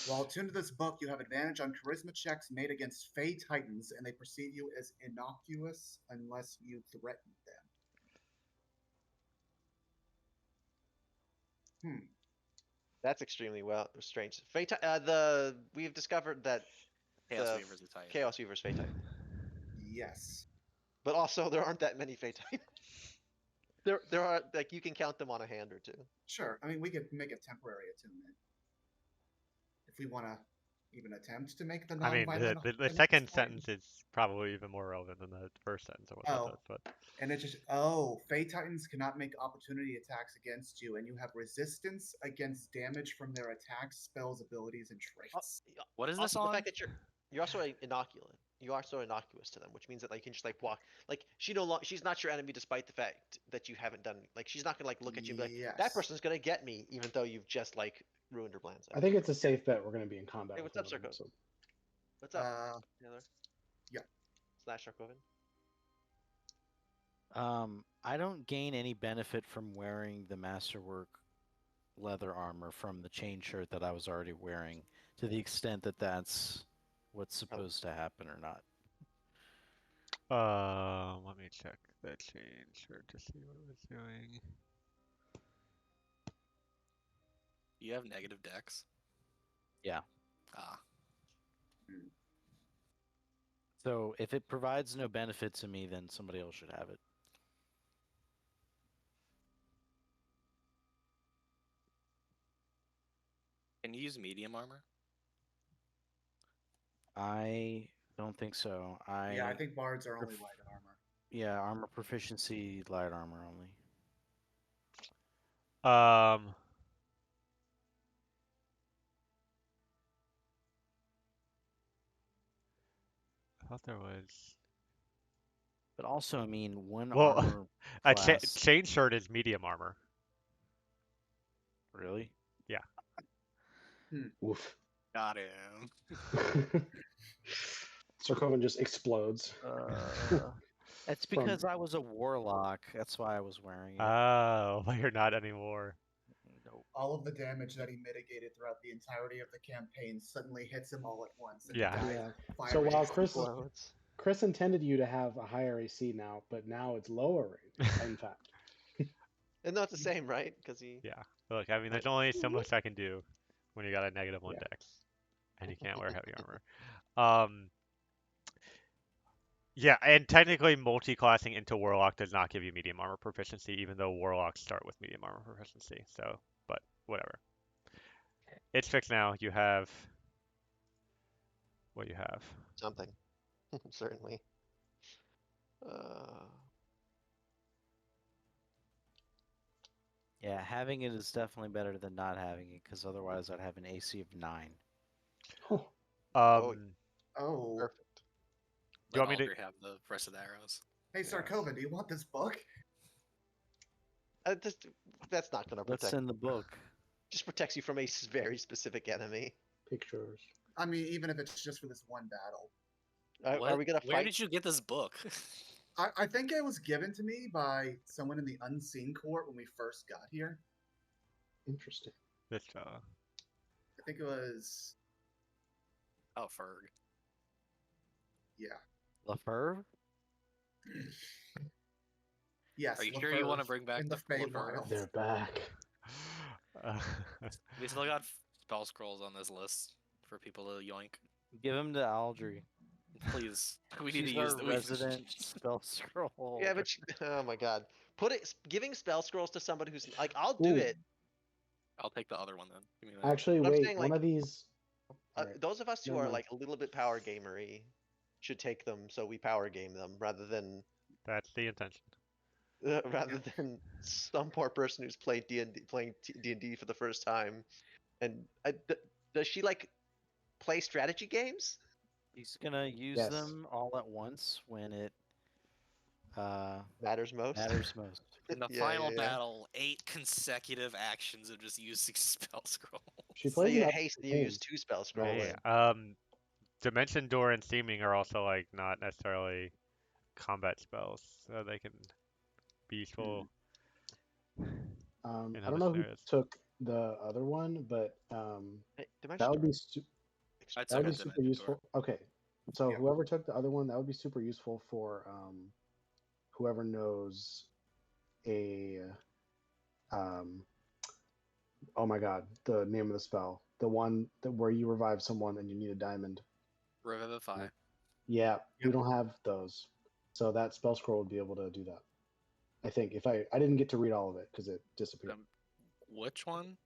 While attuned to this book, you have advantage on charisma checks made against Fey Titans, and they perceive you as innocuous unless you threaten them. That's extremely strange. We've discovered that Chaos the Weaver's a Titan. Chaos Weaver's Fey Titan, Yes. but also there aren't that many Fey Titans. There are, like, you can count them on a hand or two. Sure. I mean, we could make a temporary attunement if we want to even attempt to make the I mean, non-violent. the second sentence is probably even more relevant than the first sentence of what that does, but And it just Fey Titans cannot make opportunity attacks against you, and you have resistance against damage from their attacks, spells, abilities, and traits. What is this Also, the on? fact that you're also inoculant. You are so innocuous to them, which means that, like, you can just like walk. Like, she's not your enemy despite the fact that you haven't done. Like, she's not gonna like look at you and be like, that Yes. person's gonna get me, even though you've just like ruined her plans. I think it's a safe bet we're going to be in combat. Hey, with what's up, one of them, Circo? so- What's up, Taylor? yeah. Slash Sharkoven. I don't gain any benefit from wearing the masterwork leather armor from the chain shirt that I was already wearing, to the extent that that's what's supposed to happen or not. let me check the change shirt to see what it was doing. You have negative dex. Yeah. Ah. So if it provides no benefit to me, then somebody else should have it. Can you use medium armor? I don't think so. Yeah, I think bards are only light armor. Yeah, armor proficiency, light armor only. I thought there was. But also, I mean, one Well, armor a class. chain shirt is medium armor. Really? Yeah. Oof. Got him. Sarkovan just explodes. It's From- because I was a warlock. That's why I was wearing it. Oh, but you're not anymore. Nope. All of the damage that he mitigated throughout the entirety of the campaign suddenly hits him all at once, and Yeah. he dies. Yeah. Fire So while rate Chris Explodes. Chris intended you to have a higher AC now, but now it's lower, in fact. And no, it's the same, right? Because he. Yeah. Look, I mean, there's only so much I can do when you got a -1 Yeah. dex, and you can't wear heavy armor. Um, yeah, and technically multi-classing into Warlock does not give you medium armor proficiency, even though Warlocks start with medium armor proficiency. So, but whatever. It's fixed now. You have what you have. Something. Certainly. Uh, Yeah, having it is definitely better than not having it, because otherwise I'd have an AC of 9. Oh, Um, Oh, perfect. Do you Let want me to- Alger have the rest of the arrows. hey Sarkova, do you want this book? That's not gonna What's protect. in the book? Just protects you from a very specific enemy. pictures. I mean, even if it's just for this one battle. Are we gonna Where fight? did you get this book? I think it was given to me by someone in the unseen court when we first got here. Interesting. this fella? I think it was, Oh, Ferg. yeah. Lefebvre? Yes. Are you sure you want to Lefebvre bring back in the the Lefebvre? Feywild. They're back. Uh, We still got spell scrolls on this list for people to yoink. Give him to Aldry. Please, we need She's to use our the resident spell scroll. Yeah, but oh my god, giving spell scrolls to somebody who's like, I'll do Ooh. it. I'll take the other one then. Give me that. Actually, But I'm wait. saying, One like, of these. Alright, Those of us who never are mind. like a little bit power gamery should take them, so we power game them rather than that's the intention. some poor person who's played playing D&D for the first time. And does she like play strategy games? He's gonna use Yes. them all at once when it Matters most. matters most. In the Yeah, final yeah, yeah. battle, 8 consecutive actions of just using spell scroll. She So plays you in haste, you games. use 2 spell scrolls. Right. Yeah. Dimension Door and Seeming are also like not necessarily combat spells, so they can be useful. in I other don't know who scenarios. took the other one, but Hey, that Dimension would be Door. I that would took be a super Dimension useful. Door. Okay, so Yeah. whoever took the other one, that would be super useful for whoever knows a oh my god, the name of the spell, the one that where you revive someone and you need a diamond. Revivify. Yeah, we don't have those, so that spell scroll would be able to do that. I think if I didn't get to read all of it because it disappeared. Which one?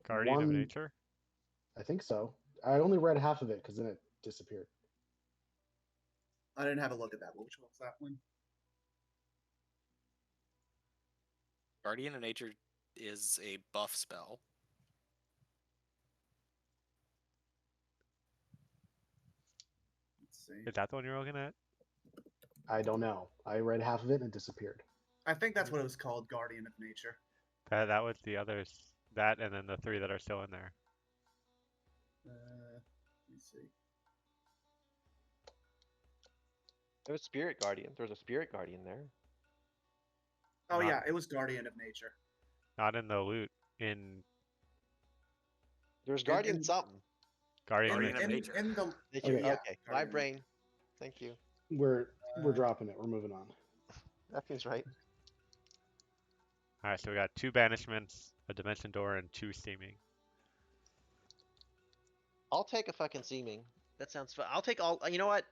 Guardian of One- Nature? I think so. I only read half of it because then it disappeared. I didn't have a look at that. Which one was that one? Guardian of Nature is a buff spell. Let's see. Is that the one you're looking at? I don't know. I read half of it and it disappeared. I think that's what it was called, Guardian of Nature. That was the others. That and then the 3 that are still in there. Let me see. There was Spirit Guardian. There was a Spirit Guardian there. Oh Not- yeah, it was Guardian of Nature. Not in the loot. In There was Guardian in- something. Guardian Guardian of of Nature. Nature. In the Nature. Okay. Okay, my Guardian. brain. Thank you. We're Uh, dropping it. We're moving on. That seems right. Alright, so we got 2 banishments, a Dimension Door, and 2 Seeming. I'll take a fucking seeming. That sounds fun. I'll take all. You know what?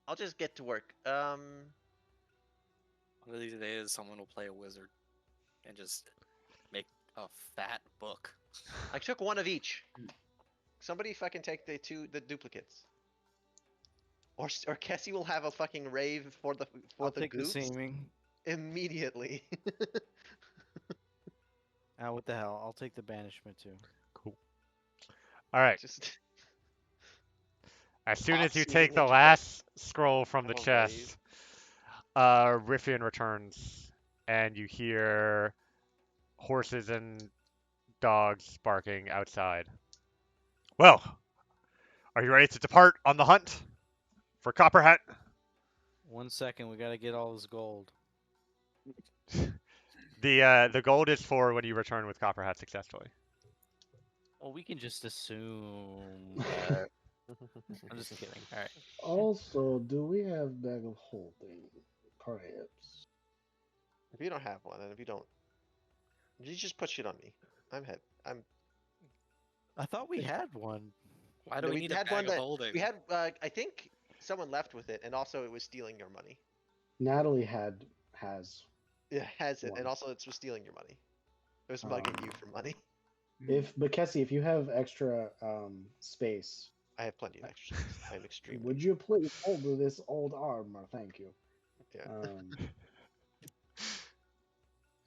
I'll just get to work. One of these days, someone will play a wizard and just make a fat book. I took one of each. Somebody fucking take the duplicates. Or Kessie will have a fucking rave for the I'll the take the goofs seeming. immediately. What the hell? I'll take the banishment too. Cool. Alright, Just as soon Hot as you seeming take the into last scroll from the have a chest, Riffian returns, and you hear horses and dogs barking outside. Well, are you ready to depart on the hunt for Copperhat? 1 second, we gotta get all this gold. The gold is for when you return with Copperhat successfully. Well, we can just assume that. I'm just kidding. All right. Also, do we have bag of holding? Perhaps. If you don't have one, and if you don't, you just put shit on me. I'm. I thought we had one. Why do No, we need a had bag one of that holding? we had. I think someone left with it, and also it was stealing your money. Natalie has. It has it, and One. also it was stealing your money. It was mugging you for money. But Cassie, if you have extra space, I have plenty of extra space. I'm extremely. would you please hold this old armor? Thank you. Yeah.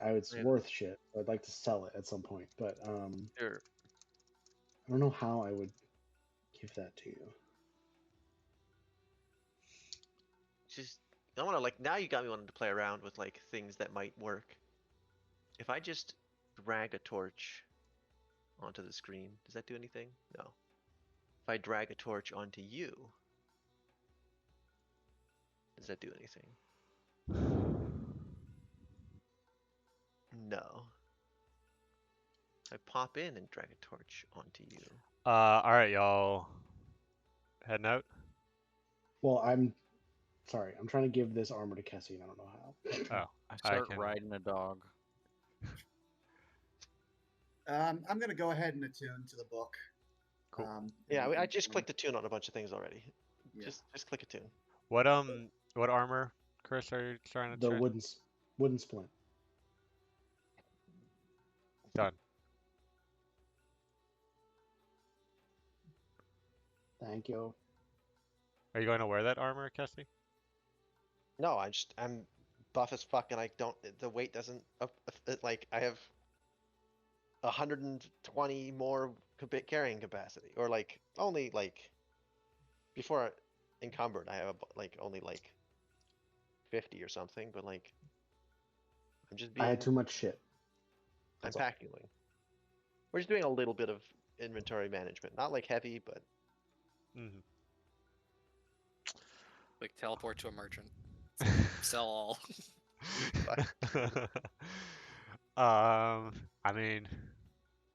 It's Yeah. worth shit. I'd like to sell it at some point, but Sure. I don't know how I would give that to you. Just I want to like now you got me wanting to play around with like things that might work. If I just drag a torch onto the screen, does that do anything? No. If I drag a torch onto you, does that do anything? No. I pop in and drag a torch onto you. All right, y'all. Heading out. Well, I'm sorry. I'm trying to give this armor to Cassie, and I don't know how. Oh, I I start can. riding a dog. I'm gonna go ahead and attune to the book. Cool. Yeah, I just and- clicked a tune on a bunch of things already. Yeah. Just click a tune. What armor, Chris, are you trying to The trade? wooden splint. Done. Thank you. Are you going to wear that armor, Kessie? No, I'm buff as fuck, and I don't. The weight doesn't. Like I have 120 more carrying capacity, or like only like before encumbered, I have like only like 50 or something. But like I'm just I had being. too much shit. I'm That's all. packing. We're just doing a little bit of inventory management, not like heavy, but Mm-hmm. Like teleport to a merchant. Sell all. I mean,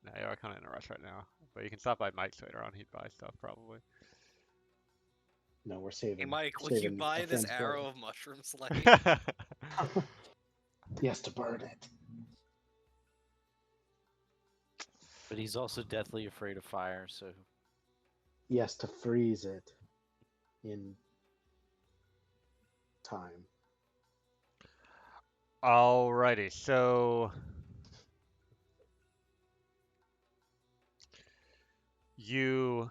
no, you're kind of in a rush right now, but you can stop by Mike's later on. He'd buy stuff probably. No, we're saving. Hey Mike, we're will you saving buy a this friend's arrow gold. of mushroom slaying? He has to burn it. But he's also deathly afraid of fire, so He has to freeze it in time. Alrighty, so you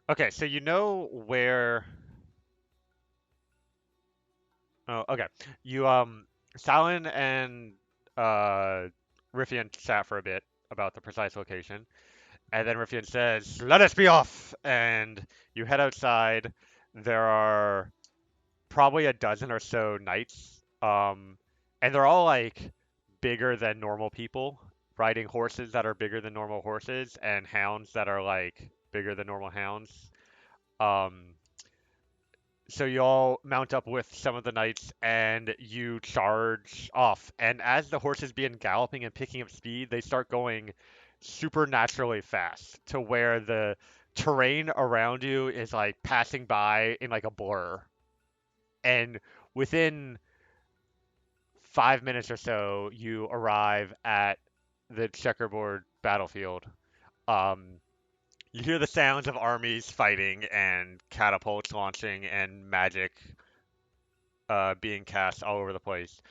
okay? So you know where? Oh, okay. You Salin and Riffian chat for a bit about the precise location, and then Riffian says, "Let us be off!" And you head outside. There are probably a dozen or so knights, and they're all like bigger than normal people, riding horses that are bigger than normal horses, and hounds that are like bigger than normal hounds. Um, so you all mount up with some of the knights and you charge off. And as the horses begin galloping and picking up speed, they start going supernaturally fast to where the terrain around you is like passing by in like a blur. And within 5 minutes or so, you arrive at the checkerboard battlefield. Um, you hear the sounds of armies fighting and catapults launching and magic being cast all over the place.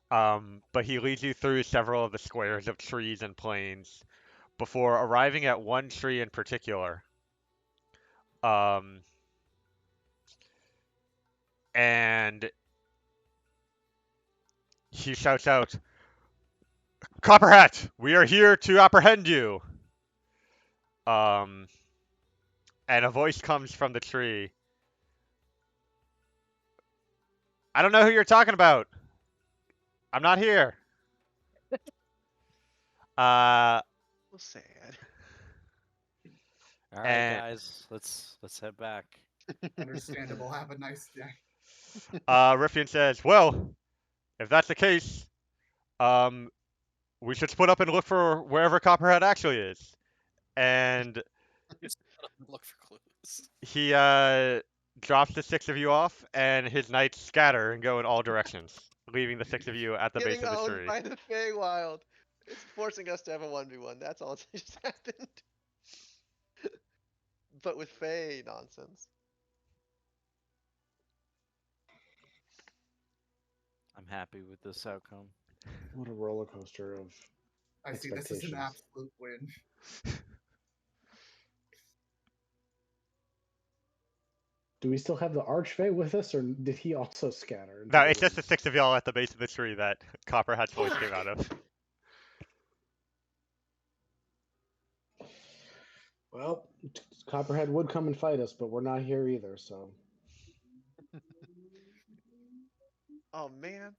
But he leads you through several of the squares of trees and plains before arriving at one tree in particular. Um, and he shouts out, "Copperhat, we are here to apprehend you." Um, and a voice comes from the tree. "I don't know who you're talking about. I'm not here." Uh, sad. All right, And guys, let's head back. Understandable. Have a nice day. Riffian says, "Well, if that's the case, um, we should split up and look for wherever Copperhead actually is." And Just look for clues. he drops the six of you off, and his knights scatter and go in all directions, leaving the six of you at the base Getting of the owned tree. by the Feywild. It's forcing us to have a 1v1. That's all that just happened. But with Fey nonsense. I'm happy with this outcome. What a roller coaster of I see this is an expectations. absolute win. Do we still have the Archfey with us, or did he also scatter into No, the it's just the wind? six of y'all at the base of the tree that Copperhead's voice came out of. Well, Copperhead would come and fight us, but we're not here either, so. Oh man.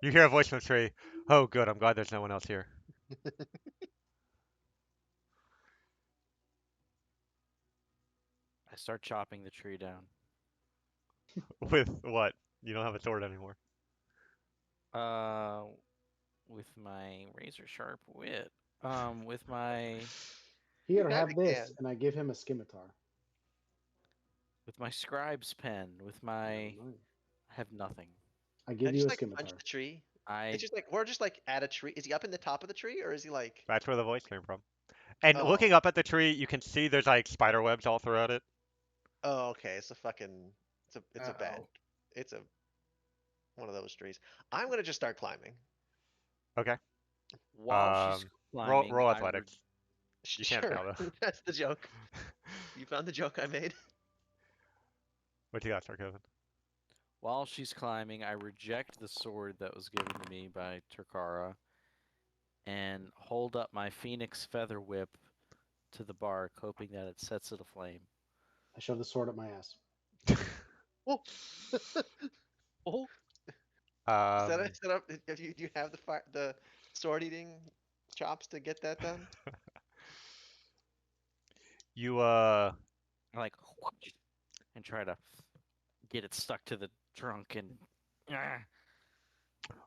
You hear a voice from the tree. Oh, good. I'm glad there's no one else here. I start chopping the tree down. With what? You don't have a sword anymore. Uh, with my razor sharp wit. With my Here, That have we this, can. and I give him a scimitar. scribe's pen. With my I have nothing. I Can I give you just a like punch scimitar. the tree? I It's just like we're just like at a tree. Is he up in the top of the tree or is he like? That's where the voice came from. And Oh. looking up at the tree, you can see there's like spider webs all throughout it. Oh, okay. It's a fucking. It's a bad. Uh-oh. It's a one of those trees. I'm gonna just start climbing. Okay. while she's climbing, Roll athletics. You can't Sure. fail though. That's the joke. You found the joke I made. What you got, Sarkovan? while she's climbing, I reject the sword that was given to me by Turkara and hold up my phoenix feather whip to the bark, hoping that it sets it aflame. I shove the sword up my ass. Oh. Oh. Um, Set up. If you do you have the sword eating chops to get that done? you I like and try to get it stuck to the trunk and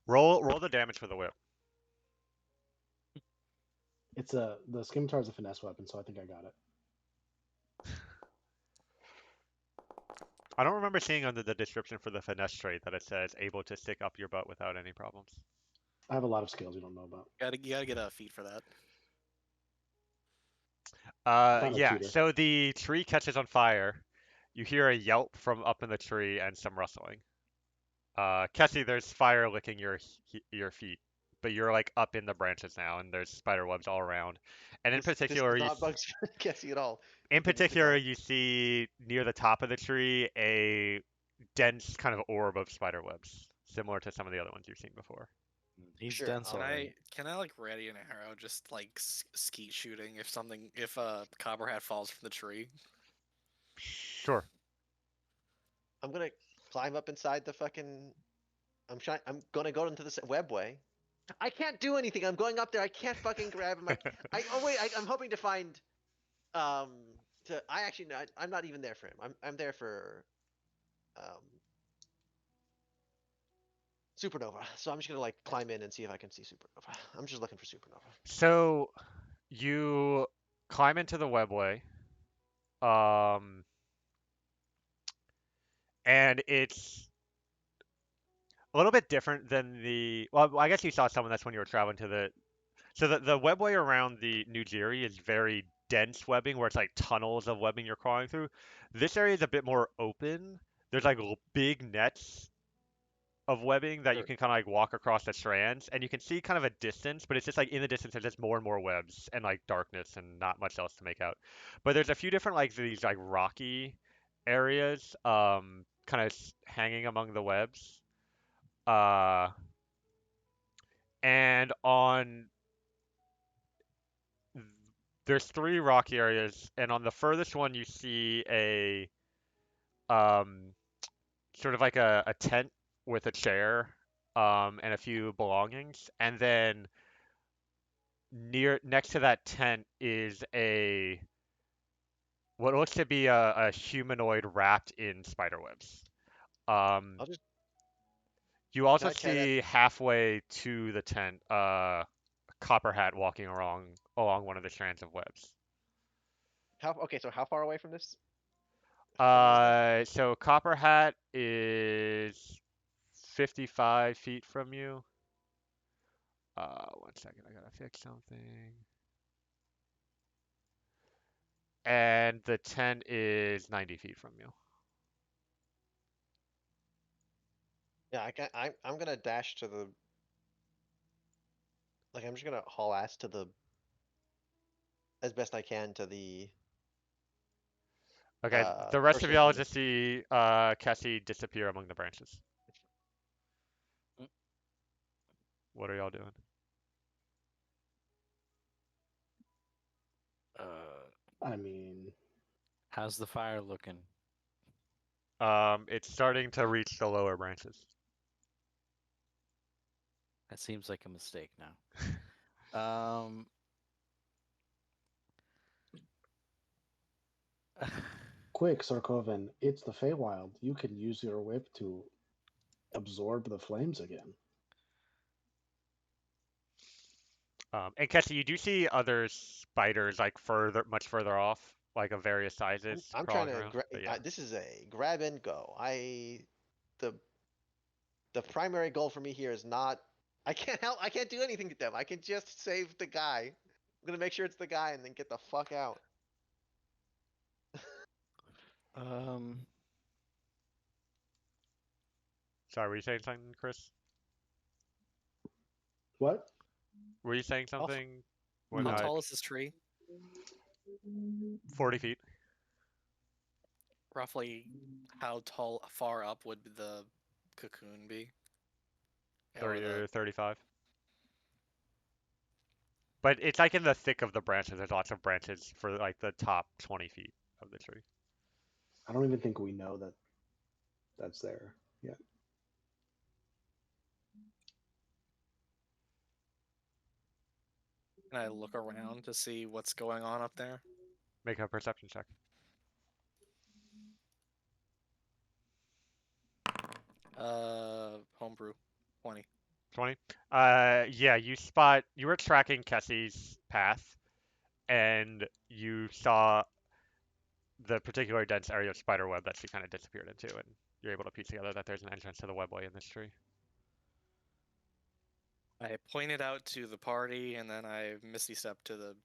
roll the damage for the whip. It's the scimitar is a finesse weapon, so I think I got it. I don't remember seeing under the description for the finesse trait that it says able to stick up your butt without any problems. I have a lot of skills you don't know about. You gotta get a feat for that. Found a Yeah, tutor. so the tree catches on fire. You hear a yelp from up in the tree and some rustling. Kessie, there's fire licking your feet, but you're like up in the branches now, and there's spider webs all around. And This does not bug Cassie at all. in Goodness to particular, God. you see near the top of the tree a dense kind of orb of spider webs, similar to some of the other ones you've seen before. he's Sure, dense I'll- already. Can I like ready an arrow, just like skeet shooting if a copperhead falls from the tree? Sure. I'm gonna climb up inside the fucking. I'm gonna go into this webway. I can't do anything. I'm going up there. I can't fucking grab him. Oh wait. I'm hoping to find. Um. I actually. No, I'm not even there for him. I'm there for. Um. Supernova. So I'm just gonna like climb in and see if I can see Supernova. I'm just looking for Supernova. So you climb into the webway, um, and it's a little bit different than the. Well, I guess you saw some of this when you were traveling to the. So the webway around the New Jiri is very dense webbing, where it's like tunnels of webbing you're crawling through. This area is a bit more open. There's like big nets of webbing that you Sure. can kind of like walk across the strands, and you can see kind of a distance, but it's just like in the distance there's just more and more webs and like darkness and not much else to make out. But there's a few different like these like rocky areas, kind of hanging among the webs. Uh, and on there's three rocky areas, and on the furthest one you see a um sort of like a tent with a chair and a few belongings, and then next to that tent is a what looks to be a humanoid wrapped in spider webs. I'll just You also can I try that? see halfway to the tent, Copper Hat walking along one of the strands of webs. How okay? So how far away from this? From these guys? So Copper Hat is 55 feet from you. 1 second, I gotta fix something. And the tent is 90 feet from you. Yeah, I can. I'm gonna dash to the. Like I'm just gonna haul ass to the as best I can to the Okay, the rest of person y'all in the. just see Cassie disappear among the branches. What are y'all doing? I mean, How's the fire looking? It's starting to reach the lower branches. That seems like a mistake now. Um. quick, Sarkovan, it's the Feywild. You can use your whip to absorb the flames again. And Cassie, you do see other spiders like much further off, like of various sizes, I'm trying crawling to. around. But yeah. This is a grab and go. The the primary goal for me here is not. I can't help. I can't do anything to them. I can just save the guy. I'm gonna make sure it's the guy and then get the fuck out. um. Sorry, were you saying something, Chris? What? Were you saying How, f- something when how No. tall is this tree? 40 feet? Roughly, how tall, far up would the cocoon be? Or 30 the or 35? But it's like in the thick of the branches. There's lots of branches for like the top 20 feet of the tree. I don't even think we know that that's there yet. Can I look around to see what's going on up there? Make a perception check. Homebrew, 20. 20? Yeah, you were tracking Kessie's path, and you saw the particular dense area of spider web that she kind of disappeared into, and you're able to piece together that there's an entrance to the webway in this tree. I pointed out to the party, and then I misty step to the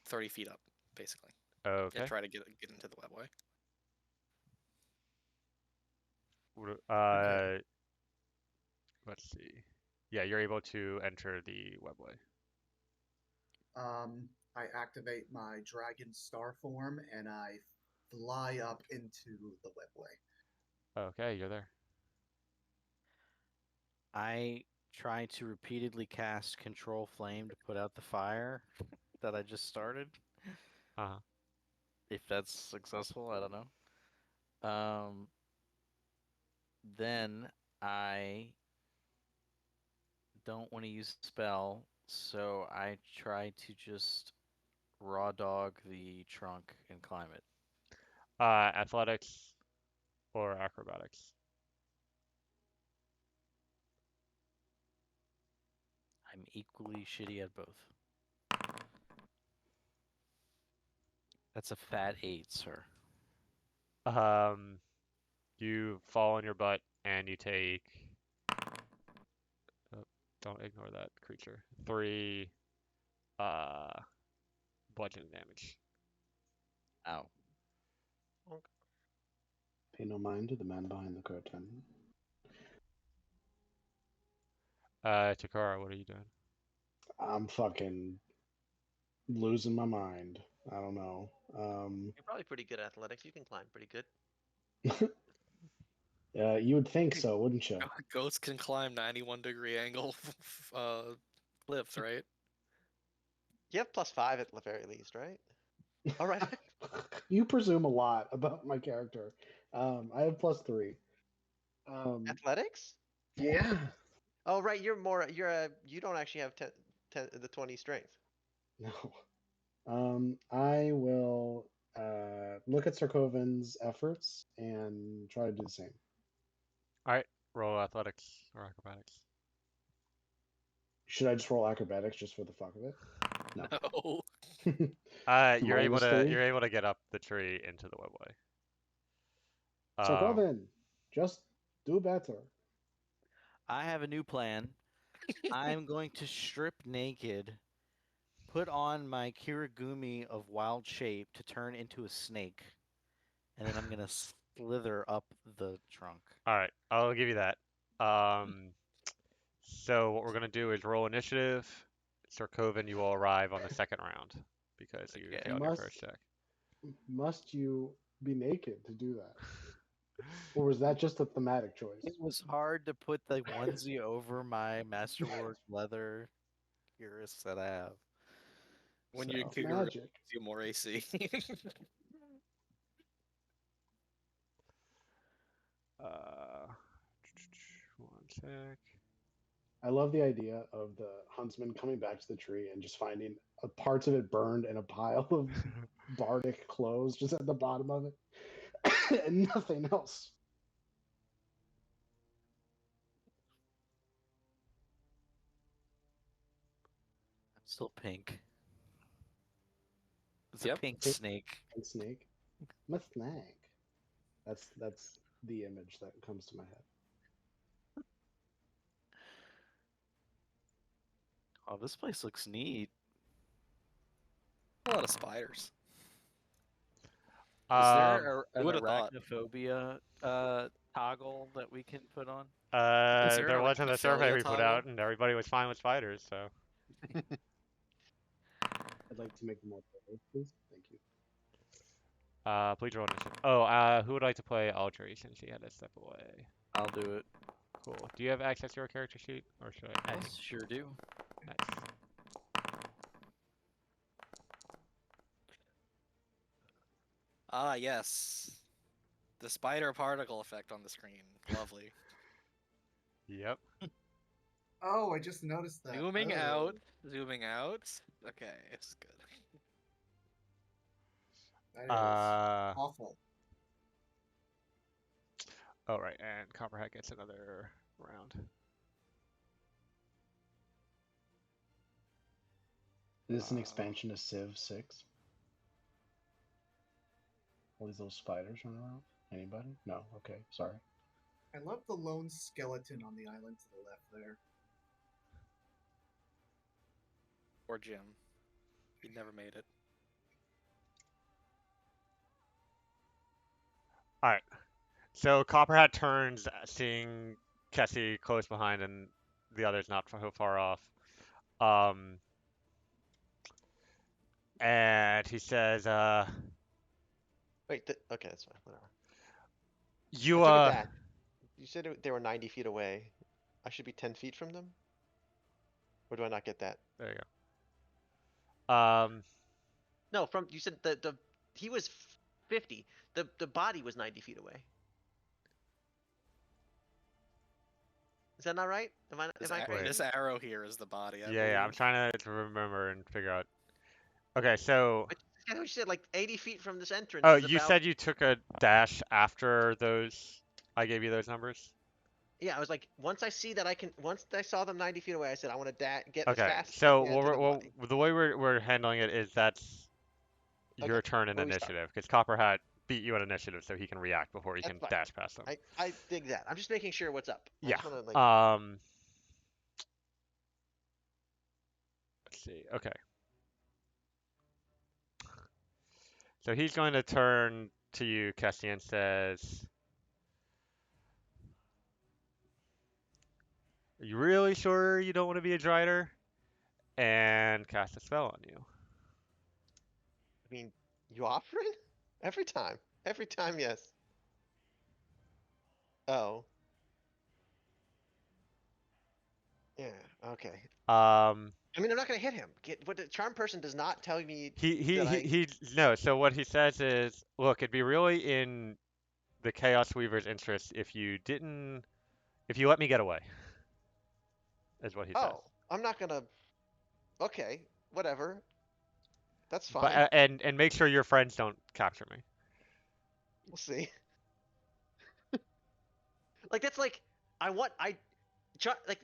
30 feet up, basically. Okay. And try to get into the webway. Let's see. Yeah, you're able to enter the webway. I activate my dragon star form and I fly up into the webway. Okay, you're there. I try to repeatedly cast Control Flame to put out the fire that I just started. Uh-huh. If that's successful, I don't know. Then I don't want to use a spell, so I try to just raw dog the trunk and climb it. Athletics or acrobatics? I'm equally shitty at both. That's a fat 8, sir. You fall on your butt and you take. Oh, don't ignore that creature. 3 bludgeoning damage. Ow. Pay no mind to the man behind the curtain. Takara, what are you doing? I'm fucking losing my mind. I don't know. You're probably pretty good at athletics. You can climb pretty good. You would think so, wouldn't you? Goats can climb 91-degree angle cliffs, right? You have +5 at the very least, right? All right. You presume a lot about my character. I have +3. Athletics? Yeah. Oh, right. You don't actually have the 20 strength. No. I will look at Sarkoven's efforts and try to do the same. All right, roll athletics or acrobatics. Should I just roll acrobatics just for the fuck of it? No. No. -3. You're able to get up the tree into the webway. Sarkoven, just do better. I have a new plan. I'm going to strip naked, put on my kirigumi of wild shape to turn into a snake, and then I'm gonna slither up the trunk. All right, I'll give you that. So what we're gonna do is roll initiative. Sarkoven, you will arrive on the second round because you Okay. failed your Must first check. must you be naked to do that, or was that just a thematic choice? It was hard to put the onesie over my Masterwork leather cuirass that I have. When So, you It's figure magic. you more AC. Uh, one sec. I love the idea of the huntsman coming back to the tree and just finding parts of it burned and a pile of bardic clothes just at the bottom of it, and nothing else. I'm still pink. It's a Yep. pink Pink- snake. And snake, my snake. That's the image that comes to my head. Oh, this place looks neat. A lot of spiders. Is there Who an would've thought? arachnophobia toggle that we can put on? Is there an There wasn't a survey arachnophilia we put toggle? out, and everybody was fine with spiders. So, I'd like to make them more photos, please. Thank you. please roll initiative. Oh, who would like to play Audrey since she had to step away? I'll do it. Cool. Do you have access to your character sheet, or should I? I sure do. Nice. Ah, yes. The spider particle effect on the screen. Lovely. Yep. Oh, I just noticed that. Zooming Oh. out. Zooming out. Okay, it's good. That is Uh. awful. Oh right, and Copperhead gets another round. Is this an expansion of Civ 6? All these little spiders running around? Anybody? No. Okay, sorry. I love the lone skeleton on the island to the left there. Or Jim. He never made it. All right. So Copperhead turns, seeing Kessie close behind and the others not so far off. And he says, Wait, okay, that's fine. Whatever. "You I took it back. You said they were 90 feet away. I should be 10 feet from them? Or do I not get that? there you go. No, you said the he was 50. The body was 90 feet away. Is that not right? Am I Wait. crazy? This arrow here is the body. I Yeah, I'm believe. trying to remember and figure out. Okay, so I know you said like 80 feet from this entrance. oh, is you about... said you took a dash after those. I gave you those numbers. Yeah, I was like, once I see that once I saw them 90 feet away, I said I want to get as Okay, fast so as I can to the body. the way we're handling it is that's your Okay, turn in where we start. initiative because Copperhead beat you in initiative, so he can react before he That's can fine. dash past them. I dig that. I'm just making sure what's up. I Yeah. just wanna, Let's see. Okay. So he's going to turn to you, Kessie, and says, "Are you really sure you don't want to be a Drider?" And cast a spell on you. I mean, you offering? Every time. Every time, yes. Oh. Yeah, okay. I mean, I'm not gonna hit him. But the charm person does not tell me that I... He no. So what he says is, look, it'd be really in the Chaos Weaver's interest if you let me get away. Is what he says. Oh, I'm not gonna... Okay, whatever. That's But fine. and make sure your friends don't capture me. We'll see. Like that's like I want I like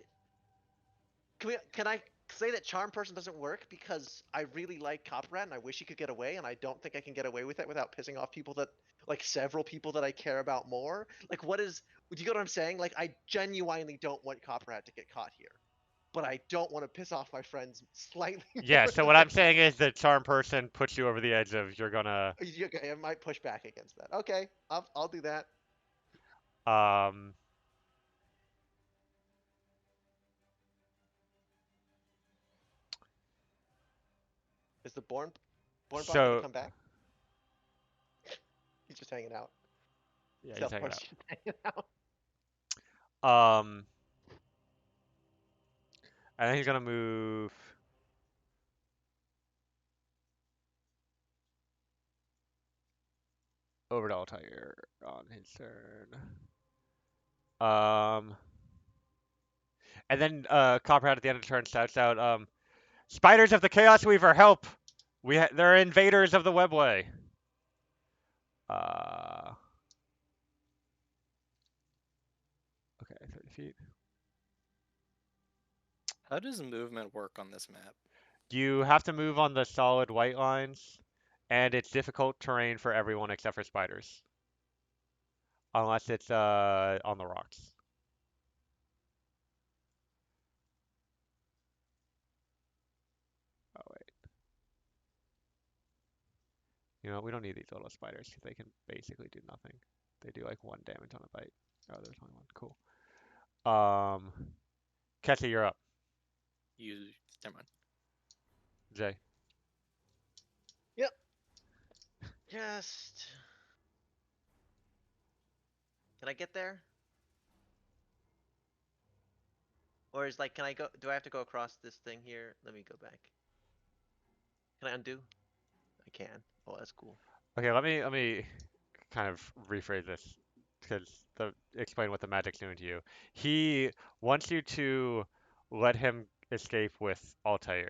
can I say that charm person doesn't work because I really like Copperrat and I wish he could get away and I don't think I can get away with it without pissing off people that like several people that I care about more. Like what is do you get what I'm saying? Like I genuinely don't want Copperrat to get caught here. But I don't want to piss off my friends slightly Yeah, more so than what I I'm saying is that charm person puts you over the edge of you're gonna okay, I might push back against that. Okay, I'll do that. um Is the born bot gonna so come back? He's just hanging out. yeah, he's hanging Teleport's just hanging out. out. I think he's gonna move over to Altair on his turn. Um and then Copperhead at the end of the turn shouts out, Spiders of the Chaos Weaver, help! They're invaders of the webway. Uh, okay, 30 feet. How does movement work on this map? You have to move on the solid white lines, and it's difficult terrain for everyone except for spiders. Unless it's on the rocks. Oh wait. You know, we don't need these little spiders because they can basically do nothing. They do like 1 damage on a bite. Oh, there's only one. Cool. Kessie, you're up. You never mind. Jay. Yep. Just can I get there? Or is like can I go do I have to go across this thing here? Let me go back. Can I undo? I can. Oh, that's cool. Okay, let me kind of rephrase this because explain what the magic's doing to you. He wants you to let him escape with Altair,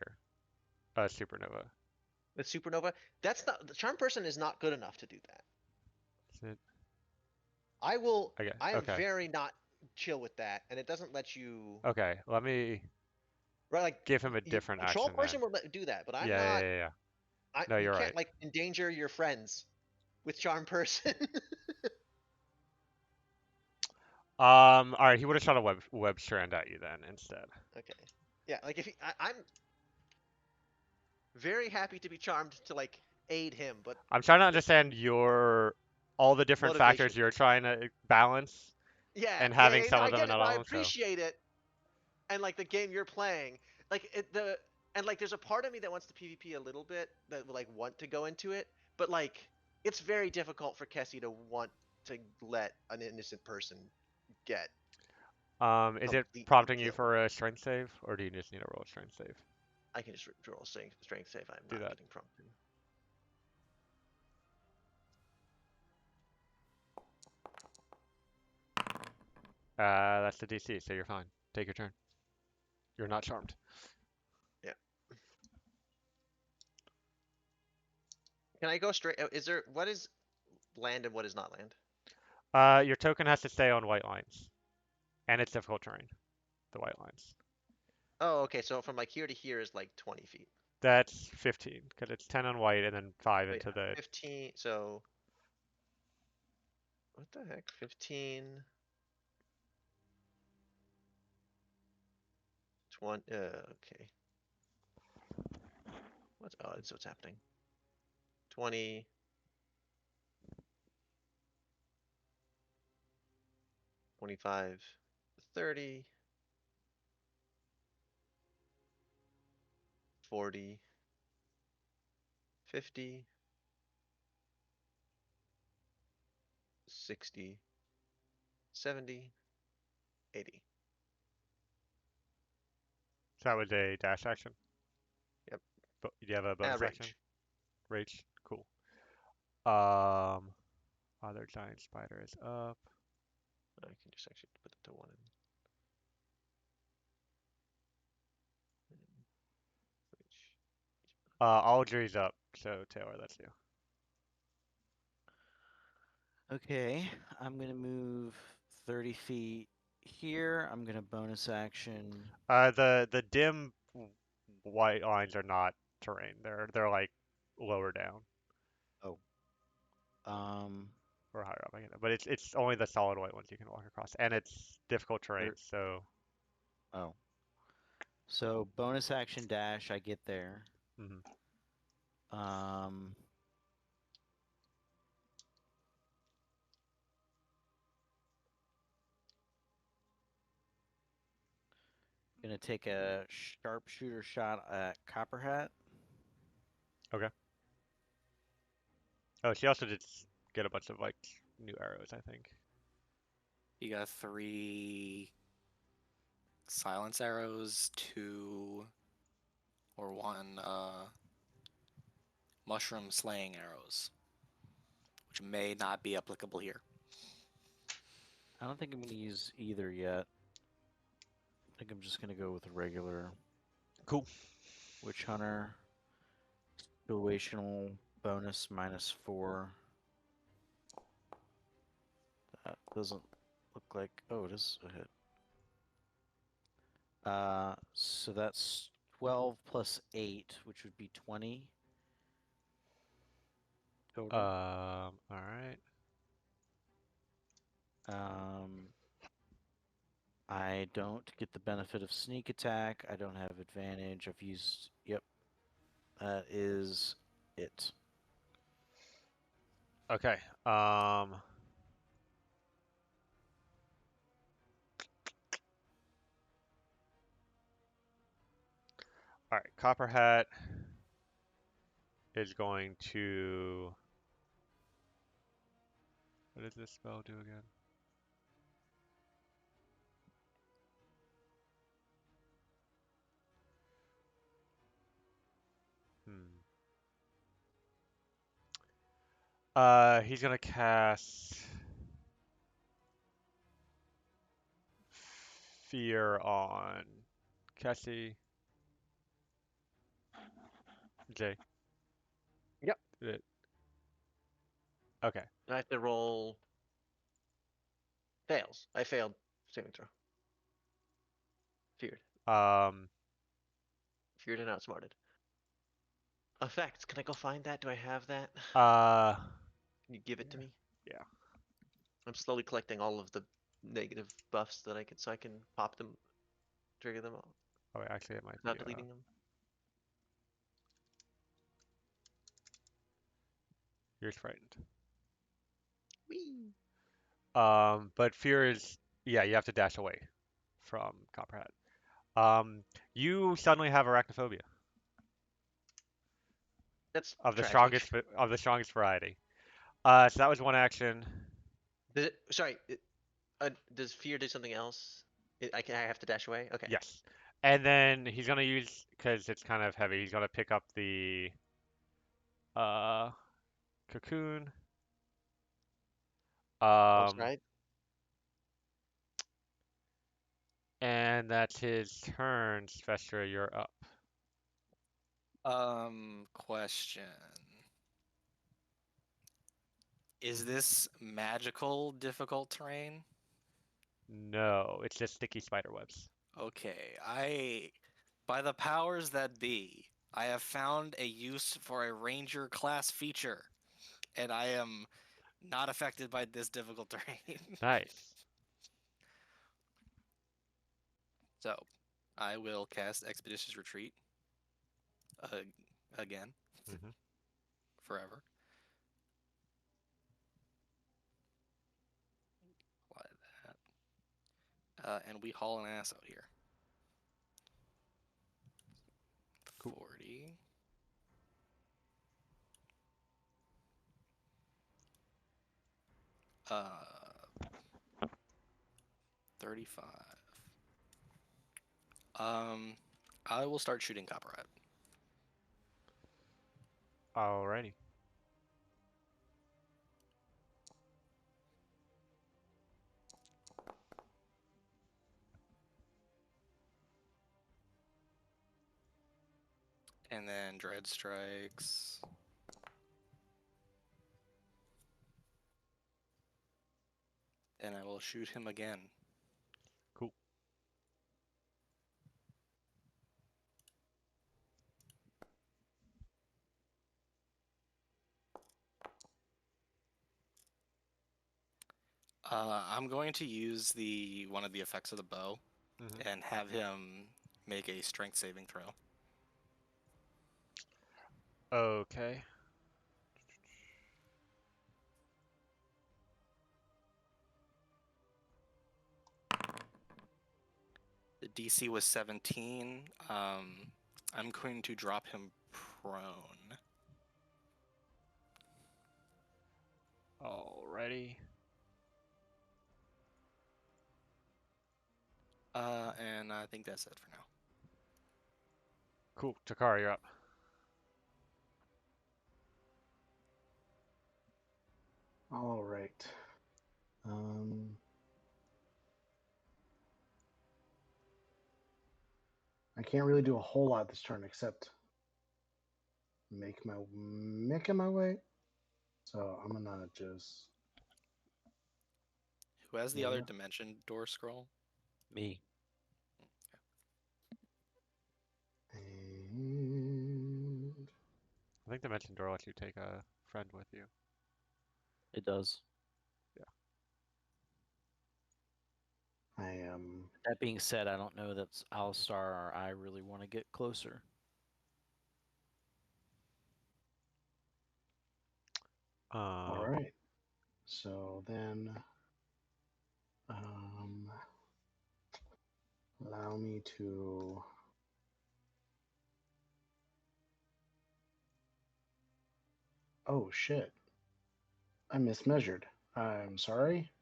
Supernova. With supernova, that's not the charm person is not good enough to do that. Is it? I will. Okay, I am okay, very not chill with that, and it doesn't let you. okay. Let me Right, like give him a different a troll action then. person will let do that, but I'm Yeah, not. yeah, yeah, yeah. I No, you you're can't right. like endanger your friends with charm person. All right. He would have shot a web strand at you then instead. Okay. Yeah, like if he, I'm very happy to be charmed to like aid him, but I'm trying to the understand all the different motivation. factors you're trying to balance, Yeah, and yeah, having yeah. No, some I of them get and it. not No, all I of them. So. appreciate it, and like the game you're playing, like and like there's a part of me that wants to PvP a little bit that would like want to go into it, but like it's very difficult for Kessie to want to let an innocent person get Is it completely prompting you killed. for a strength save, or do you just need a roll strength save? I can just roll strength save. I'm Do not that. getting prompted. That's the DC, so you're fine. Take your turn. You're not charmed. Yeah. Can I go straight? Is there what is land and what is not land? Your token has to stay on white lines, and it's difficult terrain. The white lines. Oh, okay. So from like here to here is like 20 feet. That's 15, because it's 10 on white and then 5 Oh into yeah, the. 15. So what the heck? 15, 20. Okay. What's oh, that's what's happening. 20, 25, 30, 40, 50, 60, 70, 80. So that was a dash action. Yep. But do you have a bonus action? Rage. Rage. Cool. Um, Other giant spider is up. I can just actually put it to one. Rage. Aldry's up, so Taylor, that's you. Okay, I'm gonna move 30 feet here. I'm gonna bonus action. The dim white lines are not terrain. They're like lower down Oh. Um, or higher up. I get it. But it's only the solid white ones you can walk across, and it's difficult terrain. There- So. oh. So bonus action dash, I get there. Mhm. Um, gonna take a sharpshooter shot at Copper Hat. Okay. Oh, she also did get a bunch of like new arrows, I think. You got 3 silence arrows, 2 or 1 mushroom slaying arrows, which may not be applicable here. I don't think I'm gonna use either yet. I think I'm just gonna go with a regular Cool. Witch Hunter. Situational bonus -4. That doesn't look like. Oh, it is a hit. So that's 12 plus 8, which would be 20 total. All right. I don't get the benefit of sneak attack. I don't have advantage. I've used. Yep. That is it. Okay. All right. Copper Hat is going to. What does this spell do again? Hmm. He's gonna cast Fear on Cassie. Jay. Yep. Did it? Okay. I have to roll fails. I failed saving throw. Feared. Um. Feared and outsmarted. Effects. Can I go find that? Do I have that? Uh. Can you give it to me? Yeah. I'm slowly collecting all of the negative buffs that I can, so I can pop them, trigger them all, Oh, wait, actually, it might be. not deleting them. You're frightened. Whee! But Fear is. Yeah, you have to dash away from Copperhead. You suddenly have arachnophobia That's of the tragic. strongest variety. So that was one action. Sorry. Does fear do something else? I have to dash away. Okay. Yes. And then he's gonna use, because it's kind of heavy, he's gonna pick up the uh cocoon. Pulse Um, ride. and that's his turn. Svestra, you're up. Question. Is this magical difficult terrain? No, it's just sticky spider webs. Okay, by the powers that be, I have found a use for a ranger class feature, and I am not affected by this difficult terrain. Nice. So, I will cast Expeditious Retreat again, Hmm. forever. Apply that. And we haul an ass out here. Cool. 40. 35. I will start shooting Copperhead. Alrighty. And then Dread Strikes. And I will shoot him again. Cool. I'm going to use one of the effects of the bow Mhm. and have him make a strength saving throw. Okay. The DC was 17. I'm going to drop him prone. Alrighty. And I think that's it for now. Cool. Takara, you're up. All right. I can't really do a whole lot this turn except making my way. So I'm gonna just Who has the Yeah. other dimension door scroll? Me. and I think Dimension Door lets you take a friend with you. It does. I am That being said, I don't know that Alistar or I really want to get closer. all Um, right. So then, allow me to. Oh shit! I mismeasured. I'm sorry.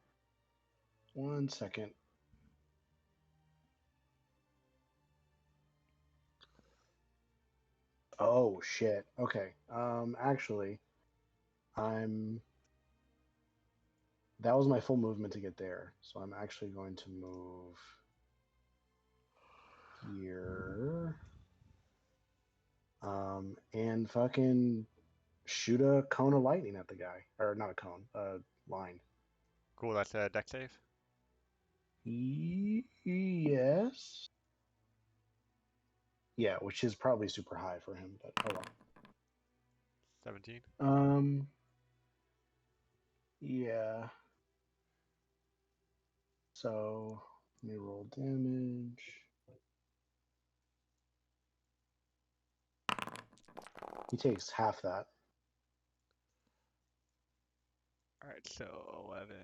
1 second. Oh shit. Okay. Actually, I'm. That was my full movement to get there, so I'm actually going to move here. And fucking shoot a cone of lightning at the guy, or not a cone, a line. cool. That's a deck save. Yes. Yeah, which is probably super high for him, but oh 17. well. Yeah. So let me roll damage. He takes half that. All right, so 11.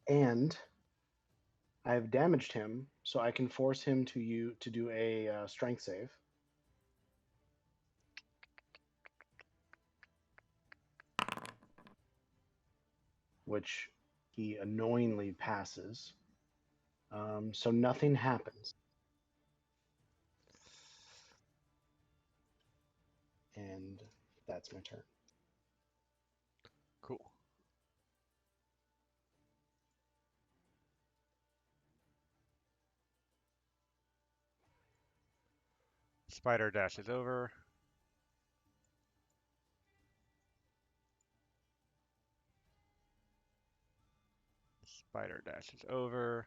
And I have damaged him, so I can force him to do a strength save. Which he annoyingly passes. So nothing happens. And that's my turn. Cool. Spider dashes over. Spider dashes over.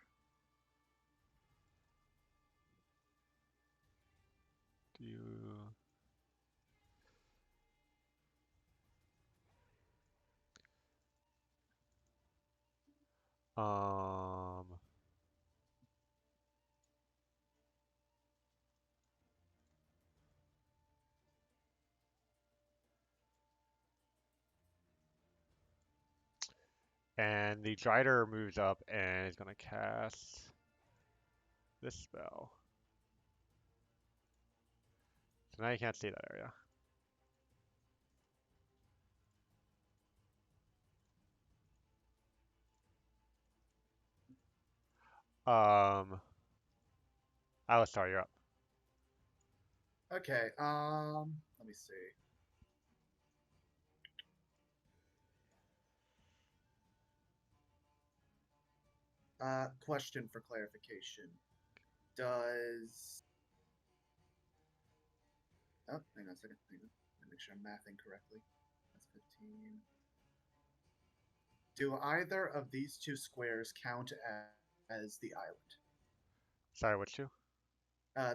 Do you... Um... And the Drider moves up and is going to cast this spell. So now you can't see that area. Alistar, you're up. Okay. Let me see. Question for clarification. Does hang on a second. Hang on. Let me make sure I'm mathing correctly. That's 15. Do either of these two squares count as the island? Sorry, which two?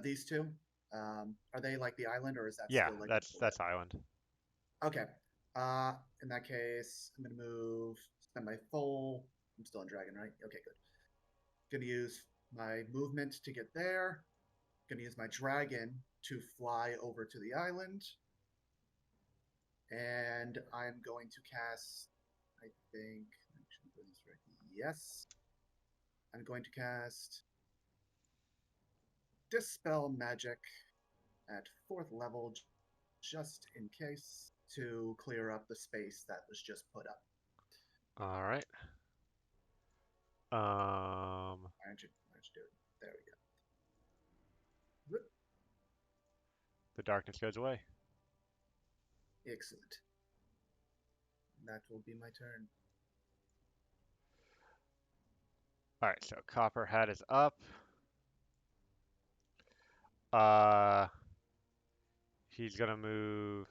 These two. Are they like the island, or is that Yeah, still like that's island. Okay. In that case, I'm gonna move. Spend my full. I'm still in dragon, right? Okay, good. Gonna use my movement to get there. Gonna use my dragon to fly over to the island. And I'm going to cast, I think, yes. I'm going to cast Dispel Magic at 4th level, just in case, to clear up the space that was just put up. All right. Why don't you do it? There we go. Whoop. The darkness goes away. Excellent. That will be my turn. All right, so Copper Hat is up. Uh, he's gonna move.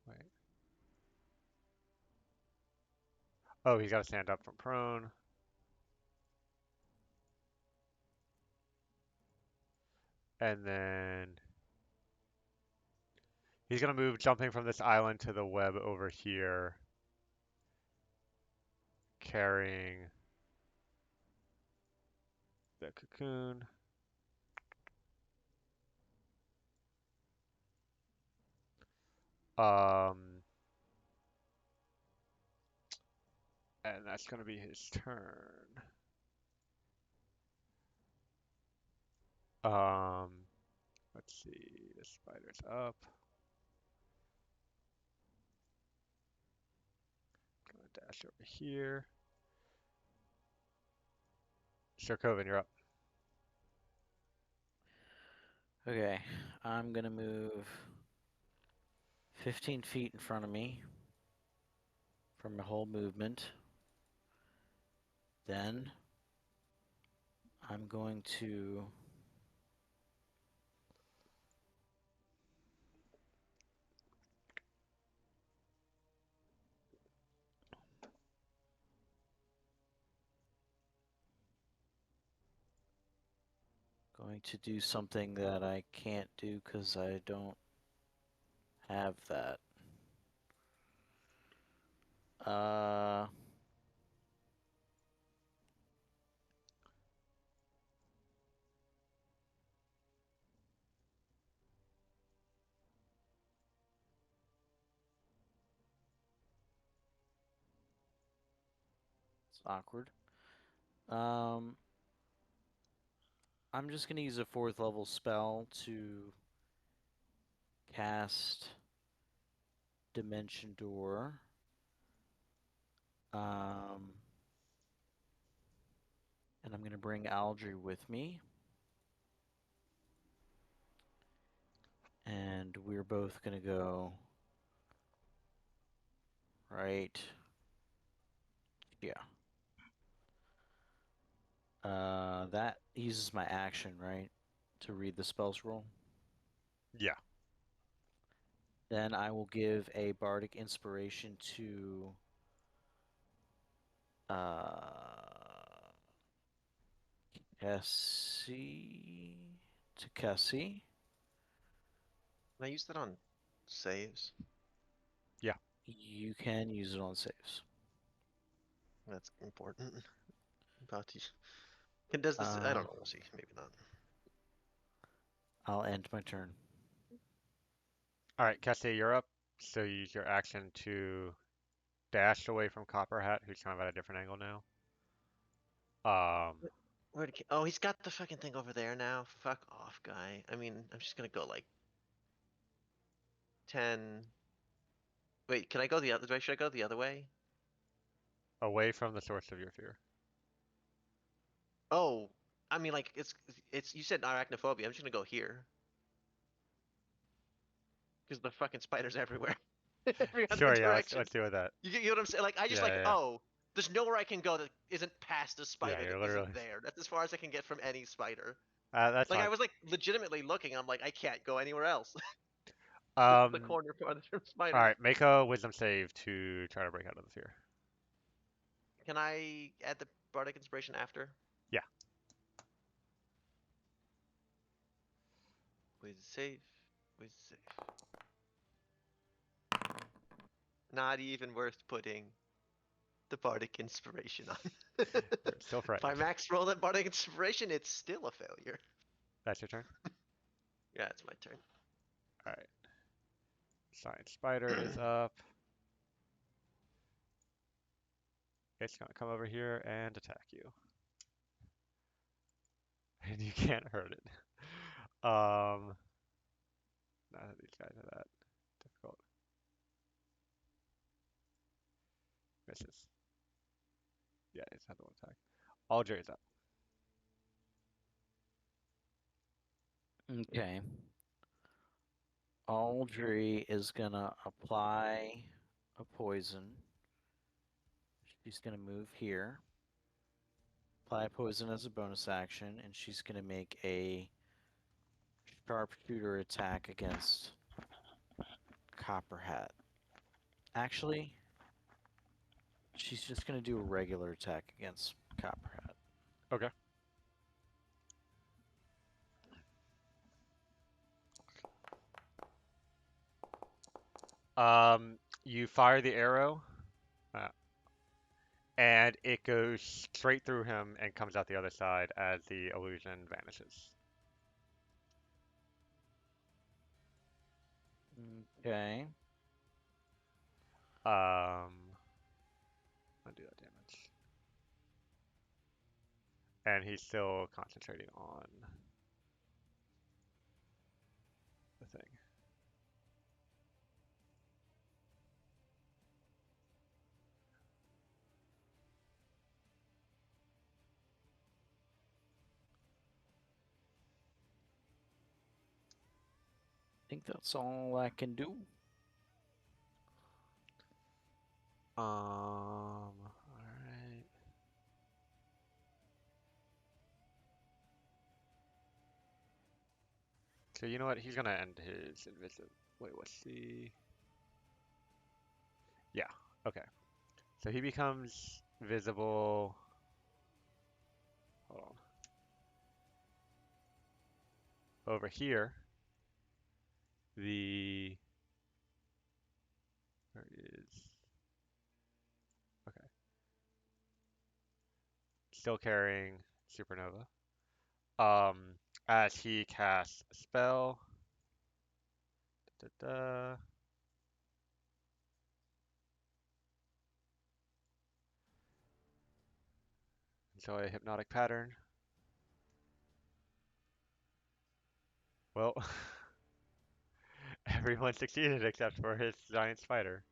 Wait. Oh, he's got to stand up from prone. And then he's gonna move, jumping from this island to the web over here, carrying the cocoon. Um, and that's gonna be his turn. Um, let's see. The spider's up. Gonna dash over here. Sir Coven, you're up. Okay, I'm gonna move 15 feet in front of me from my whole movement. Then I'm going to do something that I can't do because I don't have that. Uh, it's awkward. Um, I'm just gonna use a 4th level spell to cast Dimension Door. And I'm gonna bring Aldry with me. And we're both gonna go right. Yeah. That uses my action, right? To read the spell scroll. Yeah. Then I will give a bardic inspiration to Cassie. To Cassie. Can I use that on saves? Yeah. You can use it on saves. That's important. About to. Does this? I don't know. We'll see. Maybe not. I'll end my turn. All right, Cassie, you're up. So you use your action to dash away from Copper Hat, who's kind of at a different angle now. Where'd he? Oh, he's got the fucking thing over there now. Fuck off, guy. I mean, I'm just gonna go like 10. Wait, can I go the other way? Should I go the other way? Away from the source of your fear. Oh, I mean, like it's. You said arachnophobia. I'm just gonna go here because the fucking spiders everywhere. every other Sure, yeah, direction. let's do with that. You know what I'm saying? Like I just Yeah, like, yeah. oh, there's nowhere I can go that isn't past a spider you're that literally- isn't there. That's as far as I can get from any spider. That's Like I fine. was like legitimately looking. I'm like, I can't go anywhere else. The Um, corner farther from spiders. all right, make a wisdom save to try to break out of the fear. Can I add the bardic inspiration after? Yeah. Wisdom save. Wisdom save. Not even worth putting the bardic inspiration on. You're still If I frightened. max roll that bardic inspiration, it's still a failure. That's your turn. Yeah, it's my turn. All right. Giant spider is up. It's gonna come over here and attack you, and you can't hurt it. None of these guys are that difficult. Misses. Yeah, he's had the one attack. Aldrey's up. Okay. Audrey is gonna apply a poison. She's gonna move here. Apply poison as a bonus action, and she's gonna make a sharpshooter attack against Copperhat. Actually, she's just gonna do a regular attack against Copperhat. Okay. You fire the arrow, uh, and it goes straight through him and comes out the other side as the illusion vanishes. Okay. Undo that damage. And he's still concentrating on the thing. I think that's all I can do. Alright. So you know what? He's gonna end his invisible. Wait, what's the? Yeah. Okay. So he becomes visible. Hold on. Over here. The. There it is. Okay. Still carrying supernova. As he casts a spell. Da, da, da. So a hypnotic pattern. Well, everyone succeeded except for his giant spider.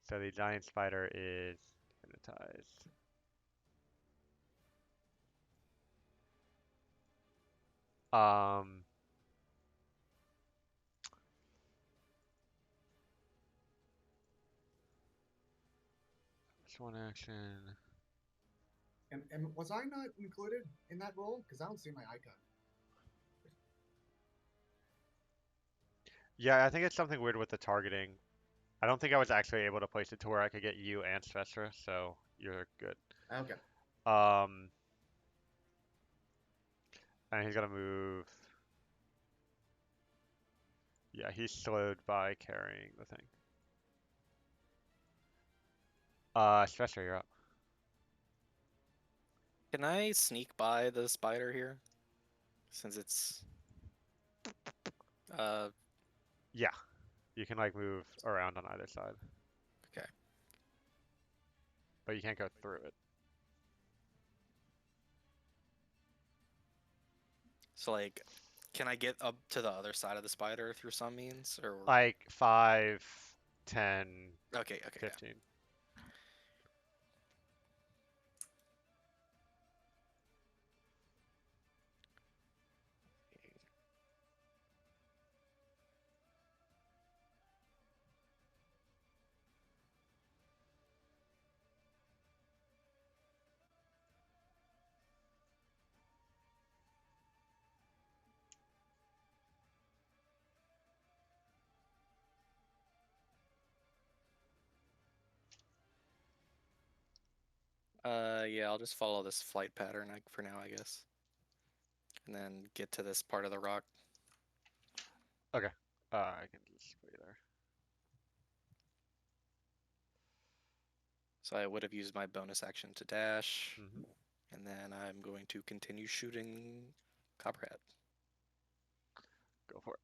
So the giant spider is hypnotized. Um, it's one action. And was I not included in that role? Because I don't see my icon. Yeah, I think it's something weird with the targeting. I don't think I was actually able to place it to where I could get you and Svestra, so you're good. Okay. Um, and he's gonna move. Yeah, he's slowed by carrying the thing. Svestra, you're up. Can I sneak by the spider here? Since it's Yeah, you can like move around on either side, okay. but you can't go through it. So like, can I get up to the other side of the spider through some means, or Like 5, 10, okay, okay, yeah. 15. Yeah, I'll just follow this flight pattern for now, I guess. And then get to this part of the rock. Okay. I can just put you there. So I would have used my bonus action to dash, Mhm. and then I'm going to continue shooting Copperhead. Go for it.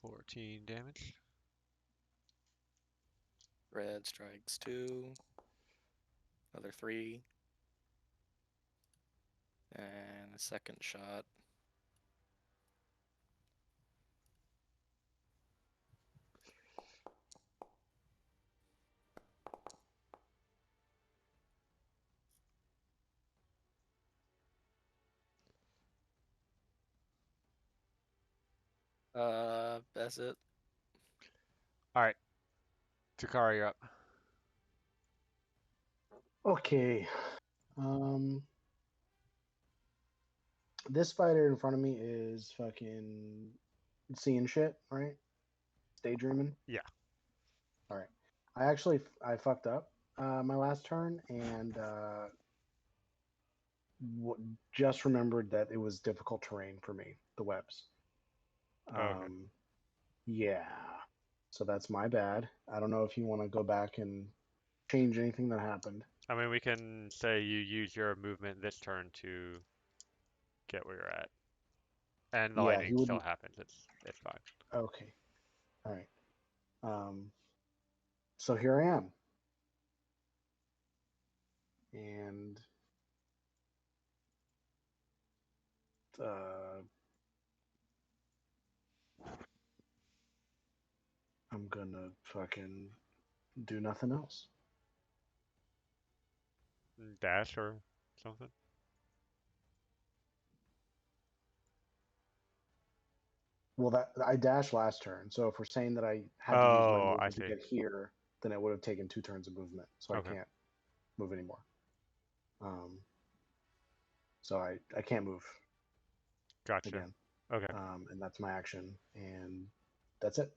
$14 damage. Red strikes 2, another 3, and a second shot. That's it. All right. Takara, you're up. Okay. Um, this spider in front of me is fucking seeing shit, right? Daydreaming. Yeah. All right. I fucked up my last turn and just remembered that it was difficult terrain for me. The webs. Okay. Yeah. So that's my bad. I don't know if you want to go back and change anything that happened. I mean, we can say you use your movement this turn to get where you're at, and the Yeah, lightning he still wouldn't. happens. It's fine. Okay. All right. So here I am. And uh, I'm gonna fucking do nothing else. Dash or something. Well, that I dashed last turn, so if we're saying that I had to use my Oh, I movement to see. get here, then it would have taken 2 turns of movement, so I Okay. can't move anymore. Um, so I can't move Gotcha. again, Okay. and that's my action, and that's it.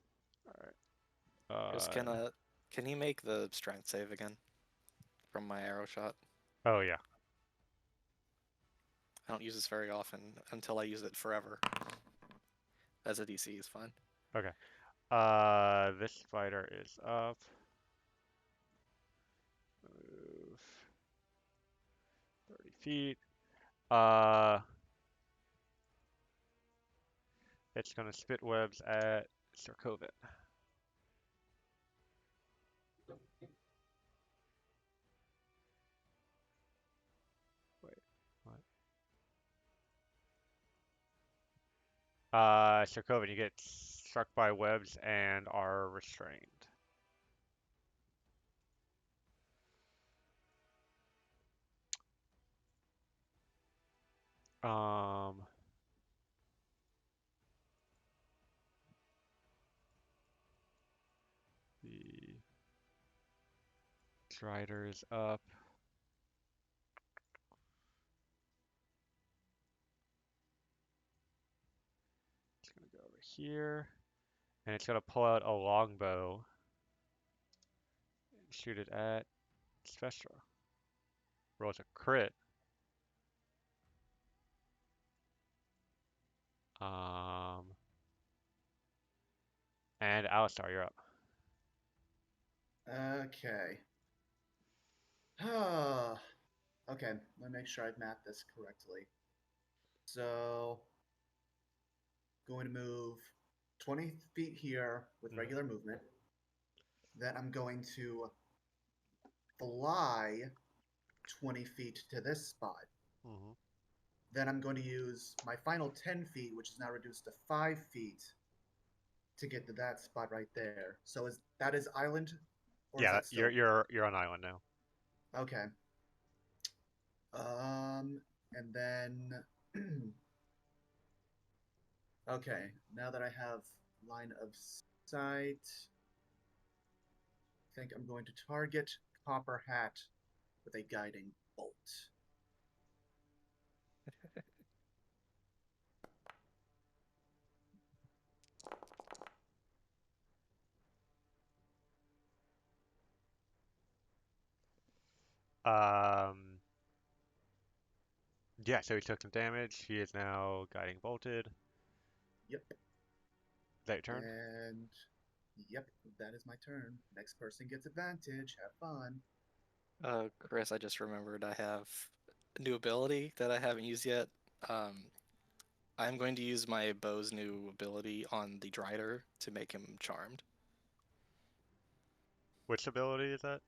All right. Just can you make the strength save again from my arrow shot? Oh yeah. I don't use this very often until I use it forever. As a DC is fine. Okay. This spider is up. Move 30 feet. Uh, it's gonna spit webs at Sarkovan. Wait, what? Sarkovan, you get struck by webs and are restrained. Um, the Strider is up. It's gonna go over here, and it's gonna pull out a longbow and shoot it at Svestra. Rolls a crit. Um, and Alistar, you're up. Okay. Okay, let me make sure I've mapped this correctly. So, going to move 20 feet here with Mhm. regular movement. Then I'm going to fly 20 feet to this spot. Mhm. Then I'm going to use my final 10 feet, which is now reduced to 5 feet, to get to that spot right there. So is that is island, or is Yeah, that still you're on island now. okay? And then okay, now that I have line of sight, I think I'm going to target Copper Hat with a guiding bolt. Um, yeah, so he took some damage. He is now guiding bolted. Yep. Is that your turn? And yep, that is my turn. Next person gets advantage. Have fun. Chris, I just remembered I have a new ability that I haven't used yet. Um, I'm going to use my bow's new ability on the Drider to make him charmed. Which ability is that?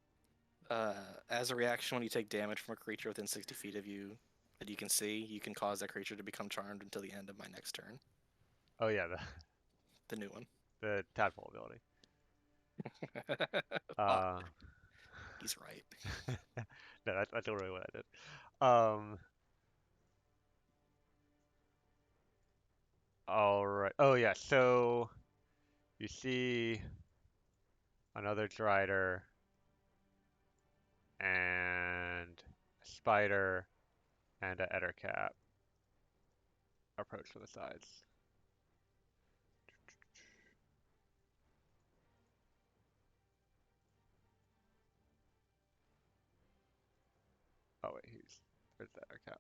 As a reaction, when you take damage from a creature within 60 feet of you that you can see, you can cause that creature to become charmed until the end of my next turn. Oh yeah, The new one. the tadpole ability. Fuck, Uh, he's right. no, that's literally what I did. Um, all right. Oh yeah, so you see another Drider and a spider and a Ettercap approach from the sides. Oh wait, where's the Ettercap?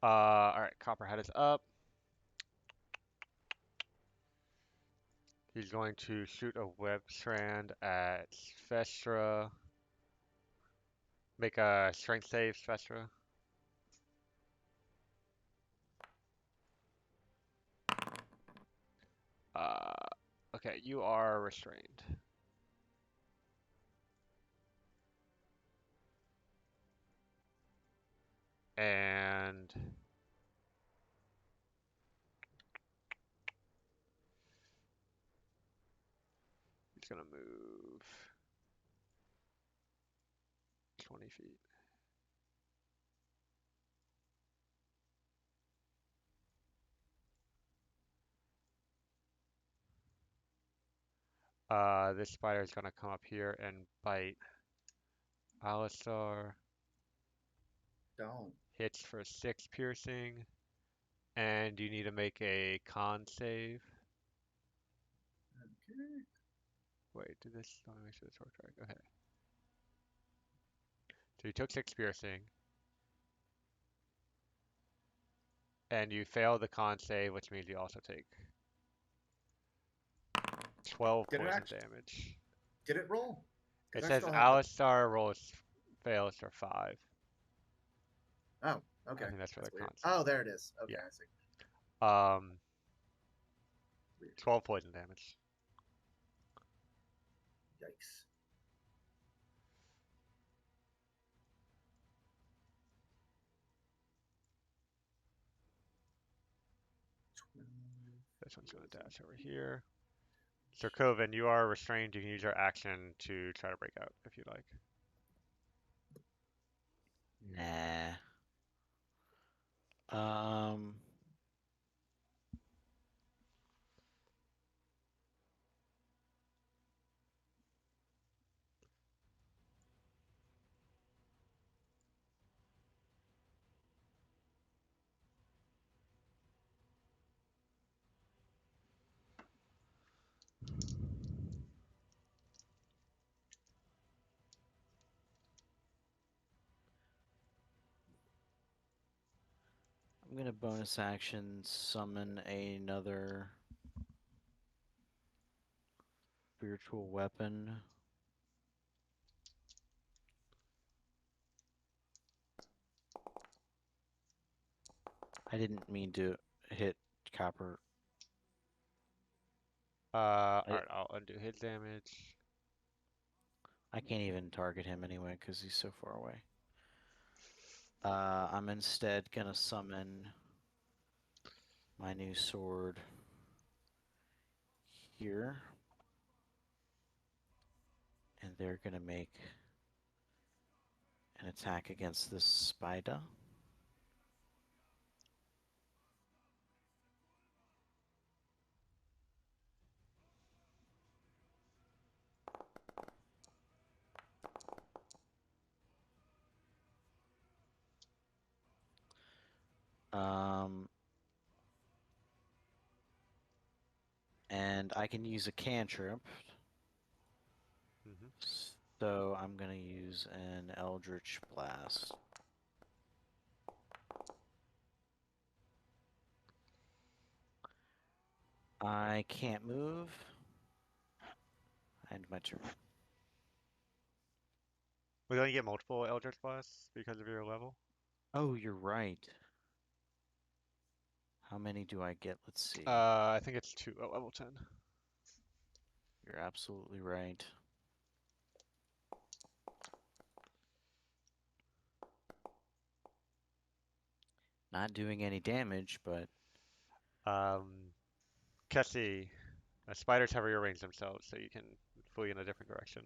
All right, Copperhead is up. He's going to shoot a web strand at Vestra. Make a strength save, Vestra. Uh, okay, you are restrained. And he's gonna move 20 feet. This spider is gonna come up here and bite Alistar. Don't. Hits for 6 piercing, and you need to make a con save. Okay. Wait, did this? Let me make sure this worked right. Okay. So you took 6 piercing, and you failed the con save, which means you also take 12 Did it poison actually? damage. Did it roll? It Because I says still have the. Alistar fails for 5. Oh, I okay. think that's for the That's weird. con save. Oh, there it is. Okay, Yeah. I see. 12 poison damage. Yikes. This one's gonna dash over here. So Coven, you are restrained. You can use your action to try to break out if you like. Nah. Um. I'm gonna bonus action summon another spiritual weapon. I didn't mean to hit Copper. Alright, I'll undo his damage. I can't even target him anyway because he's so far away. I'm instead gonna summon my new sword here. And they're gonna make an attack against this spider. Um, And I can use a cantrip. Hmm. So I'm gonna use an Eldritch Blast. I can't move. End my turn. We don't get multiple Eldritch Blasts because of your level. Oh, you're right. How many do I get? Let's see. I think it's 2 at level 10. You're absolutely right. Not doing any damage, but Cassie, spiders have rearranged themselves so you can flee in a different direction.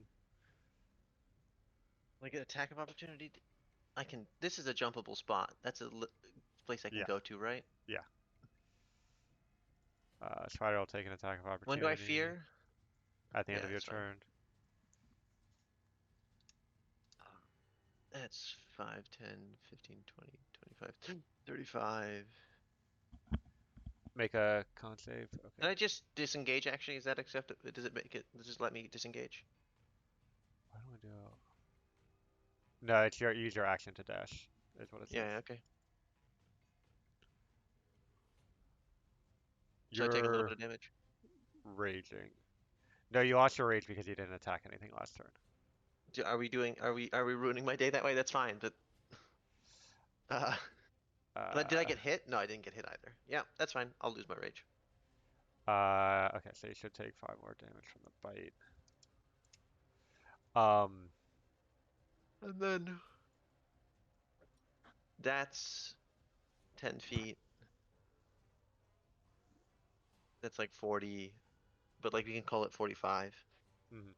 Like an attack of opportunity. I can. This is a jumpable spot. That's a place I can Yeah, go to, right? yeah. Spider will take an attack of When do I opportunity fear? at the Yeah, end of your that's fine. turn. That's 5, 10, 15, 20, 25, 35. Make a con save. Can Okay. I just disengage actually? Is that acceptable? Does it make it, does it just let me disengage? Why do I do? No, it's use your action to dash, is what it says. Yeah, okay. So I take a little bit You're of damage. raging. No, you lost your rage because you didn't attack anything last turn. Are we doing, are we ruining my day that way? That's fine, but uh did I Uh, get hit? No, I didn't get hit either. Yeah, that's fine. I'll lose my rage. okay, so you should take 5 more damage from the bite. Um, And then that's 10 feet. That's like 40, but like we can call it 45. mhm.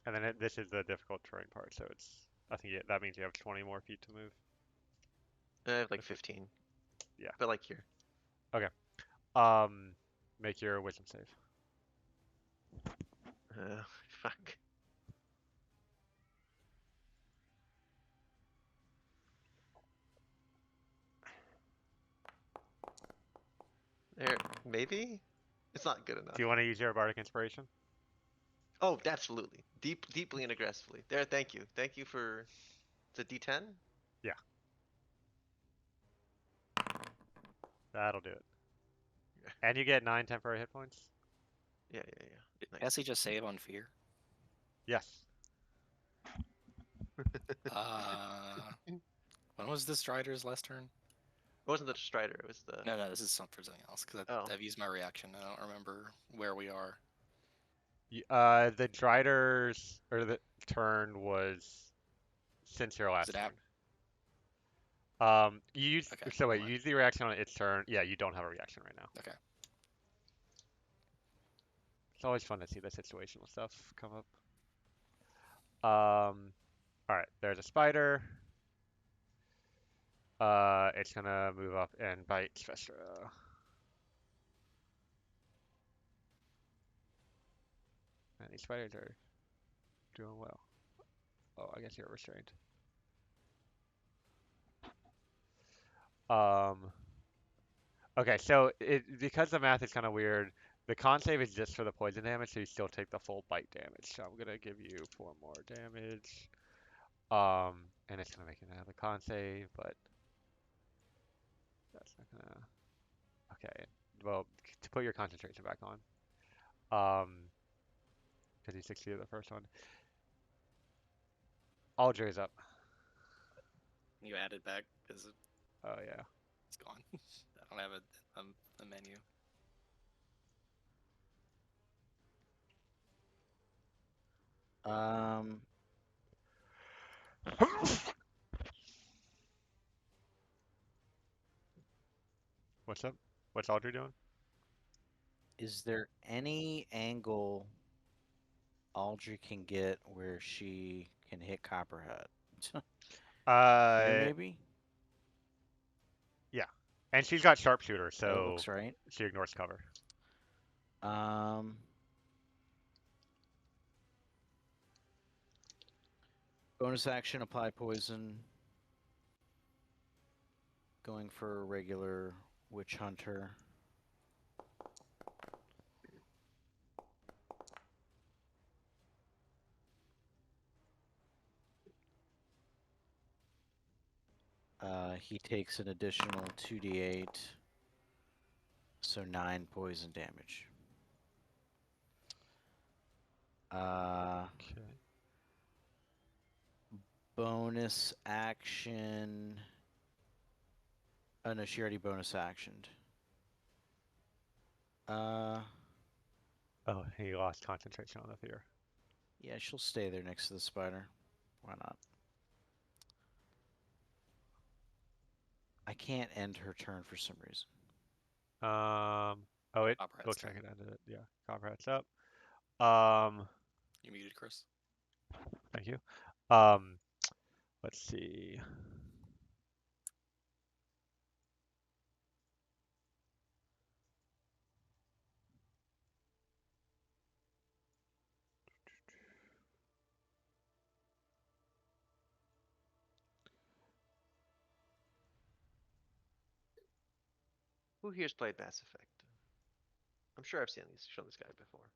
And then this is the difficult terrain part, so I think that means you have 20 more feet to move. I have like If it- 15, yeah. but like here. Okay. Um, make your wisdom save. Fuck. There, maybe? It's not good enough. Do you want to use your bardic inspiration? Oh, absolutely. Deeply and aggressively. There, thank you. Thank you for the D10? Yeah, that'll do it. And you get 9 temporary hit points. Yeah. Did Nice. Cassie just save on fear? Yes. When was the Strider's last turn? It wasn't the Strider, it was the... No, this is for something else because Oh. I've used my reaction. I don't remember where we are. The Drider's or the turn was since your Is last it turn. app? You use Okay, so never wait, mind. use the reaction on its turn. Yeah, you don't have a reaction right now. Okay. It's always fun to see the situational stuff come up. All right, there's a spider. It's gonna move up and bite Vestra. And these spiders are doing well. Oh, I guess you're restrained. Okay, so because the math is kind of weird, the con save is just for the poison damage, so you still take the full bite damage. So I'm gonna give you 4 more damage. And it's gonna make another con save, but that's not gonna. Okay, well, to put your concentration back on. Because you succeeded the first one. Aldra is up. You added back because Oh yeah. it's gone. I don't have a menu. What's up? What's Aldra doing? Is there any angle Aldrich can get where she can hit Copperhead? Here, Uh, maybe? yeah. And she's got sharpshooter, That so looks right. she ignores cover. Um, bonus action, apply poison. Going for a regular Witch Hunter. He takes an additional 2d8, so 9 poison damage. Okay. Bonus action. Oh no, she already bonus actioned. Oh, he lost concentration on the fear. Yeah, she'll stay there next to the spider. Why not? I can't end her turn for some reason. Oh, it Copperhead's looks like turn. it ended it. Yeah, Copperhead's up. Um, You muted, Chris. thank you. Let's see. Who here's played Mass Effect? I'm sure I've shown this guy before.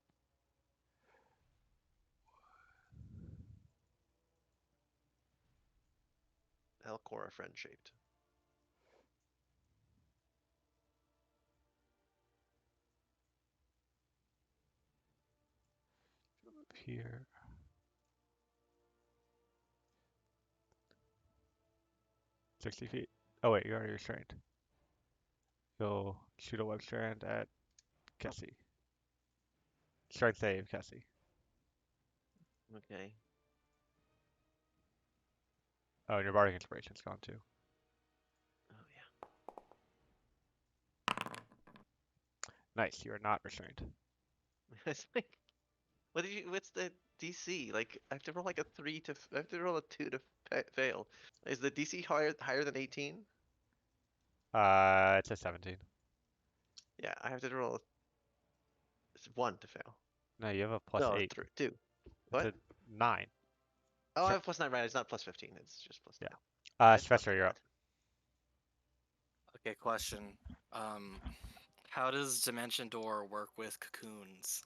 Eochora friend shaped. Here. '60 feet. Oh wait, you're already restrained. You'll shoot a web strand at Cassie. Strength save, Cassie. Okay. Oh, and your bardic inspiration's gone too. Oh yeah. Nice, you are not restrained. It's like, what did you? What's the DC? Like, I have to roll like a 3 to. I have to roll a 2 to fail. Is the DC higher than 18? It's a 17. Yeah, I have to roll. It's 1 to fail. No, you have a plus No, 8. 2. It's What? a 9. Oh, I Sure. have plus 9, right? It's not plus 15. It's just plus 9. Yeah. That's not Spencer, too you're bad. up. Okay, question. How does Dimension Door work with cocoons?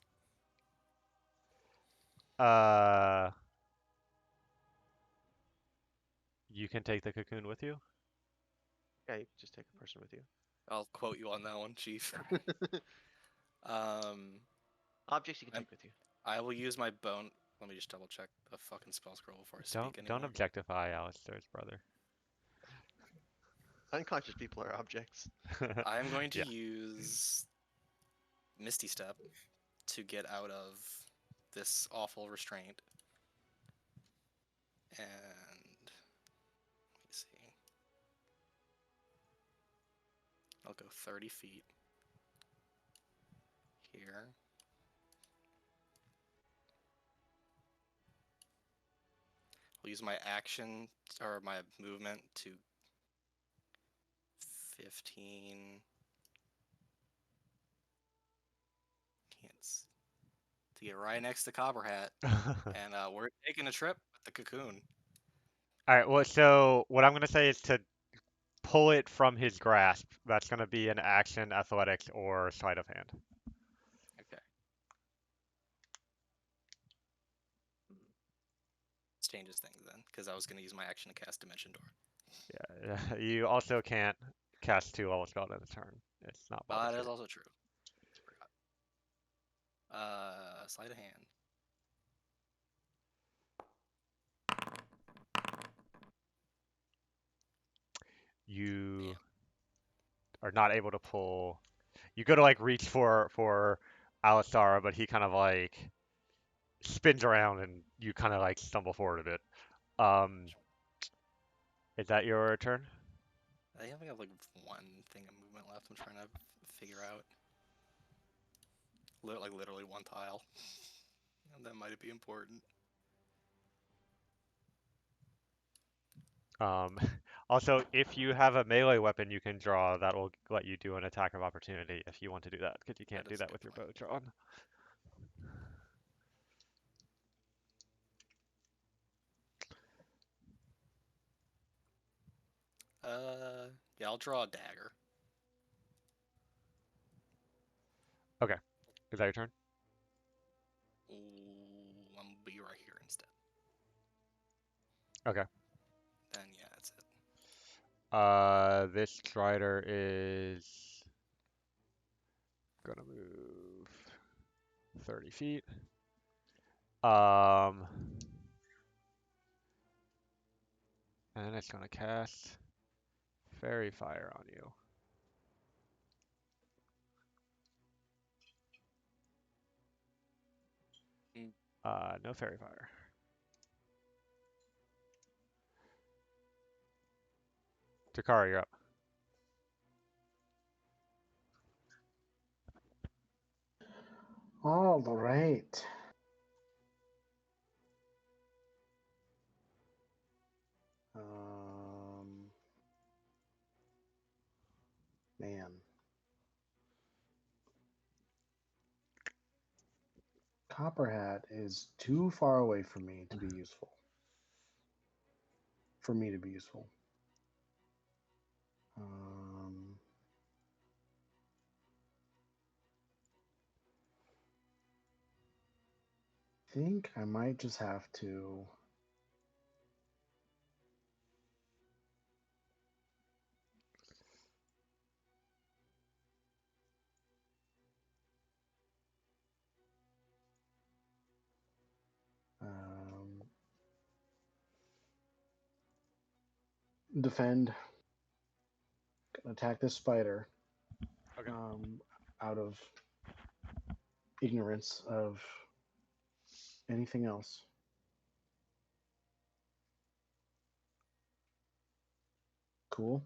You can take the cocoon with you. Yeah, you can just take a person with you. I'll quote you on that one, Chief. Objects you can I'm- take with you. I will use my bone. Let me just double check the fucking spell scroll before I speak Don't anymore. objectify Alistair's brother. Unconscious people are objects. I'm going to Yeah. use Misty Step to get out of this awful restraint. And let me see. I'll go 30 feet here. I'll use my action or my movement to 15. To get right next to Copperhat, and we're taking a trip with the cocoon. All right. Well, so what I'm gonna say is to pull it from his grasp. That's gonna be an action, athletics, or sleight of hand. Okay. This changes things then, because I was going to use my action to cast Dimension Door. Yeah. You also can't cast 2 level spells in a turn. It's not That Baldur's is Gate. also true. Sleight of hand. You Damn. are not able to pull. You go to like reach for Alisara, but he kind of like spins around and you kind of like stumble forward a bit. Is that your turn? I think I have like one thing of movement left. I'm trying to figure out. Like literally one tile. And that might be important. Also, if you have a melee weapon you can draw, that will let you do an attack of opportunity if you want to do that, because you can't That do is a that good with your point. bow drawn. Yeah, I'll draw a dagger. Okay. Is that your turn? Ooh, I'm gonna be right here instead. Okay. Then yeah, that's it. This strider is gonna move 30 feet. Um, and it's gonna cast Fairy Fire on you. Mm. No Fairy Fire. Takara, you're up. All right. Man. Copperhat is too far away from me to be useful. For me to be useful. Think I might just have to. Defend. Attack this spider. Okay. Out of ignorance of anything else. Cool.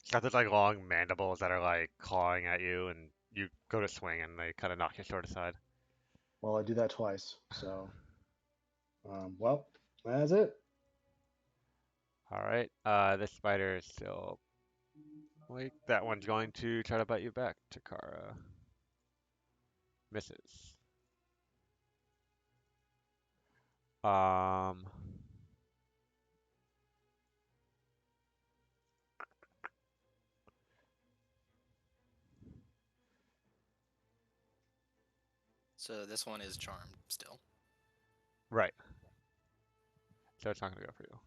It's got those like long mandibles that are like clawing at you, and you go to swing, and they kind of knock your sword aside. Well, I do that twice, so. Well, that's it. All right. This spider is still weak. That one's going to try to bite you back, Takara. Misses. Um, So this one is charmed still. right. So it's not gonna go for you.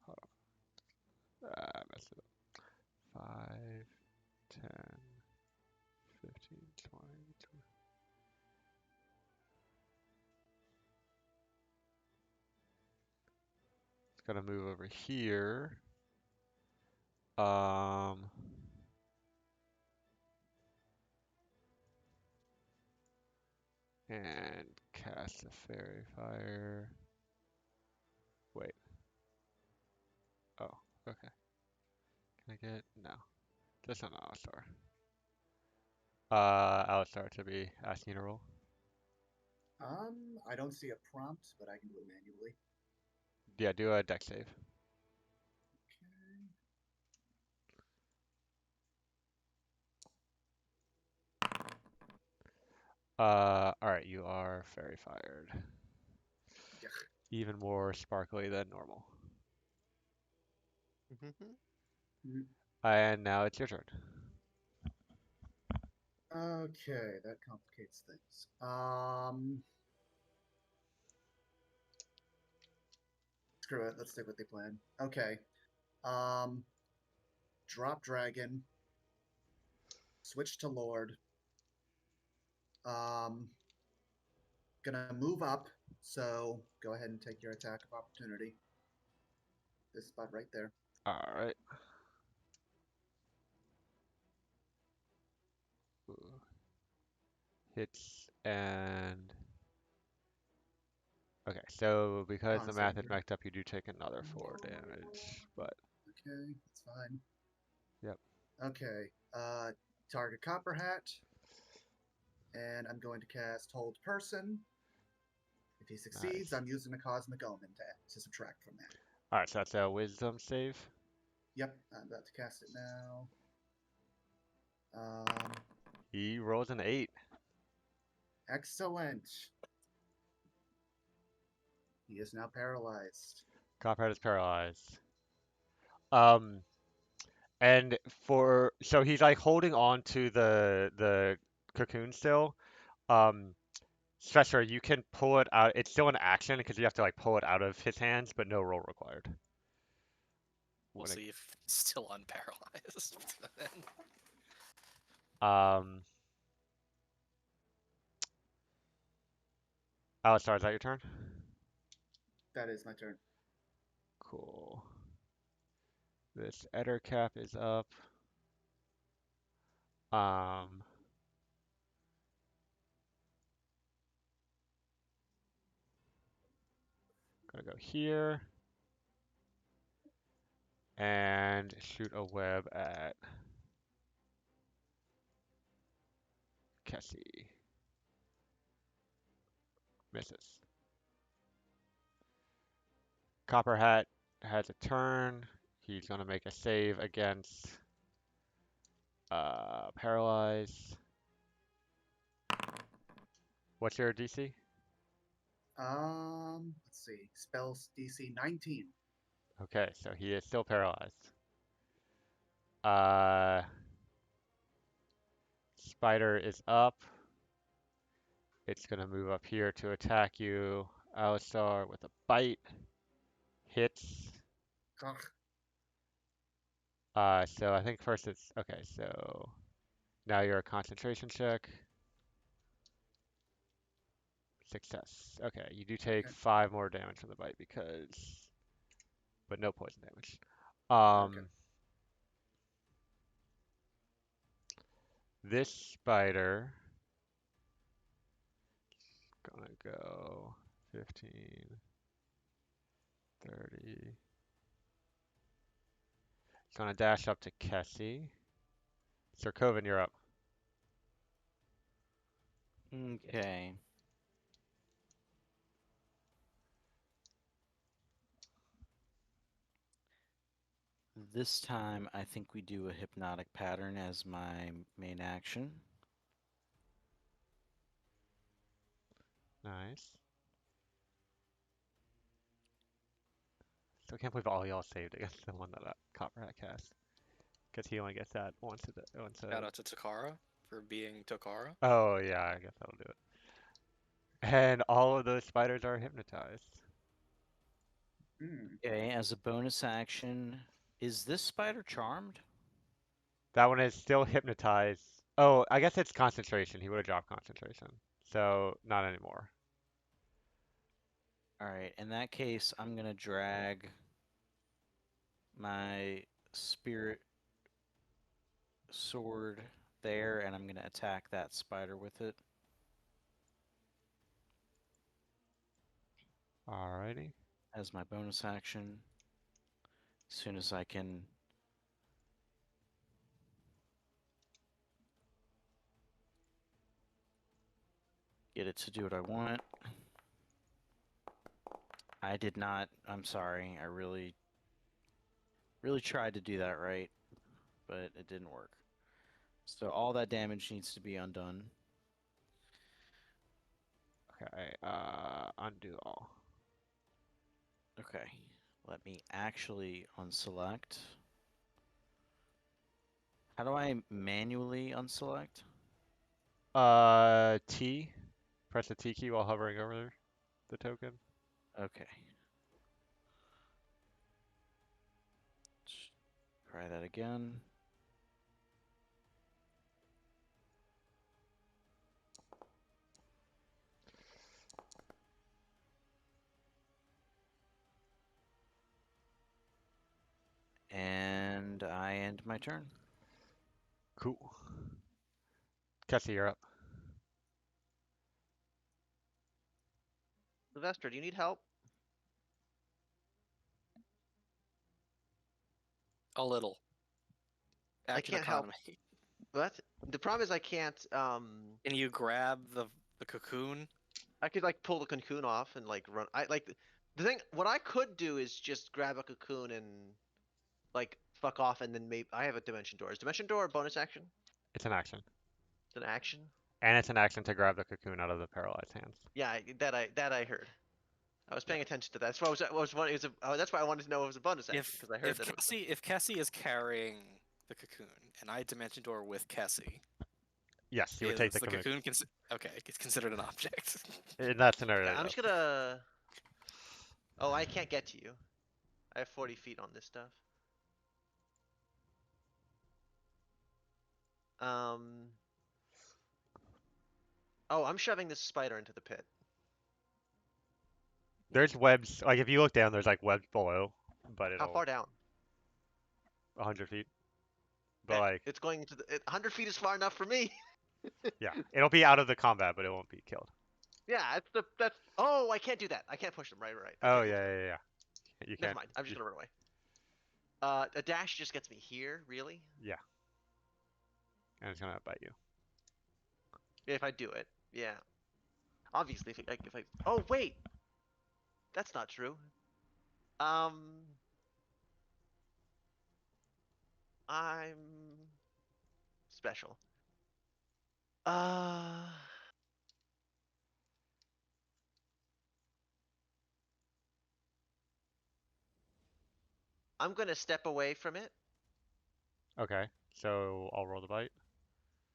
Hold on. Messed it up. 5, 10, 15, 20. It's gonna move over here. Um, and cast a fairy fire. Wait. Oh, okay. Can I get no? Just an Alistar. Alistar to be asking you to roll. I don't see a prompt, but I can do it manually. Yeah, do a deck save. Alright, you are fairy fired. Yeah. Even more sparkly than normal. Mhm. And now it's your turn. Okay, that complicates things. Screw it. Let's stick with the plan. Okay. Um, drop dragon. Switch to lord. Um, gonna move up. So go ahead and take your attack of opportunity. This spot right there. Alright. Hits and okay, so because the math is Concentrate. messed up, you do take another 4 damage, but Okay, that's fine. yep. Okay. Target Copperhat. And I'm going to cast Hold Person. If he succeeds, Nice. I'm using a Cosmic Omen to subtract from that. Alright, so that's a wisdom save. Yep, I'm about to cast it now. He rolls an 8. Excellent. He is now paralyzed. Copperhead is paralyzed. Um, and so he's like holding on to the cocoon still. Um, Stretcher, you can pull it out. It's still an action because you have to like pull it out of his hands, but no roll required. We'll When it, see if he's still unparalyzed. um, Alistar, is that your turn? That is my turn. Cool. This Eder cap is up. Um, Gonna go here and shoot a web at Kessie. Misses. Copper Hat has a turn. He's gonna make a save against Paralyze. What's your DC? Let's see. Spells DC 19. Okay, so he is still paralyzed. Uh, Spider is up. It's gonna move up here to attack you. Alistar with a bite. Hits. Ugh. So I think first it's okay, so now you're a concentration check. Success. Okay, you do take Okay. 5 more damage from the bite but no poison damage. Okay. This spider gonna go 15, 30. It's gonna dash up to Kessie. Sir Coven, you're up. Okay. This time, I think we do a hypnotic pattern as my main action. Nice. Still can't believe all y'all saved against the one that Copperhead cast. Because he only gets that once Shout out to Takara for being Takara. Oh yeah, I guess that'll do it. And all of those spiders are hypnotized. Hmm. Okay, as a bonus action, is this spider charmed? That one is still hypnotized. Oh, I guess it's concentration. He would have dropped concentration. So not anymore. Alright, in that case, I'm gonna drag my spirit sword there, and I'm gonna attack that spider with it. Alrighty. As my bonus action. As soon as I can get it to do what I want. I did not, I'm sorry, I really tried to do that right, but it didn't work. So all that damage needs to be undone. Okay, undo all. Okay, let me actually unselect. How do I manually unselect? T. Press the T key while hovering over the token. Okay. Let's try that again. And I end my turn. Cool. Kessie, you're up. Sylvester, do you need help? A little. I Action can't help. economy. What? The problem is I can't. Can you grab the cocoon? I could like pull the cocoon off and like run. I like the thing. What I could do is just grab a cocoon and like fuck off, and then maybe I have a dimension door. Is dimension door a bonus action? It's an action. It's an action. And it's an action to grab the cocoon out of the paralyzed hands. Yeah, that I heard. I was paying attention to that. That's why that's why I wanted to know if it was a bonus action because I heard that it was. If Cassie is carrying the cocoon and I dimension door with Cassie, Yes, you would is take the the cocoon. cocoon okay? It's considered an object. In that scenario, Yeah, I'm yes. just gonna. Oh, I can't get to you. I have 40 feet on this stuff. Oh, I'm shoving this spider into the pit. There's webs. Like if you look down, there's like webs below, but How it'll far down? 100 feet. But Yeah, like, it's going into the. 100 feet is far enough for me. yeah, it'll be out of the combat, but it won't be killed. Yeah, that's. Oh, I can't do that. I can't push them. Right. I Oh can't do yeah, that. yeah, yeah. You Never can't. mind. I'm just You, gonna run away. A dash just gets me here. Really? yeah, and it's gonna bite you. If I do it, yeah. Obviously, if I. Oh wait, that's not true. I'm special. Uh, I'm gonna step away from it. Okay, so I'll roll the bite.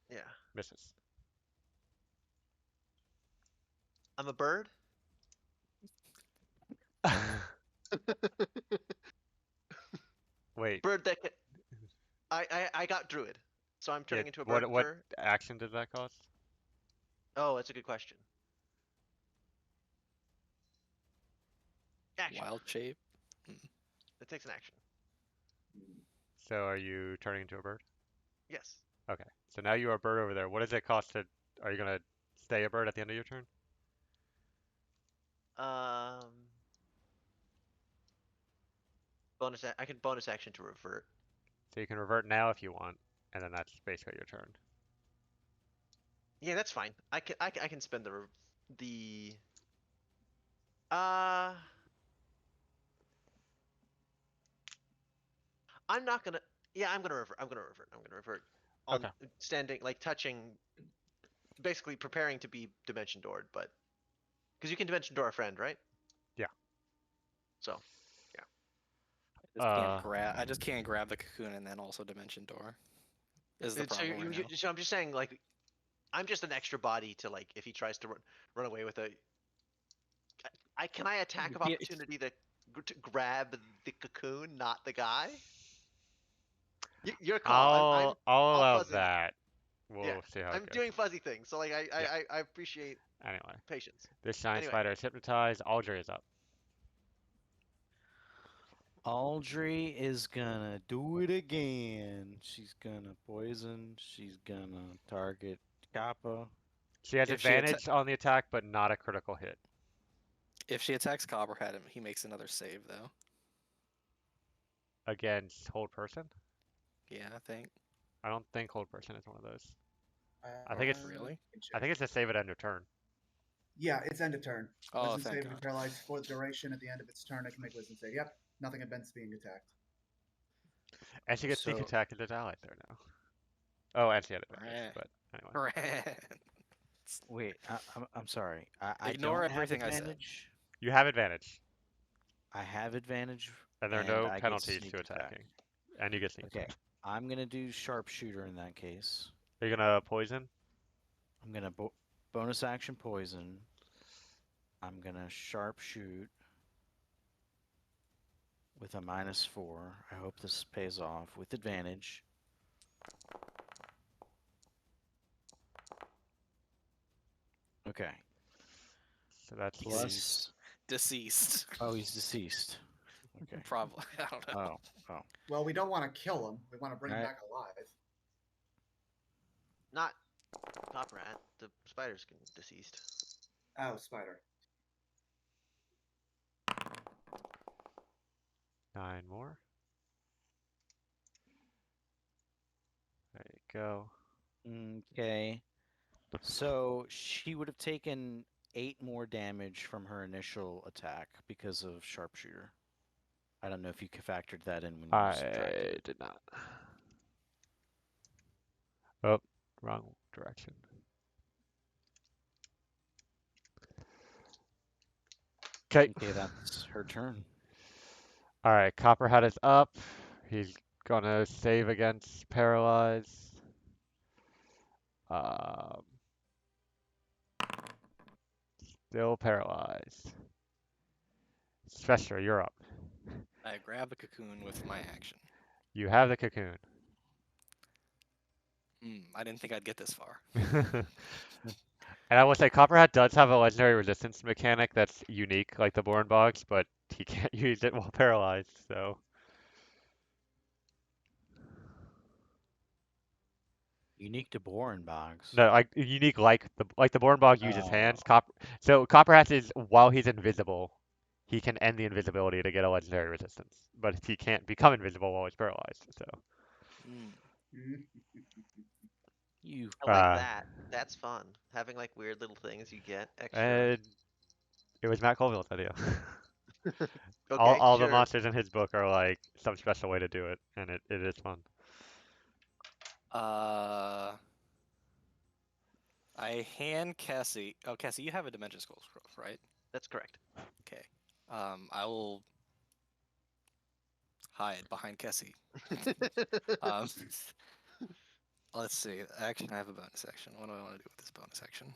Yeah. Misses. I'm a bird. Wait. Bird that can. I got druid, so I'm Yeah. turning into a bird What for. action does that cost? Oh, that's a good question. Action. Wild shape. It takes an action. So are you turning into a bird? Yes. Okay. So now you are a bird over there. What does it cost to? Are you gonna stay a bird at the end of your turn? Um. I can bonus action to revert. So you can revert now if you want, and then that's basically your turn. Yeah, that's fine. I can spend the. Uh. I'm not gonna. Yeah, I'm gonna revert. I'm gonna revert. I'm gonna revert. On Okay. standing, like touching, basically preparing to be dimension doored, but because you can dimension door a friend, right? Yeah. So, Uh. I just can't grab the cocoon and then also dimension door. Is the so problem right now. so I'm just saying, like, I'm just an extra body to like if he tries to run away with a. Can I attack of Yeah, opportunity to grab the cocoon, not the guy? Your call. I'll I'll allow fuzz him. that. Yeah, We'll see how it I'm goes. doing fuzzy things, so like Yeah. I appreciate Anyway, patience. this giant Anyway. spider is hypnotized. Aldrey is up. Audrey is gonna do it again. She's gonna poison. She's gonna target Kappa. She has If she advantage on the attack, but not a critical hit. If she attacks Copperhead, he makes another save though. Against hold person? Yeah, I think. I don't think hold person is one of those. I Uh, think it's Really? I think it's a save at end of turn. Yeah, it's end of turn. Oh, Wisdom thank save God. paralyzed for the duration. At the end of its turn, it can make wisdom save. Yep, nothing against being attacked. And she gets sneak So- attack and there's allies there now. Oh, and she had advantage, Right. but anyway. Right. Wait, I'm sorry. I Ignore don't have everything I said. advantage. You have advantage, I have advantage. and there are And no I get penalties sneak to attack. attacking. And you get sneak Okay, attack. I'm gonna do sharpshooter in that case. Are you gonna poison? I'm gonna bonus action poison. I'm gonna sharpshoot with a -4. I hope this pays off with advantage. Okay. So that's Plus. Deceased. Oh, he's deceased. Okay. Probably. I don't know. Oh. Well, we don't want to kill him. We want to bring him Alright. back alive. Not Copperhead. The spider's deceased. Oh, spider. 9 more. There you go. Okay. So she would have taken 8 more damage from her initial attack because of sharpshooter. I don't know if you factored that in when you subtracted. I did not. Oh, wrong direction. Okay. Okay, that's her turn. All right. Copperhead is up. He's gonna save against paralyze. Um, Still paralyzed. Svestra, you're up. I grab a cocoon with my action. You have the cocoon. I didn't think I'd get this far. And I will say, Copperhead does have a legendary resistance mechanic that's unique, like the Born Bogs, but he can't use it while paralyzed, so. Unique to Boren Bogs. No, like unique like the Born Bog uses Oh. hands. So Copperhead is while he's invisible, he can end the invisibility to get a legendary resistance, but he can't become invisible while he's paralyzed. So. Mm. You. I like Uh, that. That's fun. Having like weird little things you get extra. and it was Matt Colville's idea. Okay, All the sure. monsters in his book are like some special way to do it, and it is fun. I hand Cassie. Oh, Cassie, you have a Dimension Scroll, right? That's correct. Okay. I will hide behind Cassie. Um, let's see. Action. I have a bonus action. What do I want to do with this bonus action?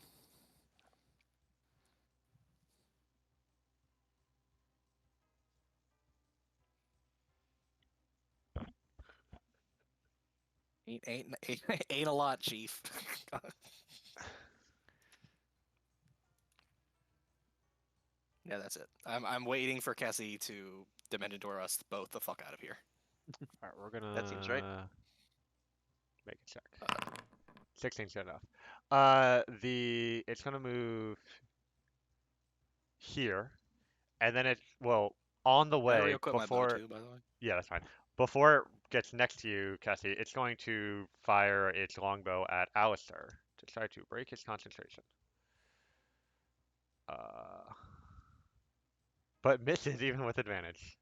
Ain't a lot, Chief. Yeah, that's it. I'm waiting for Cassie to Dementador us both the fuck out of here. All right, we're gonna That seems right. make a check. 16's good enough. It's gonna move here, and then on the Better way re-equip my bow before. too, by the way. Yeah, that's fine. Before it gets next to you, Cassie, it's going to fire its longbow at Alistair to try to break his concentration. Uh, but misses even with advantage.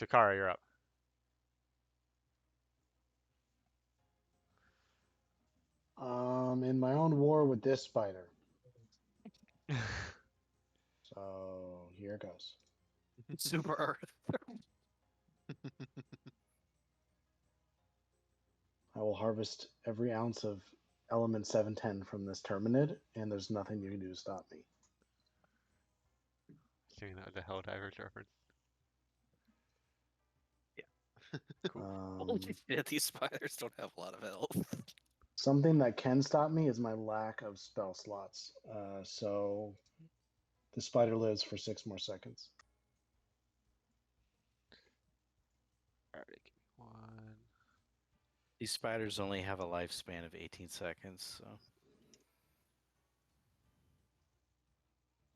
Takara, you're up. In my own war with this spider. So here it goes. Super Earth. I will harvest every ounce of element 710 from this terminid, and there's nothing you can do to stop me. Assuming that was a Helldivers reference. Holy shit, these spiders don't have a lot of health. Something that can stop me is my lack of spell slots. So the spider lives for 6 more seconds. Alright, give me one. These spiders only have a lifespan of 18 seconds, so.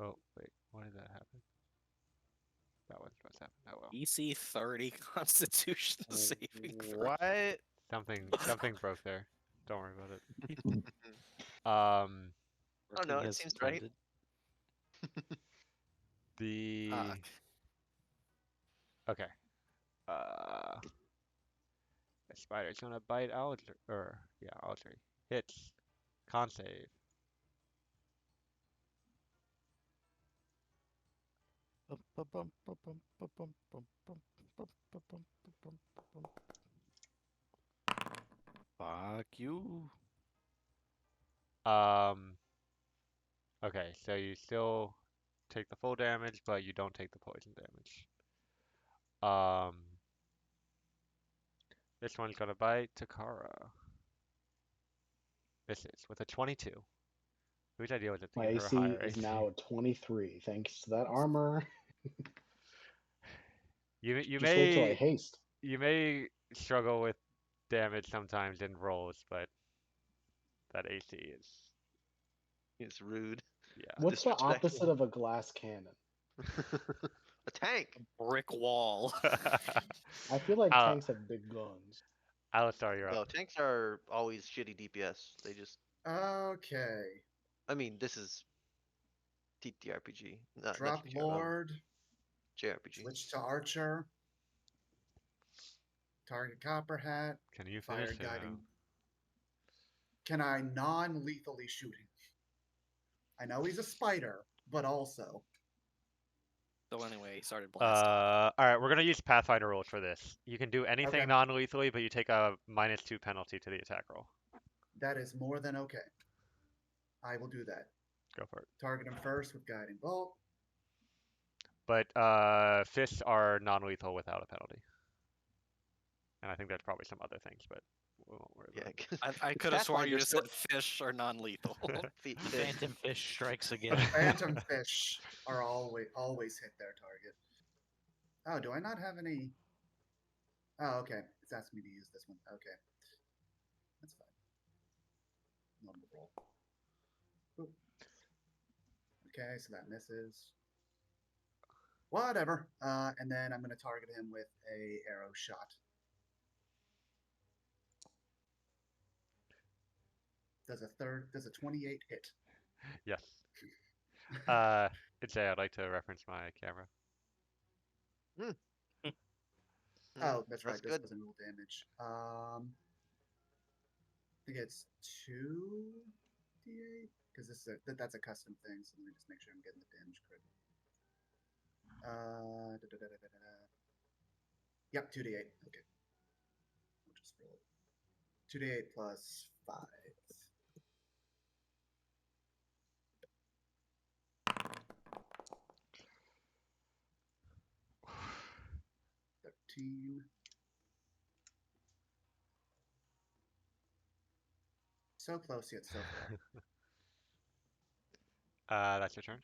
Oh, wait, why did that happen? That wasn't supposed to happen. Oh well. EC 30 Constitution saving throw. What? Something broke there. Don't worry about it. Oh no, it seems right. Okay. The spider's gonna bite Aldrich, Aldrich. Hits. Con save. Fuck you. Okay, so you still take the full damage, but you don't take the poison damage. This one's gonna bite Takara. Misses with a 22. Whose idea was it to My give her a AC higher is AC? now at 23, thanks to that armor. You Just wait till I haste. you may struggle with damage sometimes in rolls, but that AC is It's rude. yeah. What's the Disrespectful. opposite of a glass cannon? A tank. Brick wall. I feel like Uh, tanks have big guns. Alistar, you're No, up. tanks are always shitty DPS. They just. Okay. I mean, this is TTRPG. Not Drop TTRPG, Lord. JRPG. Switch to Archer. Target Copperhat. Can you Fire finish guiding. Can I non-lethally shoot him? I know he's a spider, but also So anyway, he started blasting. All right, we're gonna use Pathfinder rules for this. You can do anything Okay. non-lethally, but you take a -2 penalty to the attack roll. That is more than okay. I will do that. Go for it. Target him first with guiding bolt. But fists are non-lethal without a penalty. And I think there's probably some other things, but we won't worry about Yeah. it. I could have sworn you Pathfinder just said fish are non-lethal. Feet The fish. Phantom Fish strikes again. Phantom fish are always hit their target. Oh, do I not have any? Oh, okay. It's asking me to use this one. Okay, that's fine. Normal roll. Boop. Okay, so that misses. Whatever. And then I'm going to target him with a arrow shot. Does a 28 hit? Yes. Jay, I'd like to reference my camera. Oh, that's right. That's This good. doesn't roll damage. I think it's 2d8 because that's a custom thing. So let me just make sure I'm getting the damage crit. Yep, 2d8. Okay, I'll just roll it. 2d8 plus 5. So close yet so far. That's your turn.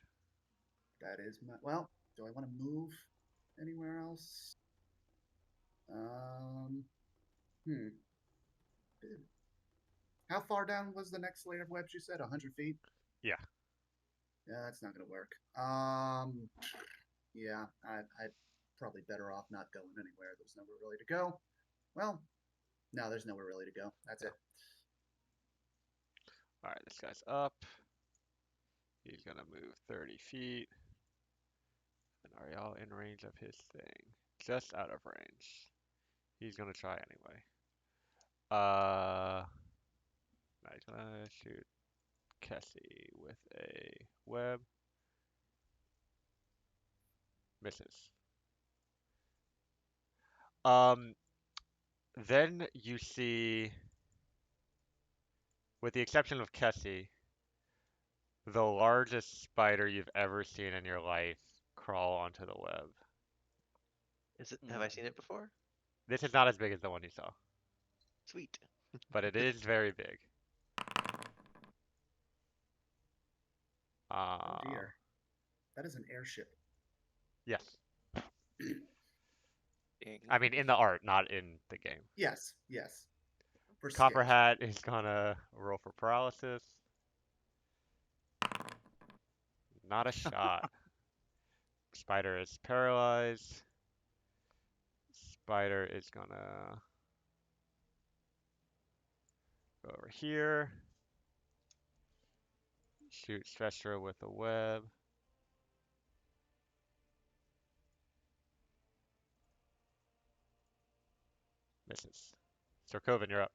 That is my. Well, do I want to move anywhere else? Hmm. How far down was the next layer of webs you said? 100 feet? Yeah. Yeah, that's not going to work. Yeah, I'd probably better off not going anywhere. There's nowhere really to go. Well, no, there's nowhere really to go. That's it. All right, this guy's up. He's gonna move 30 feet. And are y'all in range of his thing? Just out of range. He's gonna try anyway. He's gonna shoot Kessie with a web. Misses. Then you see, with the exception of Kessie, the largest spider you've ever seen in your life crawl onto the web. Is it? Have I seen it before? This is not as big as the one you saw, Sweet. but it is very big. Oh dear. That is an airship. Yes. Ding. I mean, in the art, not in the game. Yes, yes. For Copper sketch. Hat is gonna roll for paralysis. Not a shot. Spider is paralyzed. Spider is gonna go over here. Shoot Stretcher with a web. Misses. Sir Coven, you're up.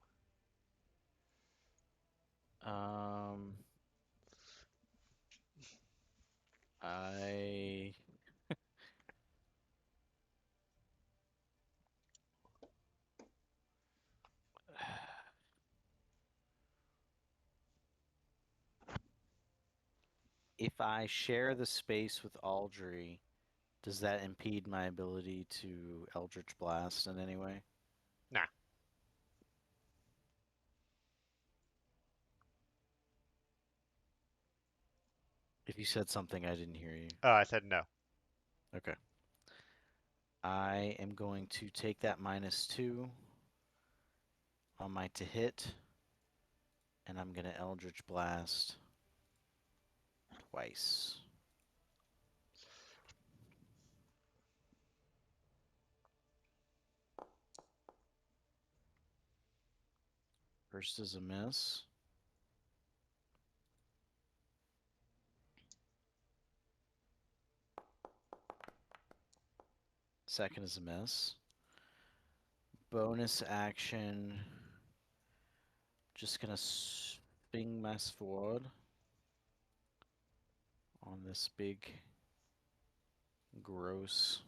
I if I share the space with Aldry, does that impede my ability to Eldritch Blast in any way? Nah. If you said something, I didn't hear you. I said no. Okay. I am going to take that -2 on my to hit, and I'm going to Eldritch Blast twice. First is a miss. Second is a miss. Bonus action. Just gonna swing my sword on this big Gross.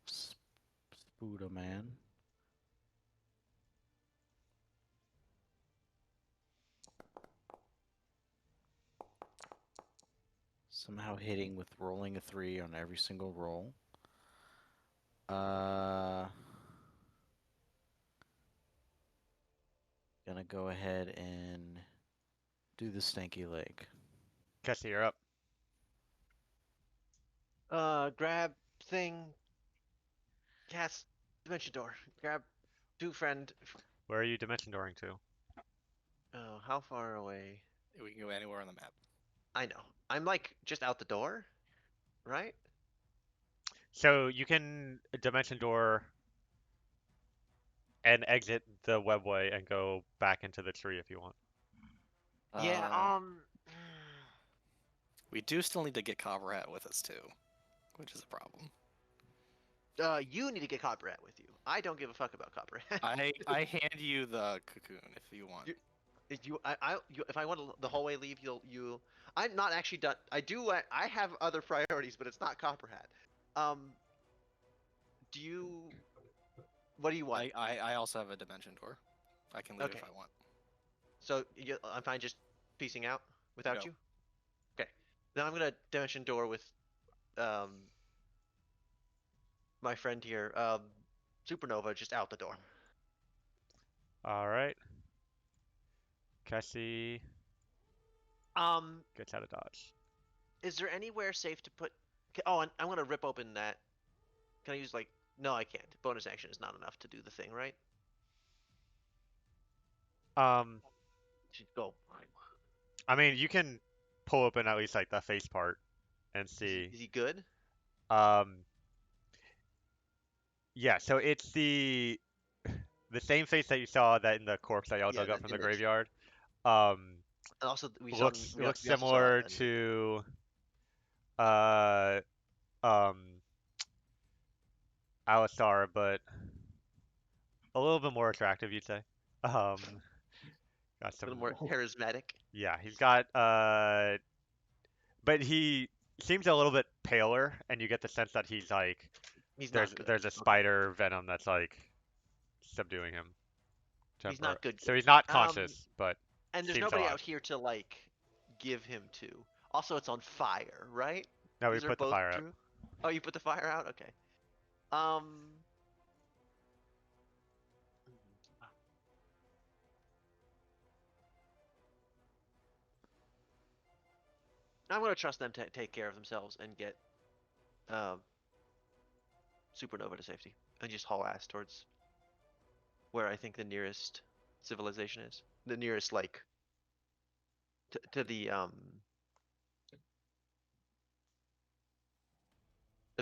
Spuda man. Somehow hitting with rolling a 3 on every single roll. Gonna go ahead and do the stanky leg. Cassie, you're up. Grab thing, cast dimension door. Grab two friend. Where are you dimension dooring to? Oh, how far away? We can go anywhere on the map. I know. I'm like just out the door, right? So you can dimension door and exit the webway and go back into the tree if you want. Yeah. We do still need to get Copperhat with us too, which is a problem. You need to get Copperhead with you. I don't give a fuck about Copperhead. I hand you the cocoon if you want. If I want to the hallway leave, you. I'm not actually done. I have other priorities, but it's not Copperhead. Do you? What do you want? I also have a dimension door. I can leave Okay. if I want. So I'm fine just piecing out without Go. you. Okay. Then I'm gonna dimension door with my friend here, Supernova, just out the door. All right. Cassie Um, gets out of dodge. is there anywhere safe to put? Oh, and I'm gonna rip open that. Can I use like? No, I can't. Bonus action is not enough to do the thing, right? Um, Should go. I mean, you can pull open at least like the face part and Is see. he good? Um, yeah. So it's the same face that you saw that in the corpse that y'all Yeah, dug up that from the image. graveyard. Um, And also, looks we also saw similar to uh um Alistar, but a little bit more attractive, you'd say. Um, got a little some. more charismatic. Yeah, he's got but he seems a little bit paler, and you get the sense that he's like He's there's not good. there's a spider venom that's like subduing him. He's not good. So he's not Um, conscious, but and there's seems nobody alive. out here to like give him to. Also, it's on fire, right? No, we These are put the both fire out. true. Oh, you put the fire out? Okay. Um, I'm gonna trust them to take care of themselves and get um Supernova to safety and just haul ass towards where I think the nearest civilization is. The nearest like to the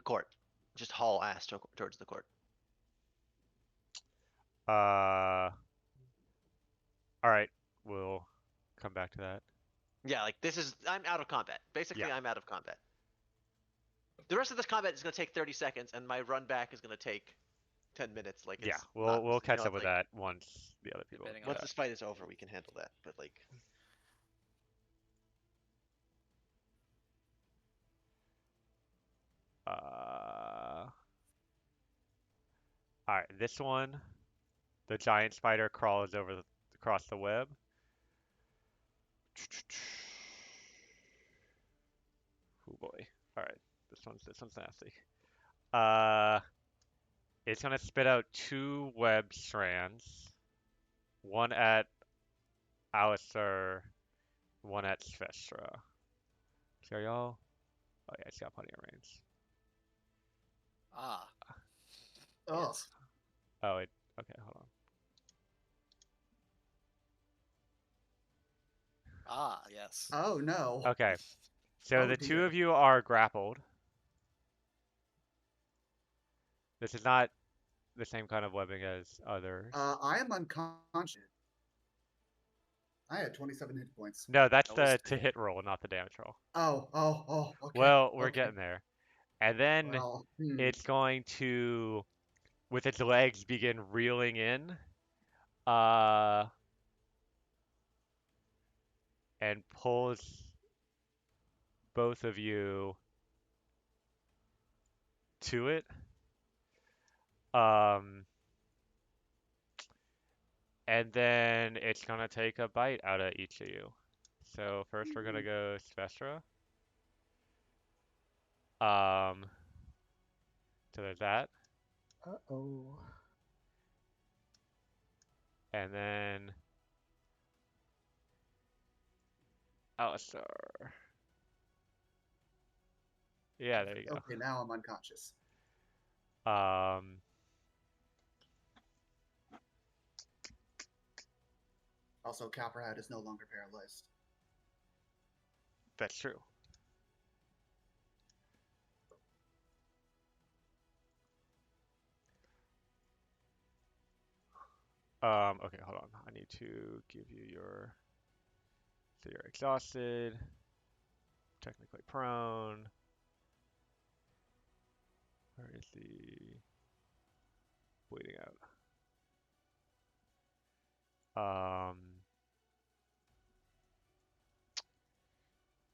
court. Just haul ass towards the court. Uh, all right, we'll come back to that. Yeah, like this is I'm out of combat. Basically, Yeah. I'm out of combat. The rest of this combat is gonna take 30 seconds, and my run back is gonna take 10 minutes. Like Yeah, it's we'll not, we'll catch up it's with like that once the other people Depending on get once back. this fight is over, we can handle that. But like, All right, this one, the giant spider crawls across the web. Oh boy. All right, this one's nasty. Uh, it's gonna spit out two web strands, one at Alistair, one at Svestra. So y'all. Oh yeah, it's got plenty of range. Ah. Oh, Yes. Oh, it. Okay, hold on. Ah, yes. oh no. Okay, so Oh the two dear. of you are grappled. This is not the same kind of webbing as others. I am unconscious. I had 27 hit points. No, that's That was the to hit roll, not the damage roll. Oh, okay. Well, we're Okay. getting there. And then Well, it's going to, with its legs, begin reeling in, uh, and pulls both of you to it. Um, and then it's gonna take a bite out of each of you. So first we're gonna go Svestra. Um, so there's that, Uh-oh. and then Alistar. Yeah, there you go. Okay, now I'm unconscious. Um, Also, Copperhead is no longer paralyzed. that's true. Okay, hold on. I need to give you your. So you're exhausted, technically prone. Where is the bleeding out?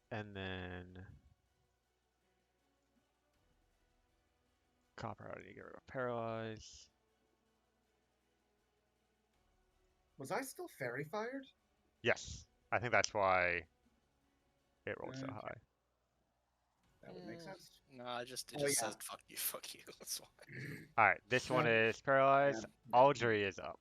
And then copper. I need to get rid of paralyze. Was I still fairy fired? Yes, I think that's why it rolled so Okay. high. That would make sense. No, it just Oh, yeah. says fuck you, fuck you. That's why. All right, this one Yeah. is paralyzed. Yeah. Aldry is up.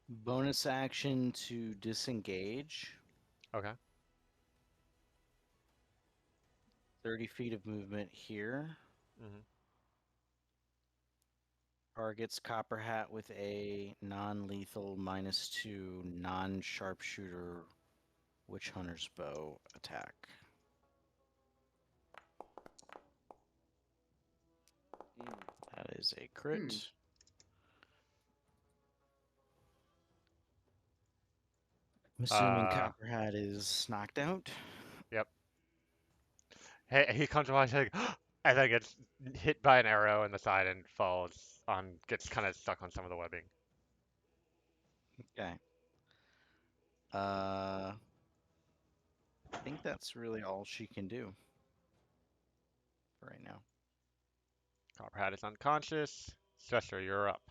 Bonus action to disengage. Okay. 30 feet of movement here. Mhm. Targets Copper Hat with a non-lethal -2 non-sharpshooter Witch Hunter's Bow attack. That is a crit. I'm assuming Copper Hat is knocked out. Yep. Hey, he comes by like, and then gets hit by an arrow in the side and falls on, gets kind of stuck on some of the webbing. Okay. I think that's really all she can do for right now. Copperhead is unconscious. Stresser, you're up.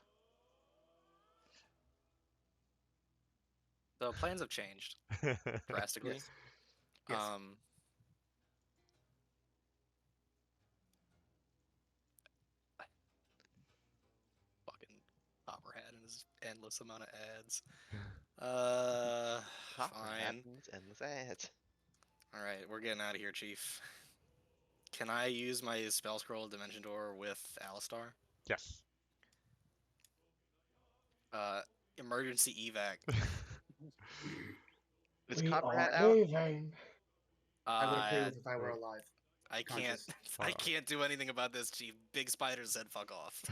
The plans have changed drastically. Yes. Yes. Fucking Copperhead and his endless amount of ads. Fine. Endless ads. All right, we're getting out of here, Chief. Can I use my spell scroll Dimension Door with Alistar? Yes. Emergency evac. Is We Copperhead are out? leaving. I would approve if I were wait. alive. I can't. Conscious. I can't do anything about this, Chief. Big Spider said fuck off.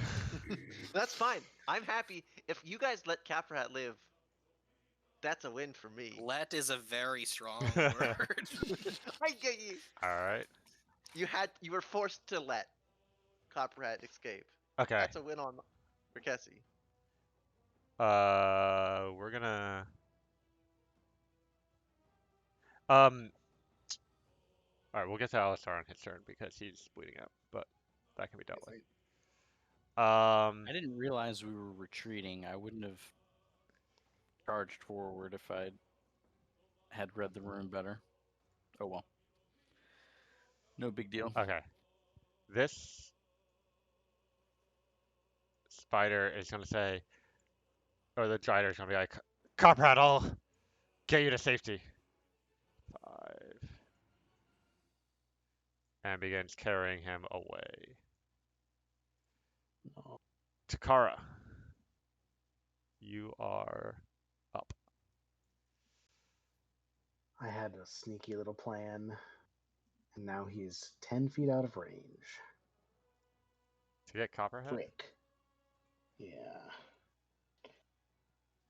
That's fine. I'm happy. If you guys let Copperhead live, that's a win for me. Let is a very strong word. I get you. All right. You were forced to let Copperhead escape. Okay. That's a win on for Kessie. We're gonna. All right, we'll get to Alistar on his turn because he's bleeding out, but that can be dealt with. I didn't realize we were retreating. I wouldn't have charged forward if I had read the rune better. Oh well. No big deal. Okay. This spider is gonna say, or the Drider is gonna be like, Copperhead, I'll get you to safety. 5. And begins carrying him away. No. Takara, you are up. I had a sneaky little plan, and now he's 10 feet out of range. To get Copperhead? Frick. Yeah.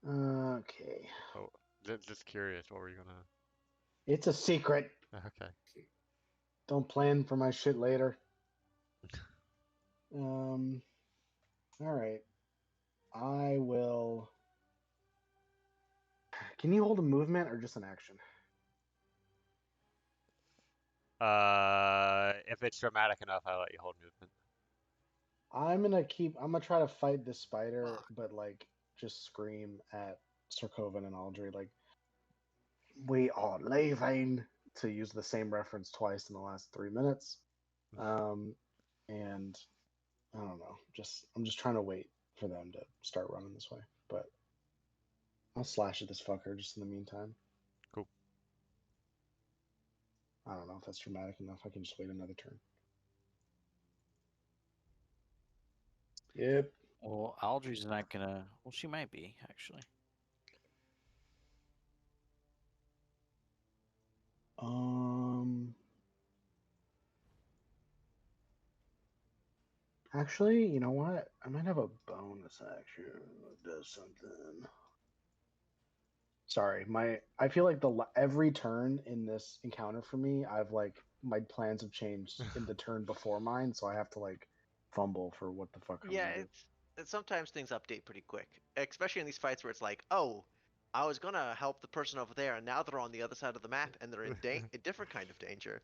Okay. Oh, just curious, what were you gonna... It's a secret. Okay. Don't plan for my shit later. Alright. I will... Can you hold a movement or just an action? If it's dramatic enough, I'll let you hold movement. I'm gonna try to fight this spider, but like just scream at Sarkovan and Aldry like, "We are leaving," to use the same reference twice in the last 3 minutes. And I don't know. I'm just trying to wait for them to start running this way. But I'll slash at this fucker just in the meantime. Cool. I don't know if that's dramatic enough. I can just wait another turn. Yep. Well, Aldry's not gonna. Well, she might be actually. Actually, you know what? I might have a bonus action that does something. Sorry, I feel like every turn in this encounter for me, I've like my plans have changed in the turn before mine, so I have to like fumble for what the fuck I'm Yeah, gonna do. it's sometimes things update pretty quick, especially in these fights where it's like, oh, I was gonna help the person over there, and now they're on the other side of the map, and they're in a different kind of danger.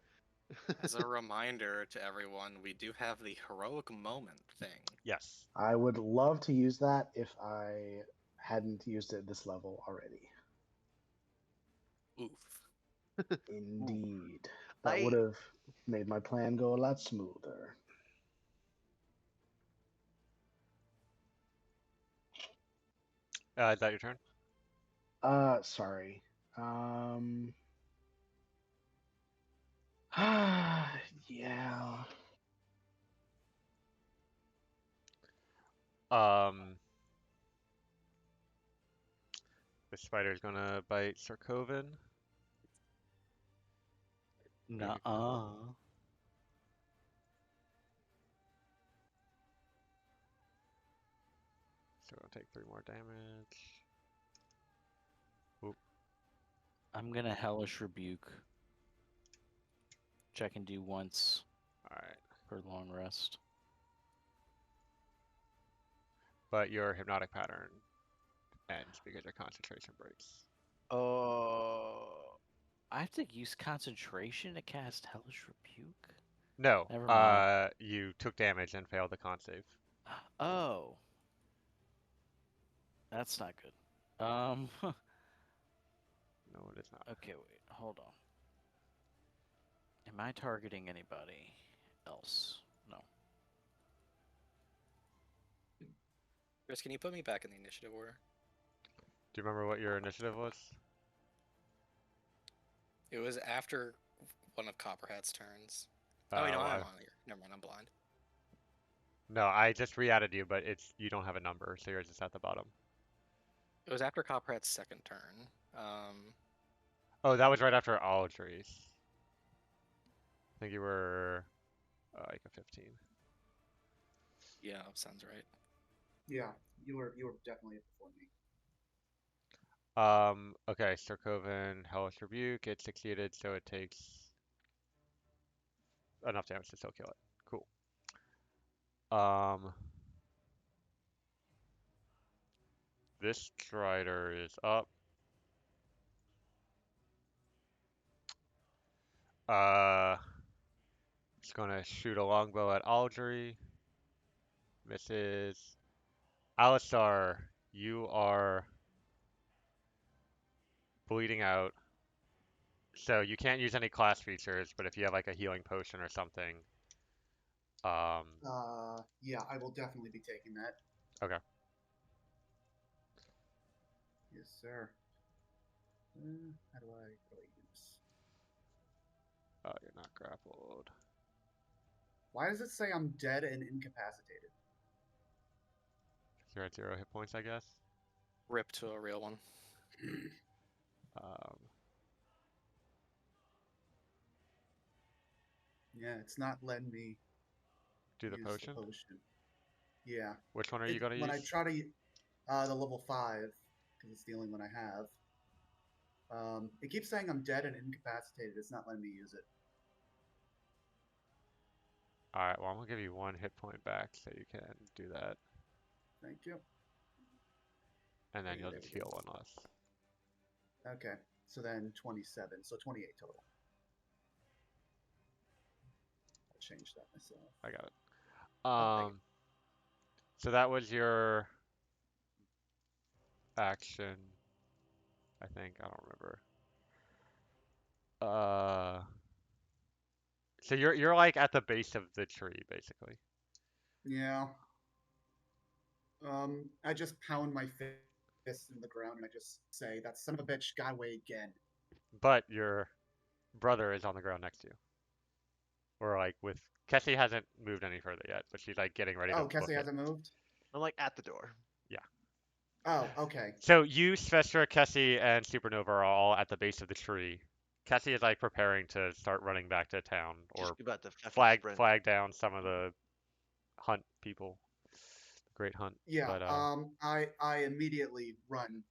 As a reminder to everyone, we do have the heroic moment thing. Yes. I would love to use that if I hadn't used it at this level already. Oof. Indeed. That would have made my plan go a lot smoother. Is that your turn? Sorry. Yeah. The spider's gonna bite Sarkovan. Nuh-uh. So it'll take 3 more damage. Oop. I'm gonna hellish rebuke. Which I can do once Alright. for long rest. But your hypnotic pattern ends because your concentration breaks. Oh. I have to use concentration to cast hellish rebuke? No. Never mind. You took damage and failed the con save. Oh. That's not good. No, it is not. Okay, wait, hold on. Am I targeting anybody else? No. Chris, can you put me back in the initiative order? Do you remember what your initiative was? It was after one of Copperhat's turns. Oh, wait, no, I'm on here. Never mind, I'm blind. No, I just re-added you, but you don't have a number, so yours is at the bottom. It was after Copperhat's second turn. Oh, that was right after Aldry's. I think you were like a 15. Yeah, sounds right. Yeah, you were definitely before me. Okay, Sarkovan, Hellish Rebuke, it succeeded, so it takes enough damage to still kill it. Cool. This Strider is up. It's gonna shoot a longbow at Aldry. Misses. Alistar, you are bleeding out. So you can't use any class features, but if you have like a healing potion or something, Yeah, I will definitely be taking that. okay. Yes, sir. How do I use? Oh, you're not grappled. Why does it say I'm dead and incapacitated? You're at 0 hit points, I guess. Rip to a real one. Yeah, it's not letting me Do the use potion? the potion. Yeah. Which one are you gonna use? When I try to the level 5, because it's the only one I have, it keeps saying I'm dead and incapacitated. It's not letting me use it. Alright, well I'm gonna give you 1 hit point back so you can do that. Thank you. And then Yeah, you'll there just we go. heal 1 less. Okay, so then 27, so 28 total. I'll change that myself. I got it. Oh, thank you. So that was your action, I think. I don't remember. Uh, so you're like at the base of the tree, basically. Yeah. I just pound my fist in the ground and I just say, "That son of a bitch got away again." But your brother is on the ground next to you. Or like with Kessie hasn't moved any further yet, but she's like getting ready to Oh, Kessie book it. hasn't moved. I'm like at the door. Yeah. Oh, okay. So you, Svestra, Kessie, and Supernova are all at the base of the tree. Kessie is like preparing to start running back to town Just or about to fucking flag sprint. flag down some of the hunt people. Great hunt. Yeah. But I immediately run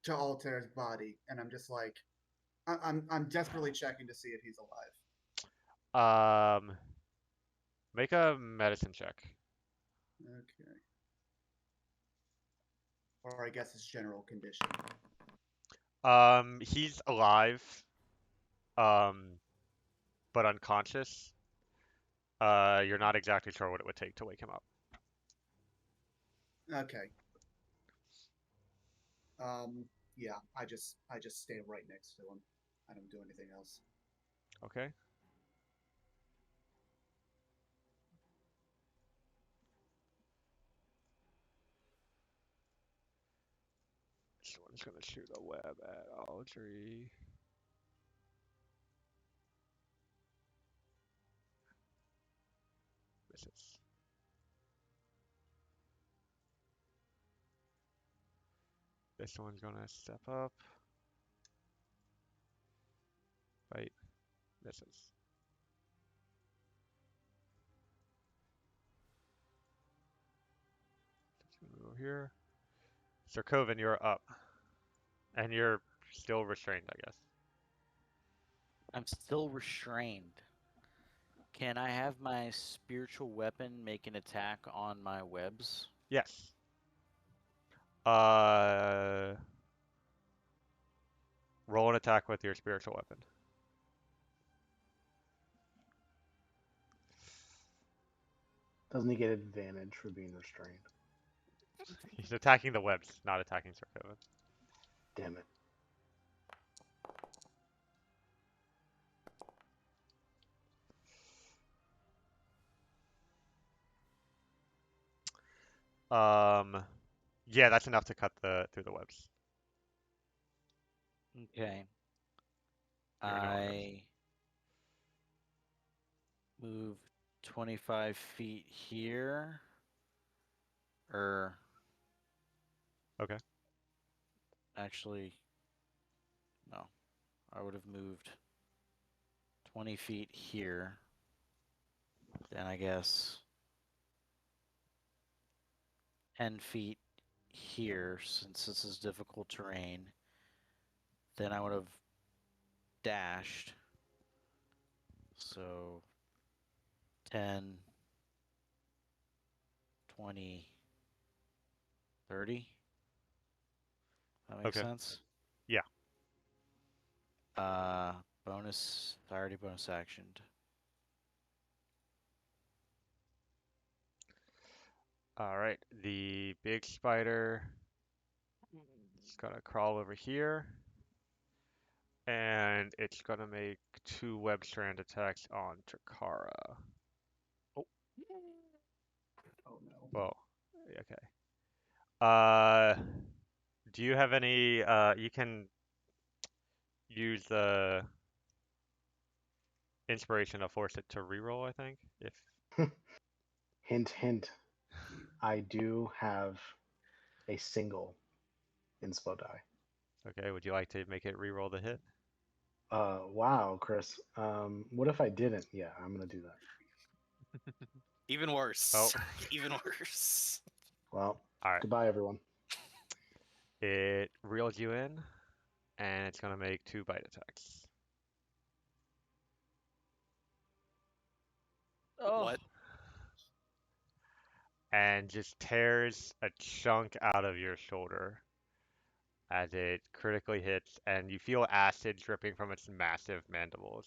to Altair's body, and I'm just like, I'm desperately checking to see if he's alive. um make a medicine check. Okay. Or I guess it's general condition. He's alive, um, but unconscious. You're not exactly sure what it would take to wake him up. Okay. Yeah, I just stay right next to him. I don't do anything else. Okay. This one's gonna shoot a web at Audrey. Misses. This one's gonna step up. Right. Misses. It's gonna go here. Sir Coven, you're up. And you're still restrained, I guess. I'm still restrained. Can I have my spiritual weapon make an attack on my webs? Yes. Uh, roll an attack with your spiritual weapon. Doesn't he get advantage for being restrained? He's attacking the webs, not attacking Sir Coven. Damn it. Yeah, that's enough to cut through the webs. Okay. You're no longer up. I move 25 feet here. Or Okay. actually, no. I would have moved 20 feet here. Then I guess 10 feet here, since this is difficult terrain. Then I would have dashed. So 10, 20, 30. That makes Okay. sense? Yeah. Bonus. I already bonus actioned. All right. The big spider is gonna crawl over here, and it's gonna make 2 web strand attacks on Takara. Oh no. Whoa. Okay. Uh, do you have any? You can use the inspiration to force it to reroll, I think. If Hint, hint. I do have a single inspo die. okay, would you like to make it reroll the hit? Wow, Chris. What if I didn't? Yeah, I'm gonna do that. Even Oh, worse. Even worse. Well, all right. goodbye, everyone. It reels you in, and it's gonna make 2 bite attacks. Oh. What? And just tears a chunk out of your shoulder. as it critically hits, and you feel acid dripping from its massive mandibles.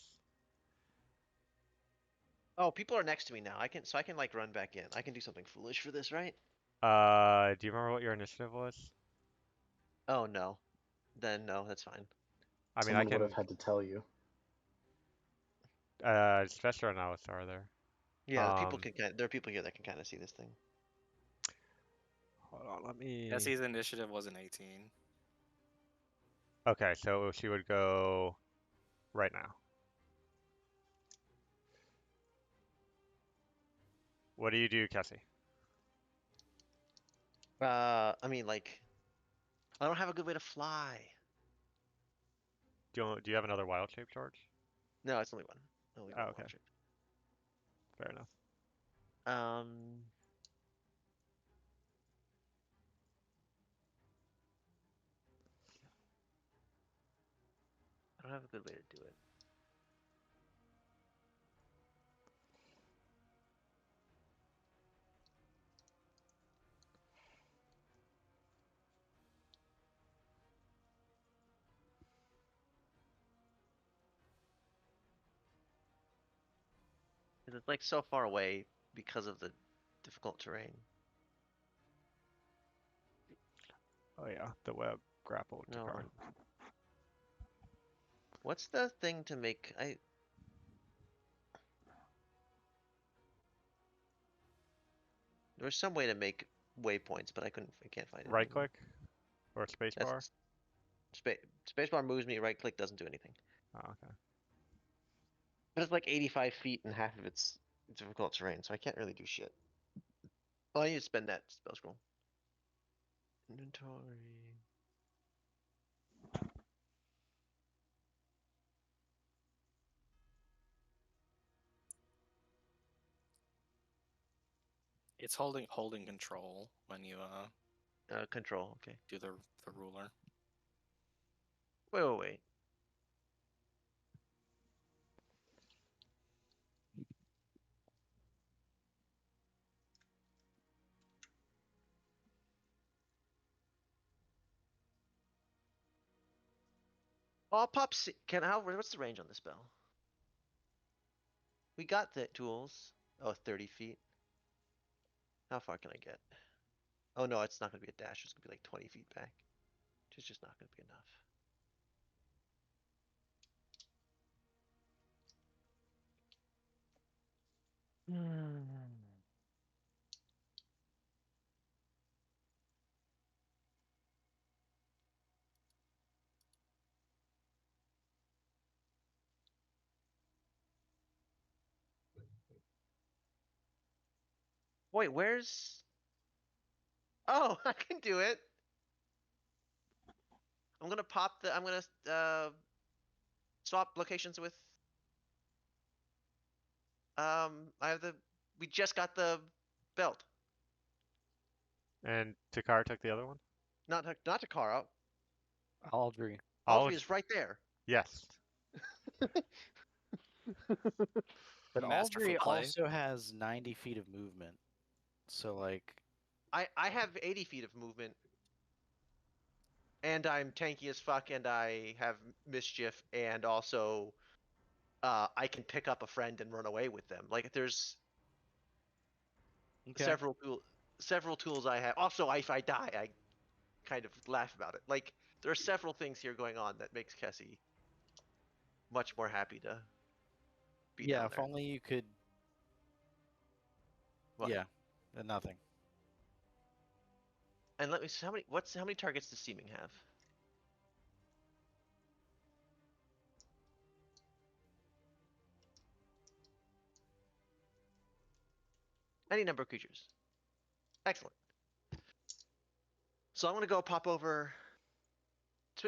Oh, people are next to me now. I can like run back in. I can do something foolish for this, right? Do you remember what your initiative was? Oh no. Then no, that's fine. I mean, I Someone would have can. had to tell you. Special and Alice are there. Yeah, the people can there are people here that can kind of see this thing. Hold on, let me. Jesse's initiative was an 18. Okay, so she would go right now. What do you do, Cassie? I mean, like, I don't have a good way to fly. Do you have another wild shape, George? No, it's only one. Only Oh, one okay, wild shape. fair enough. Um, I don't have a good way to do it. It's like so far away because of the difficult terrain. Oh yeah, the web grapple to No, car. what's the thing to make? There was some way to make waypoints, but I can't find it Right anymore. click or space bar? That's spacebar moves me. Right click doesn't do anything. Oh, okay. But it's like 85 feet and half of it's difficult terrain, so I can't really do shit. Oh, I need to spend that spell scroll. Inventory. It's holding control when you Control. Okay. do the ruler. Wait. Oh, I'll pop. What's the range on this spell? We got the tools. Oh, 30 feet. How far can I get? Oh no, it's not gonna be a dash. It's gonna be like 20 feet back. It's just not gonna be enough. Wait, where's? Oh, I can do it. I'm gonna pop the. I'm gonna swap locations with. I have the. We just got the belt. And Takar took the other one? Not Takara. Aldry. Aldry is right there. Yes. But Masterful Aldry play. also has 90 feet of movement. So, like, I have 80 feet of movement, and I'm tanky as fuck, and I have mischief, and also, I can pick up a friend and run away with them. Like there's okay. several tools I have. Also, if I die, I kind of laugh about it. Like there are several things here going on that makes Kessie much more happy to be Yeah, down if there. only you could. What? Yeah, nothing. And let me see how many targets does Seeming have? Any number of creatures. Excellent. So I'm gonna go pop over,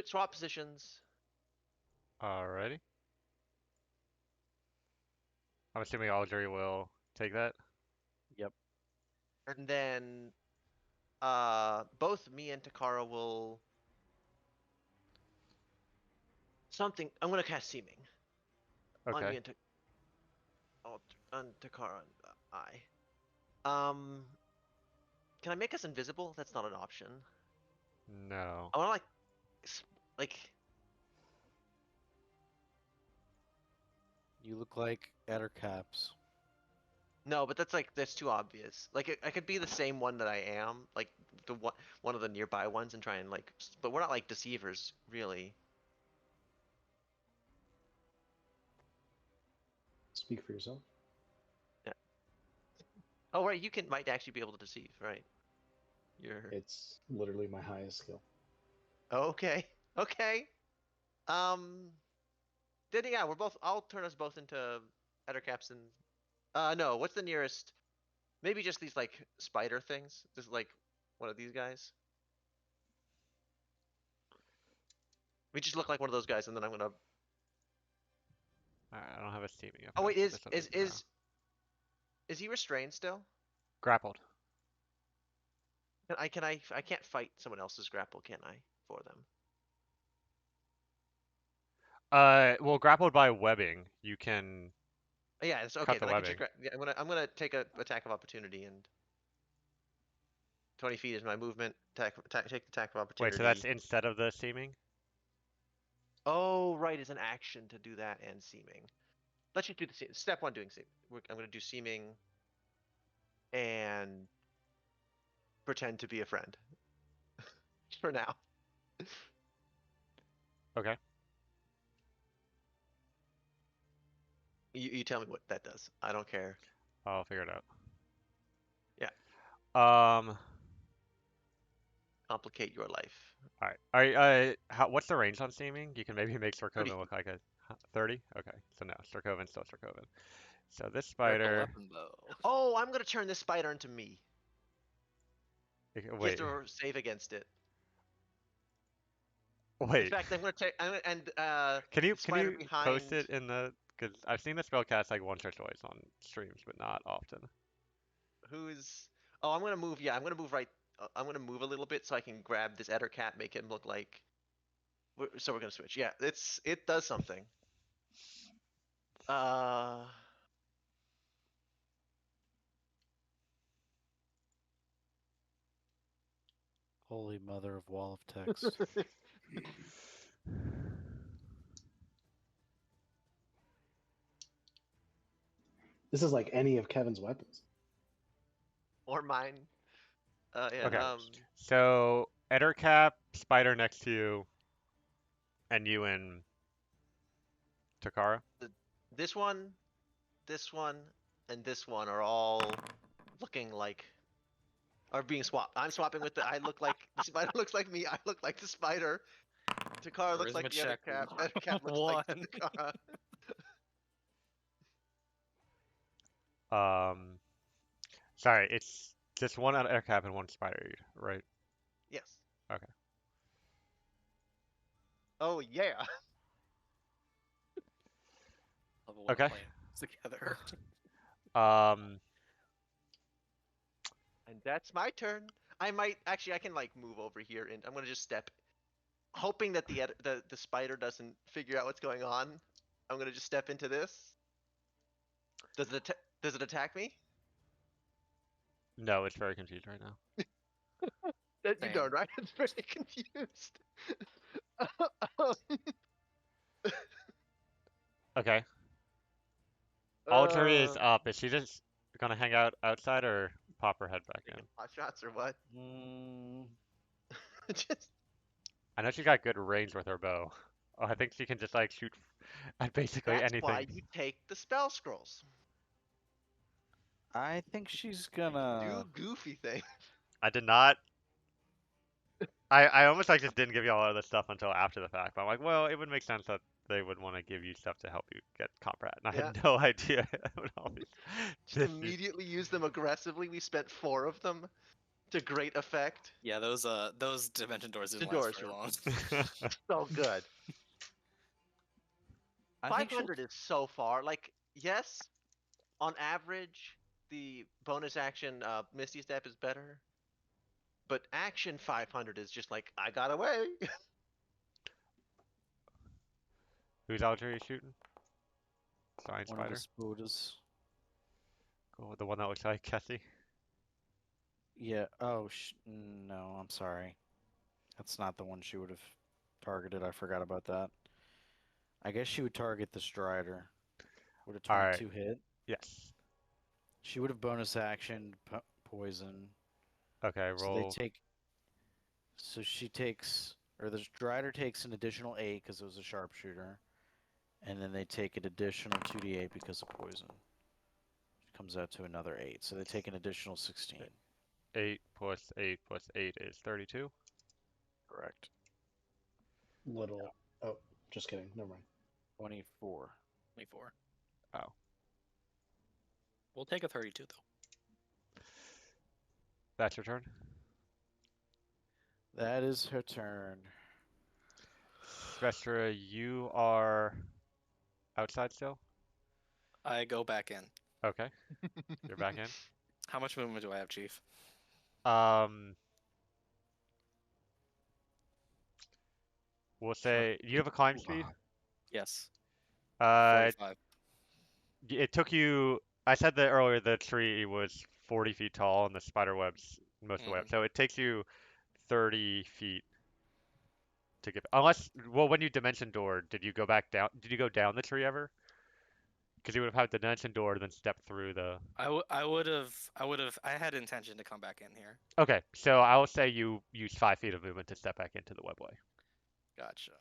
swap positions. Alrighty. I'm assuming Aldry will take that. Yep. And then both me and Takara will I'm gonna cast Seeming on Okay. me and on Takara and I. Can I make us invisible? That's not an option. No. I wanna like like You look like Ettercaps. no, but that's too obvious. Like I could be the same one that I am, like the one of the nearby ones, and try and like, but we're not like deceivers, really. Speak for yourself. Yeah. Oh right, you can might actually be able to deceive, right? You're It's literally my highest skill. okay. Okay. Um. Then yeah, we're both. I'll turn us both into Ettercaps and. No. What's the nearest? Maybe just these like spider things. Just like one of these guys. We just look like one of those guys, and then I'm gonna. Alright, I don't have a steaming Oh wait, effect, but this one is zero. is he restrained still? Grappled. I can't fight someone else's grapple, can I? For them. Well, grappled by webbing, you can Yeah, it's okay. cut the Then I can just webbing. yeah, I'm gonna take a attack of opportunity, and 20 feet is my movement. Take the attack of Wait, so that's opportunity. instead of the steaming? Oh right, it's an action to do that and seeming. Let's just do the step one doing seeming. I'm gonna do seeming and pretend to be a friend for now. Okay. You tell me what that does. I don't care. I'll figure it out. Yeah. Um, Complicate your life. alright. What's the range on steaming? You can maybe make 30 Storkovan feet. look like a 30? Okay, so no, Storkovan's still Storkovan. So this Grab the spider, weapon bow. Oh, I'm gonna turn this spider into me. You have wait, to save against it. In wait. fact, I'm gonna take and Can spider you post behind. it in the, because I've seen the spell cast like once or twice on streams, but not often. Who's? Oh, I'm gonna move. Yeah, I'm gonna move right. I'm gonna move a little bit so I can grab this Eder cat, make him look like. So we're gonna switch. Yeah, it does something. Uh, Holy mother of wall of text. This is like any of Kevin's weapons. or mine. Yeah. Okay, so Ettercap, spider next to you, and you and Takara. This one, this one, and this one are all looking like are being swapped. I'm swapping with the. I look like the spider looks like me. I look like the spider. Takara looks like Charisma the other check cat. Other cat looks like one. Takara. Sorry, it's just one Ettercap and one spider, right? Yes. Okay. Oh yeah. Level one Okay. playing together. Um, And that's my turn. I might actually I can like move over here and I'm gonna just step, hoping that the spider doesn't figure out what's going on. I'm gonna just step into this. Does it attack me? no, it's very confused right now. You Same. darn right. It's very confused. Okay. Audrey is Uh, up. Is she just gonna hang out outside or pop her head back in? taking pot shots or what? Mm, Just I know she's got good range with her bow. Oh, I think she can just like shoot at basically that's why anything. you take the spell scrolls. I think she's Do gonna. goofy things. I did not. I almost like just didn't give you all of this stuff until after the fact. But I'm like, well, it would make sense that they would want to give you stuff to help you get Comprat. And I Yeah. had no idea it would all be Just this. immediately use them aggressively. We spent 4 of them to great effect. Yeah, those dimension doors didn't The last doors very were- long. So good. I think she'll- 500 is so far. Like, yes, on average, the bonus action Misty Step is better. But action 500 is just like, I got away. Who's Audrey shooting? Science one of spider. the spodas. Cool. The one that looks like Cassie. Yeah. Oh, no. I'm sorry. That's not the one she would have targeted. I forgot about that. I guess she would target the Strider. Would a All right. 22 hit? Yes. She would have bonus action poison. Okay. So they Roll. take. So she takes, or the Strider takes an additional 8 because it was a sharpshooter, and then they take an additional 2d8 because of poison. Which comes out to another 8. So they take an additional 16. 8 plus 8 plus 8 is 32. Correct. Little. Oh, just kidding. Never mind. 24. 24. Oh. We'll take a 32 though. That's your turn. That is her turn. Vestra, you are outside still? I go back in. Okay. You're back in. How much movement do I have, Chief? Um, we'll say you have a climb speed. Yes. Uh, 45. it took you. I said that earlier. The tree was 40 feet tall, and the spider web's most of the way up. So it takes you 30 feet to get. Unless, well, when you dimension door, did you go back down? Did you go down the tree ever? Because you would have had the dimension door, then step through the. I would have. I had intention to come back in here. Okay, so I will say you use 5 feet of movement to step back into the webway. Gotcha.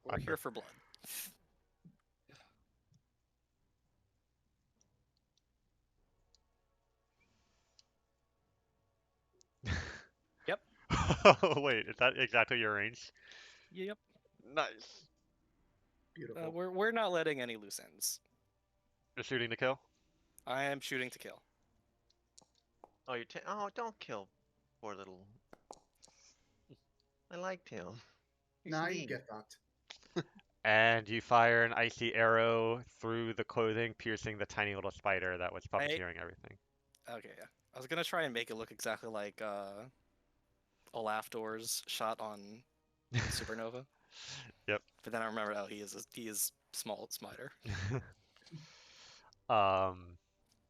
We're here for blood. Yep. Wait, is that exactly your range? Yep. Nice. Beautiful. We're not letting any loose ends. You're shooting to kill? I am shooting to kill. Oh, oh, don't kill poor little. I liked him. He's Now you neat. get fucked. And you fire an icy arrow through the clothing, piercing the tiny little spider that was puppeteering everything. Okay, yeah. I was gonna try and make it look exactly like Olaf Door's shot on Supernova. Yep. But then I remember, oh, he is small spider. Is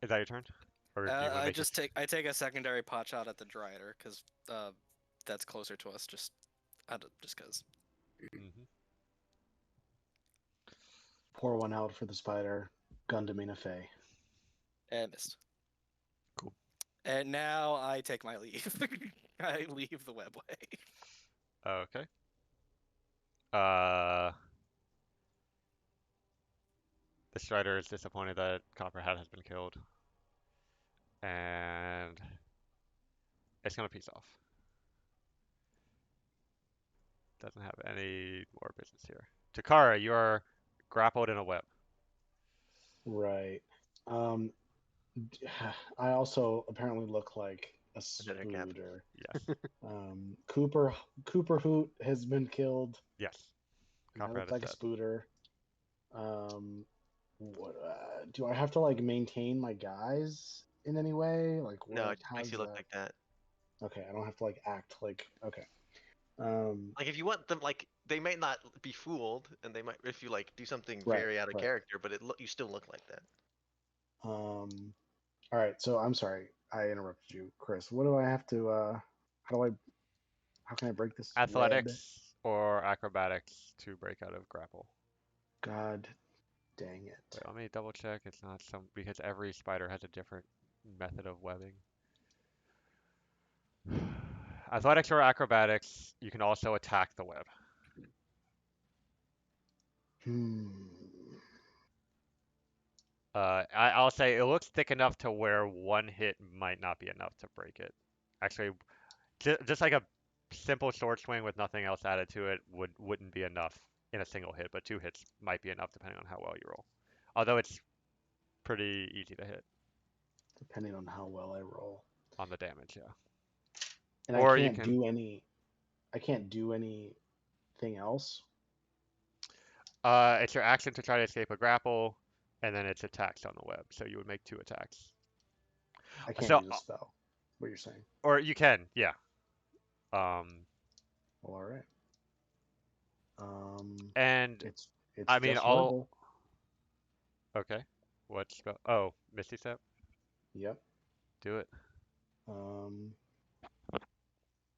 that your turn? Or do you want to make your... I take a secondary pot shot at the Drider because that's closer to us. Just because. Mhm. Pour one out for the spider. Gundamina Fey. And missed. Cool. And now I take my leave. I leave the webway. Okay. The Strider is disappointed that Copperhead has been killed. And it's gonna peace off. Doesn't have any more business here. Takara, you are grappled in a web. Right. I also apparently look like a Dinner cap. spooter. Yes. Cooper Hoot has been killed. Yes. And I Copperhead look is like a dead. spooter. What do I have to like maintain my guys in any way? Like what? No, it just How makes does you look that? like that. Okay, I don't have to like act like okay. Like if you want them, like they might not be fooled, and they might if you like do something Right, very out of right. character, but you still look like that. All right. So I'm sorry I interrupted you, Chris. What do I have to? How can I break this web? Athletics or acrobatics to break out of grapple. God dang it. Wait, let me double check. It's not some because every spider has a different method of webbing. Athletics or acrobatics, you can also attack the web. I'll say it looks thick enough to where one hit might not be enough to break it. Actually, just like a simple sword swing with nothing else added to it wouldn't be enough in a single hit, but 2 hits might be enough depending on how well you roll. Although it's pretty easy to hit Depending on how well I roll. on the damage, yeah. And Or I you can't can do any. I can't do anything else. it's your action to try to escape a grapple, and then it's attacks on the web. So you would make 2 attacks. I can't So use a spell. What you're saying? or you can, yeah. Well, all right. And It's I mean, just all verbal. okay. What spell? Oh, Misty Step. Yep. Do it. Um,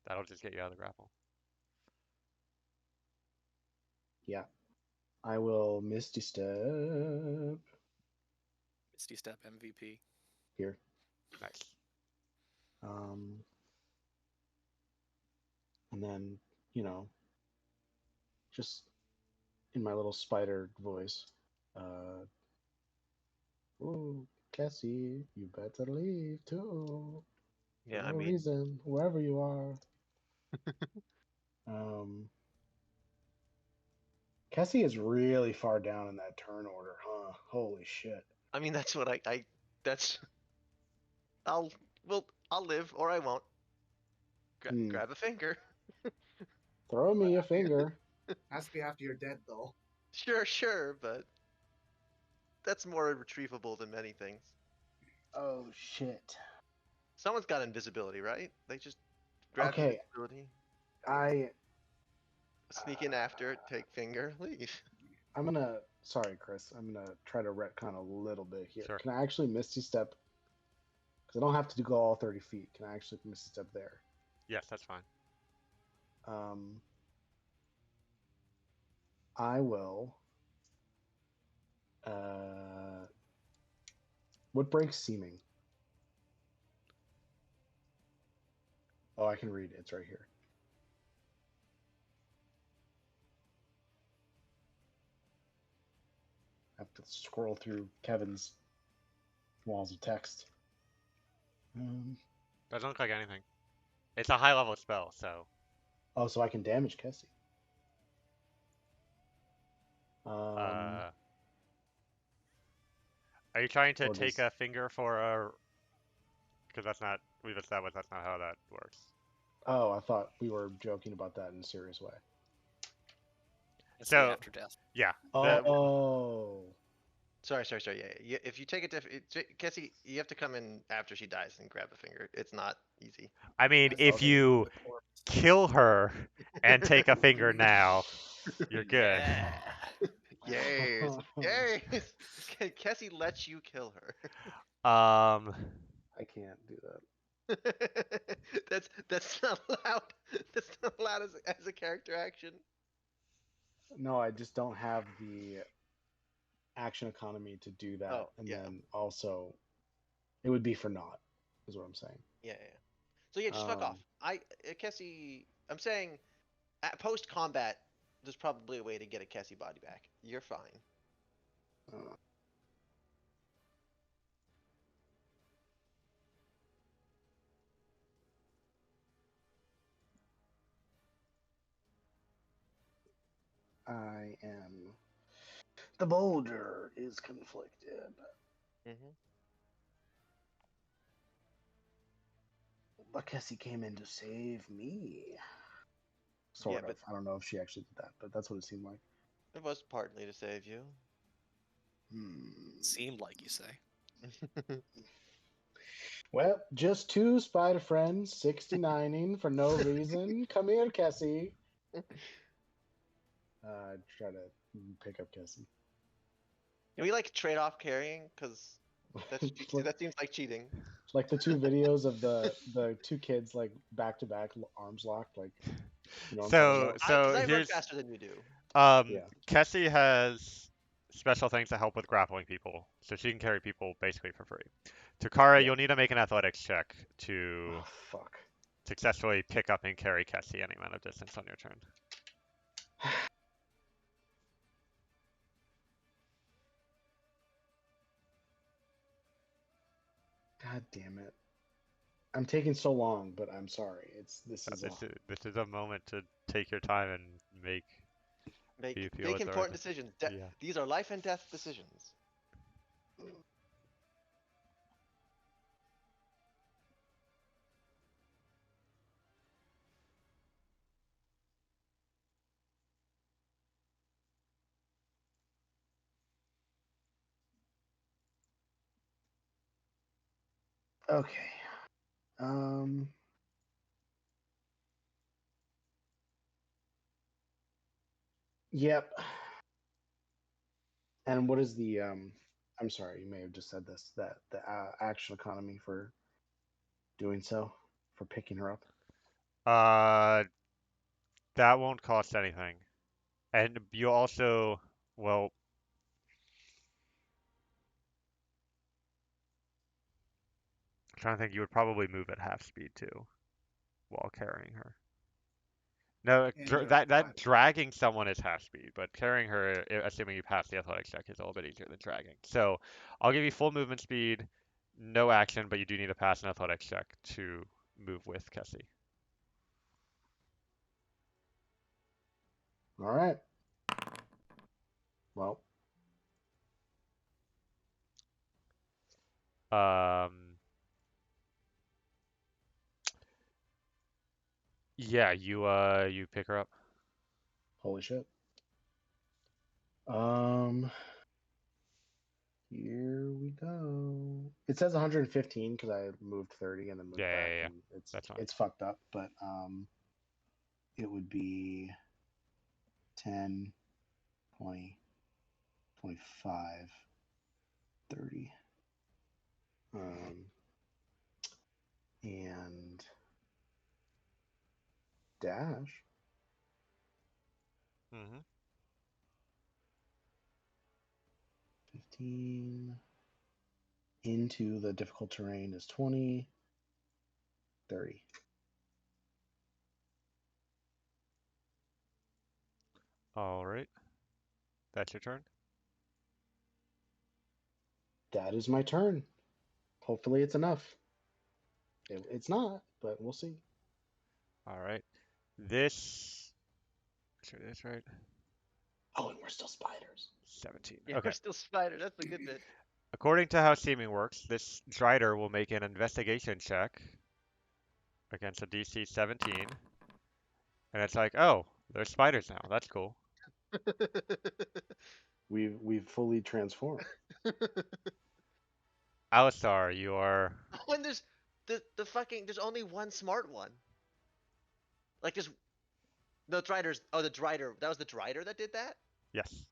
That'll just get you out of the grapple. yeah. I will Misty Step Misty Step MVP. here. Nice. And then, you know, just in my little spider voice, oh, Cassie, you better leave too. For Yeah, I no mean, reason, wherever you are. Um, Cassie is really far down in that turn order, huh? Holy shit. that's what I that's I'll I'll live or I won't. Hmm. Grab a finger. Throw me a finger. Has to be after you're dead, though. Sure, but that's more retrievable than many things. Oh shit. Someone's got invisibility, right? They just grab Okay, invisibility, I sneak in after, take finger, leave. I'm gonna. Sorry, Chris. I'm gonna try to retcon a little bit here. Sure. Can I actually Misty Step? Because I don't have to go all 30 feet. Can I actually Misty Step there? Yes, that's fine. Um, I will. Uh, what breaks seeming? Oh, I can read it. It's right here. I have to scroll through Kevin's walls of text. Doesn't look like anything. It's a high level spell, so Oh, so I can damage Kessie. Um, uh are you trying to or take does a finger for a because that's not we've established that's not how that works. Oh, I thought we were joking about that in a serious way. It's the So after death. yeah, Oh, Sorry. Yeah. If you take Cassie, you have to come in after she dies and grab a finger. It's not easy. I mean Has to if okay. be you the corpse. kill her and take a finger now, you're good. Yeah. Yes. Yes. Cassie lets you kill her. Um, I can't do that. That's not allowed. That's not allowed as a character action. No, I just don't have the action economy to do that. Oh, And yeah. then also, it would be for naught, is what I'm saying. Yeah. So yeah, just fuck off. Um, Cassie, I'm saying, at post combat, there's probably a way to get a Cassie body back. You're fine. uh, I am. The boulder is conflicted. Hmm. But Kessie came in to save me. Yeah, Sort of. but I don't know if she actually did that, but that's what it seemed like. it was partly to save you. Seemed like you say. Well, just two spider friends 69ing for no reason. Come here, Kessie. Try to pick up Kessie. Can we like trade off carrying? Cause that seems like cheating. Like the two videos of the two kids like back to back, arms locked, like you know what I'm talking so about? Because so I run here's faster than you do. Yeah. Kessie has special things to help with grappling people, so she can carry people basically for free. Takara, Yeah. you'll need to make an athletics check to Oh fuck. successfully pick up and carry Kessie any amount of distance on your turn. God damn it. I'm taking so long, but I'm sorry. This is This is a moment to take your time and make you feel Make it's the right important thing. decisions. Yeah. These are life and death decisions. okay. Um Yep. And what is the I'm sorry, you may have just said this, that the action economy for doing so for picking her up? Uh, that won't cost anything. And you also, well, I'm trying to think, you would probably move at half speed too while carrying her. No, And you're that right. dragging someone is half speed, but carrying her, assuming you pass the athletics check, is a little bit easier than dragging. So I'll give you full movement speed, no action, but you do need to pass an athletics check to move with Kessie. All right. Well, Um, yeah, you pick her up. holy shit. Here we go. It says 115 because I moved 30 and then moved Yeah, back, yeah, yeah. and That's fine. it's fucked up. But it would be 10, 20, 25, 30, and dash. Mm-hmm. 15 into the difficult terrain is 20, 30. All right. That's your turn. That is my turn. Hopefully, it's enough. It's not, but we'll see. All right. This, sure it is right. Oh, and we're still spiders. 17. Yeah, Okay. we're still spider. That's the good bit. According to how seeming works, this Drider will make an investigation check against a DC 17, and it's like, oh, there's spiders now. That's cool. We've fully transformed. Alistar, you are. When there's the fucking there's only one smart one. Like there's no Driders. Oh, the Drider. That was the Drider that did that. Yes.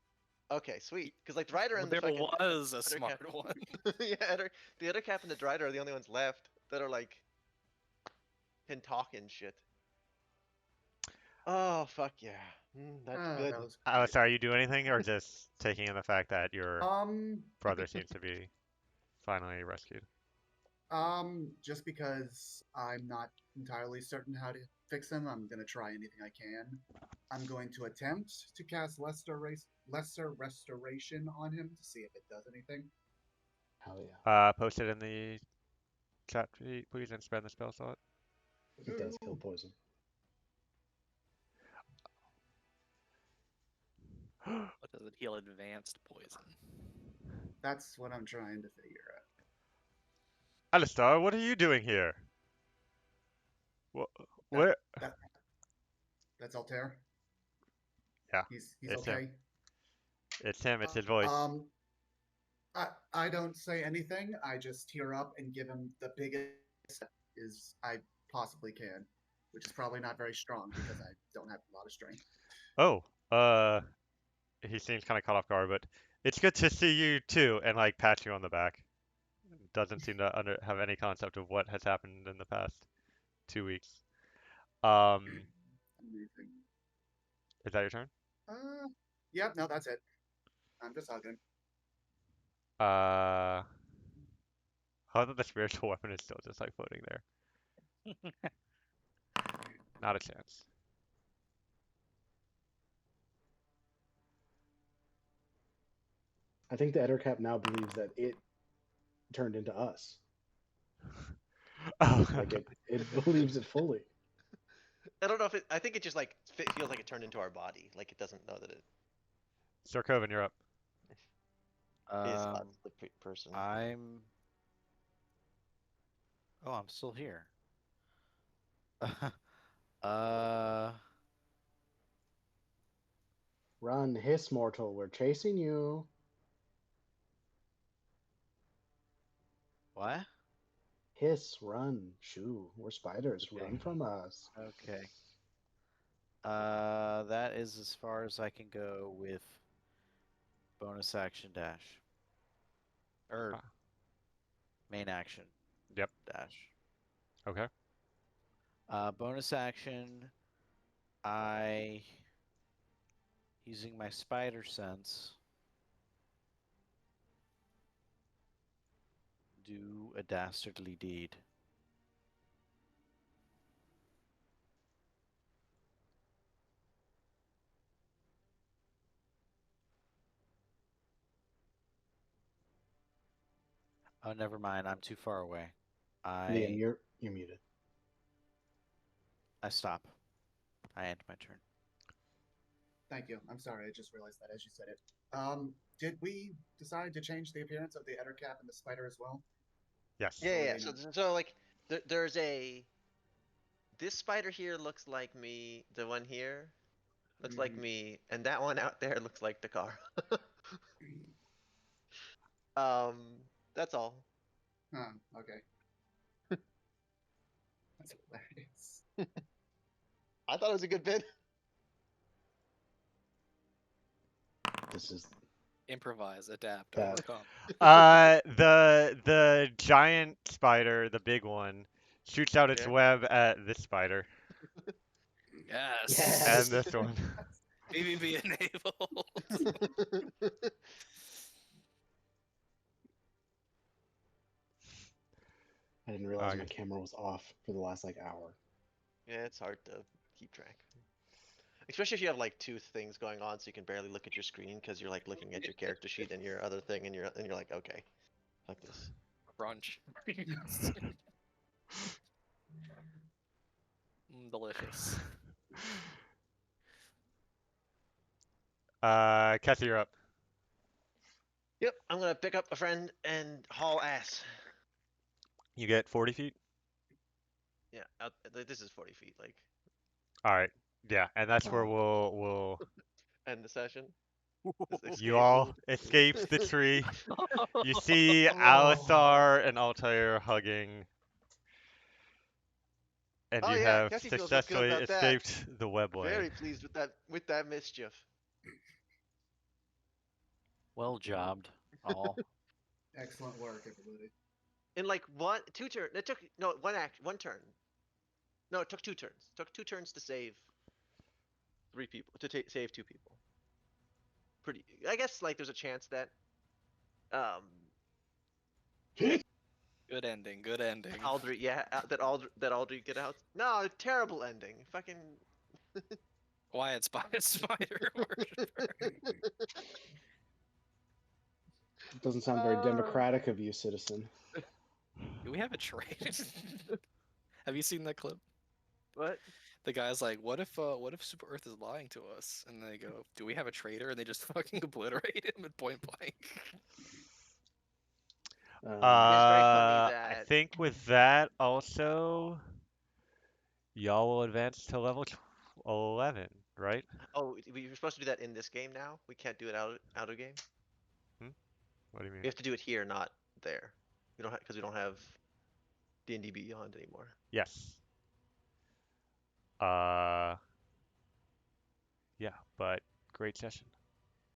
Okay, sweet. Because like Drider Well, and the there fucking was a other smart cap- one. yeah, the other cap and the Drider are the only ones left that are like can talk and shit. Oh fuck yeah, that's good. That was great. Alistar, are you do anything, or just taking in the fact that your Um, brother seems to be finally rescued? just because I'm not entirely certain how to fix him, I'm gonna try anything I can. I'm going to attempt to cast lesser restoration on him to see if it does anything. Hell yeah. Post it in the chat, please, and spend the spell slot. It does kill poison. What does it heal? Advanced poison. That's what I'm trying to figure Alistar, what are you doing here? Wh- out. Where? That, that's Altair. Yeah, He's it's him. okay. It's him. It's his voice. I don't say anything. I just tear up and give him the biggest is I possibly can, which is probably not very strong because I don't have a lot of strength. Oh, he seems kind of caught off guard, but it's good to see you too, and like pat you on the back. Doesn't seem to have any concept of what has happened in the past 2 weeks. Um, Amazing. is that your turn? Yep, no, that's it. I'm just hugging. How that the spiritual weapon is still just like floating there? Not a chance. I think the Ettercap now believes that it turned into us. Oh, Like it believes it fully. I don't know if it. I think it just like feels like it turned into our body. Like it doesn't know that it Sir Coven, you're up. is Um, us, the person. I'm. Oh, I'm still here. uh, Run, hiss, mortal. We're chasing you. what? Hiss, run, shoo. We're spiders. Okay. Run from us. Okay. That is as far as I can go with bonus action dash. Or Ah. main action Yep. dash. Okay. Bonus action. I using my spider sense. Do a dastardly deed. Oh, never mind. I'm too far away. Liam, you're muted. I stop. I end my turn. Thank you. I'm sorry. I just realized that as you said it. Did we decide to change the appearance of the Ettercap and the spider as well? Yes. Yeah, Or yeah. were Yeah. they So, not? so like, there's a. This spider here looks like me. The one here looks like Mhm. me, and that one out there looks like the car. That's all. Huh. Okay. That's hilarious. I thought it was a good bit. This is Improvise, adapt, Bad. overcome. The giant spider, the big one, shoots out its Yeah. web at this spider Yes. and Yes. this one. BBB enabled. I didn't realize my Okay. camera was off for the last like hour. Yeah, it's hard to keep track. Especially if you have like two things going on, so you can barely look at your screen because you're like looking at your character sheet and your other thing, and you're like, okay, fuck this. Crunch. Delicious. Kathy, you're up. Yep, I'm gonna pick up a friend and haul ass. You get 40 feet. Yeah, this is 40 feet. Like, All right. Yeah, and that's where Oh. we'll end the session. Just you escape. all escaped the tree. You see Oh. Alistar and Altair hugging, and Oh you yeah, have Cassie feels real good successfully about that. escaped the webway. Very pleased with that mischief. Well jobbed, all. Excellent work, everybody. In like two turn. It took no one turn. No, it took 2 turns. It took 2 turns to save 3 people save 2 people. Pretty. I guess like there's a chance that um Good ending. Good ending. Aldri that Aldri get out. No, terrible ending. Fucking. Quiet spider worshiper. It doesn't sound very democratic of you, citizen. Do we have a trade? Have you seen that clip? What? The guy's like, what if Super Earth is lying to us? And they go, do we have a traitor? And they just fucking obliterate him at point blank. It's very funny I that think with that also, y'all will advance to level 11, right? we were supposed to do that in this game now. We can't do it out of game. Hmm? What do you We mean? have to do it here, not there. We don't because we don't have D&D Beyond anymore. Yes. Uh, yeah, but great session.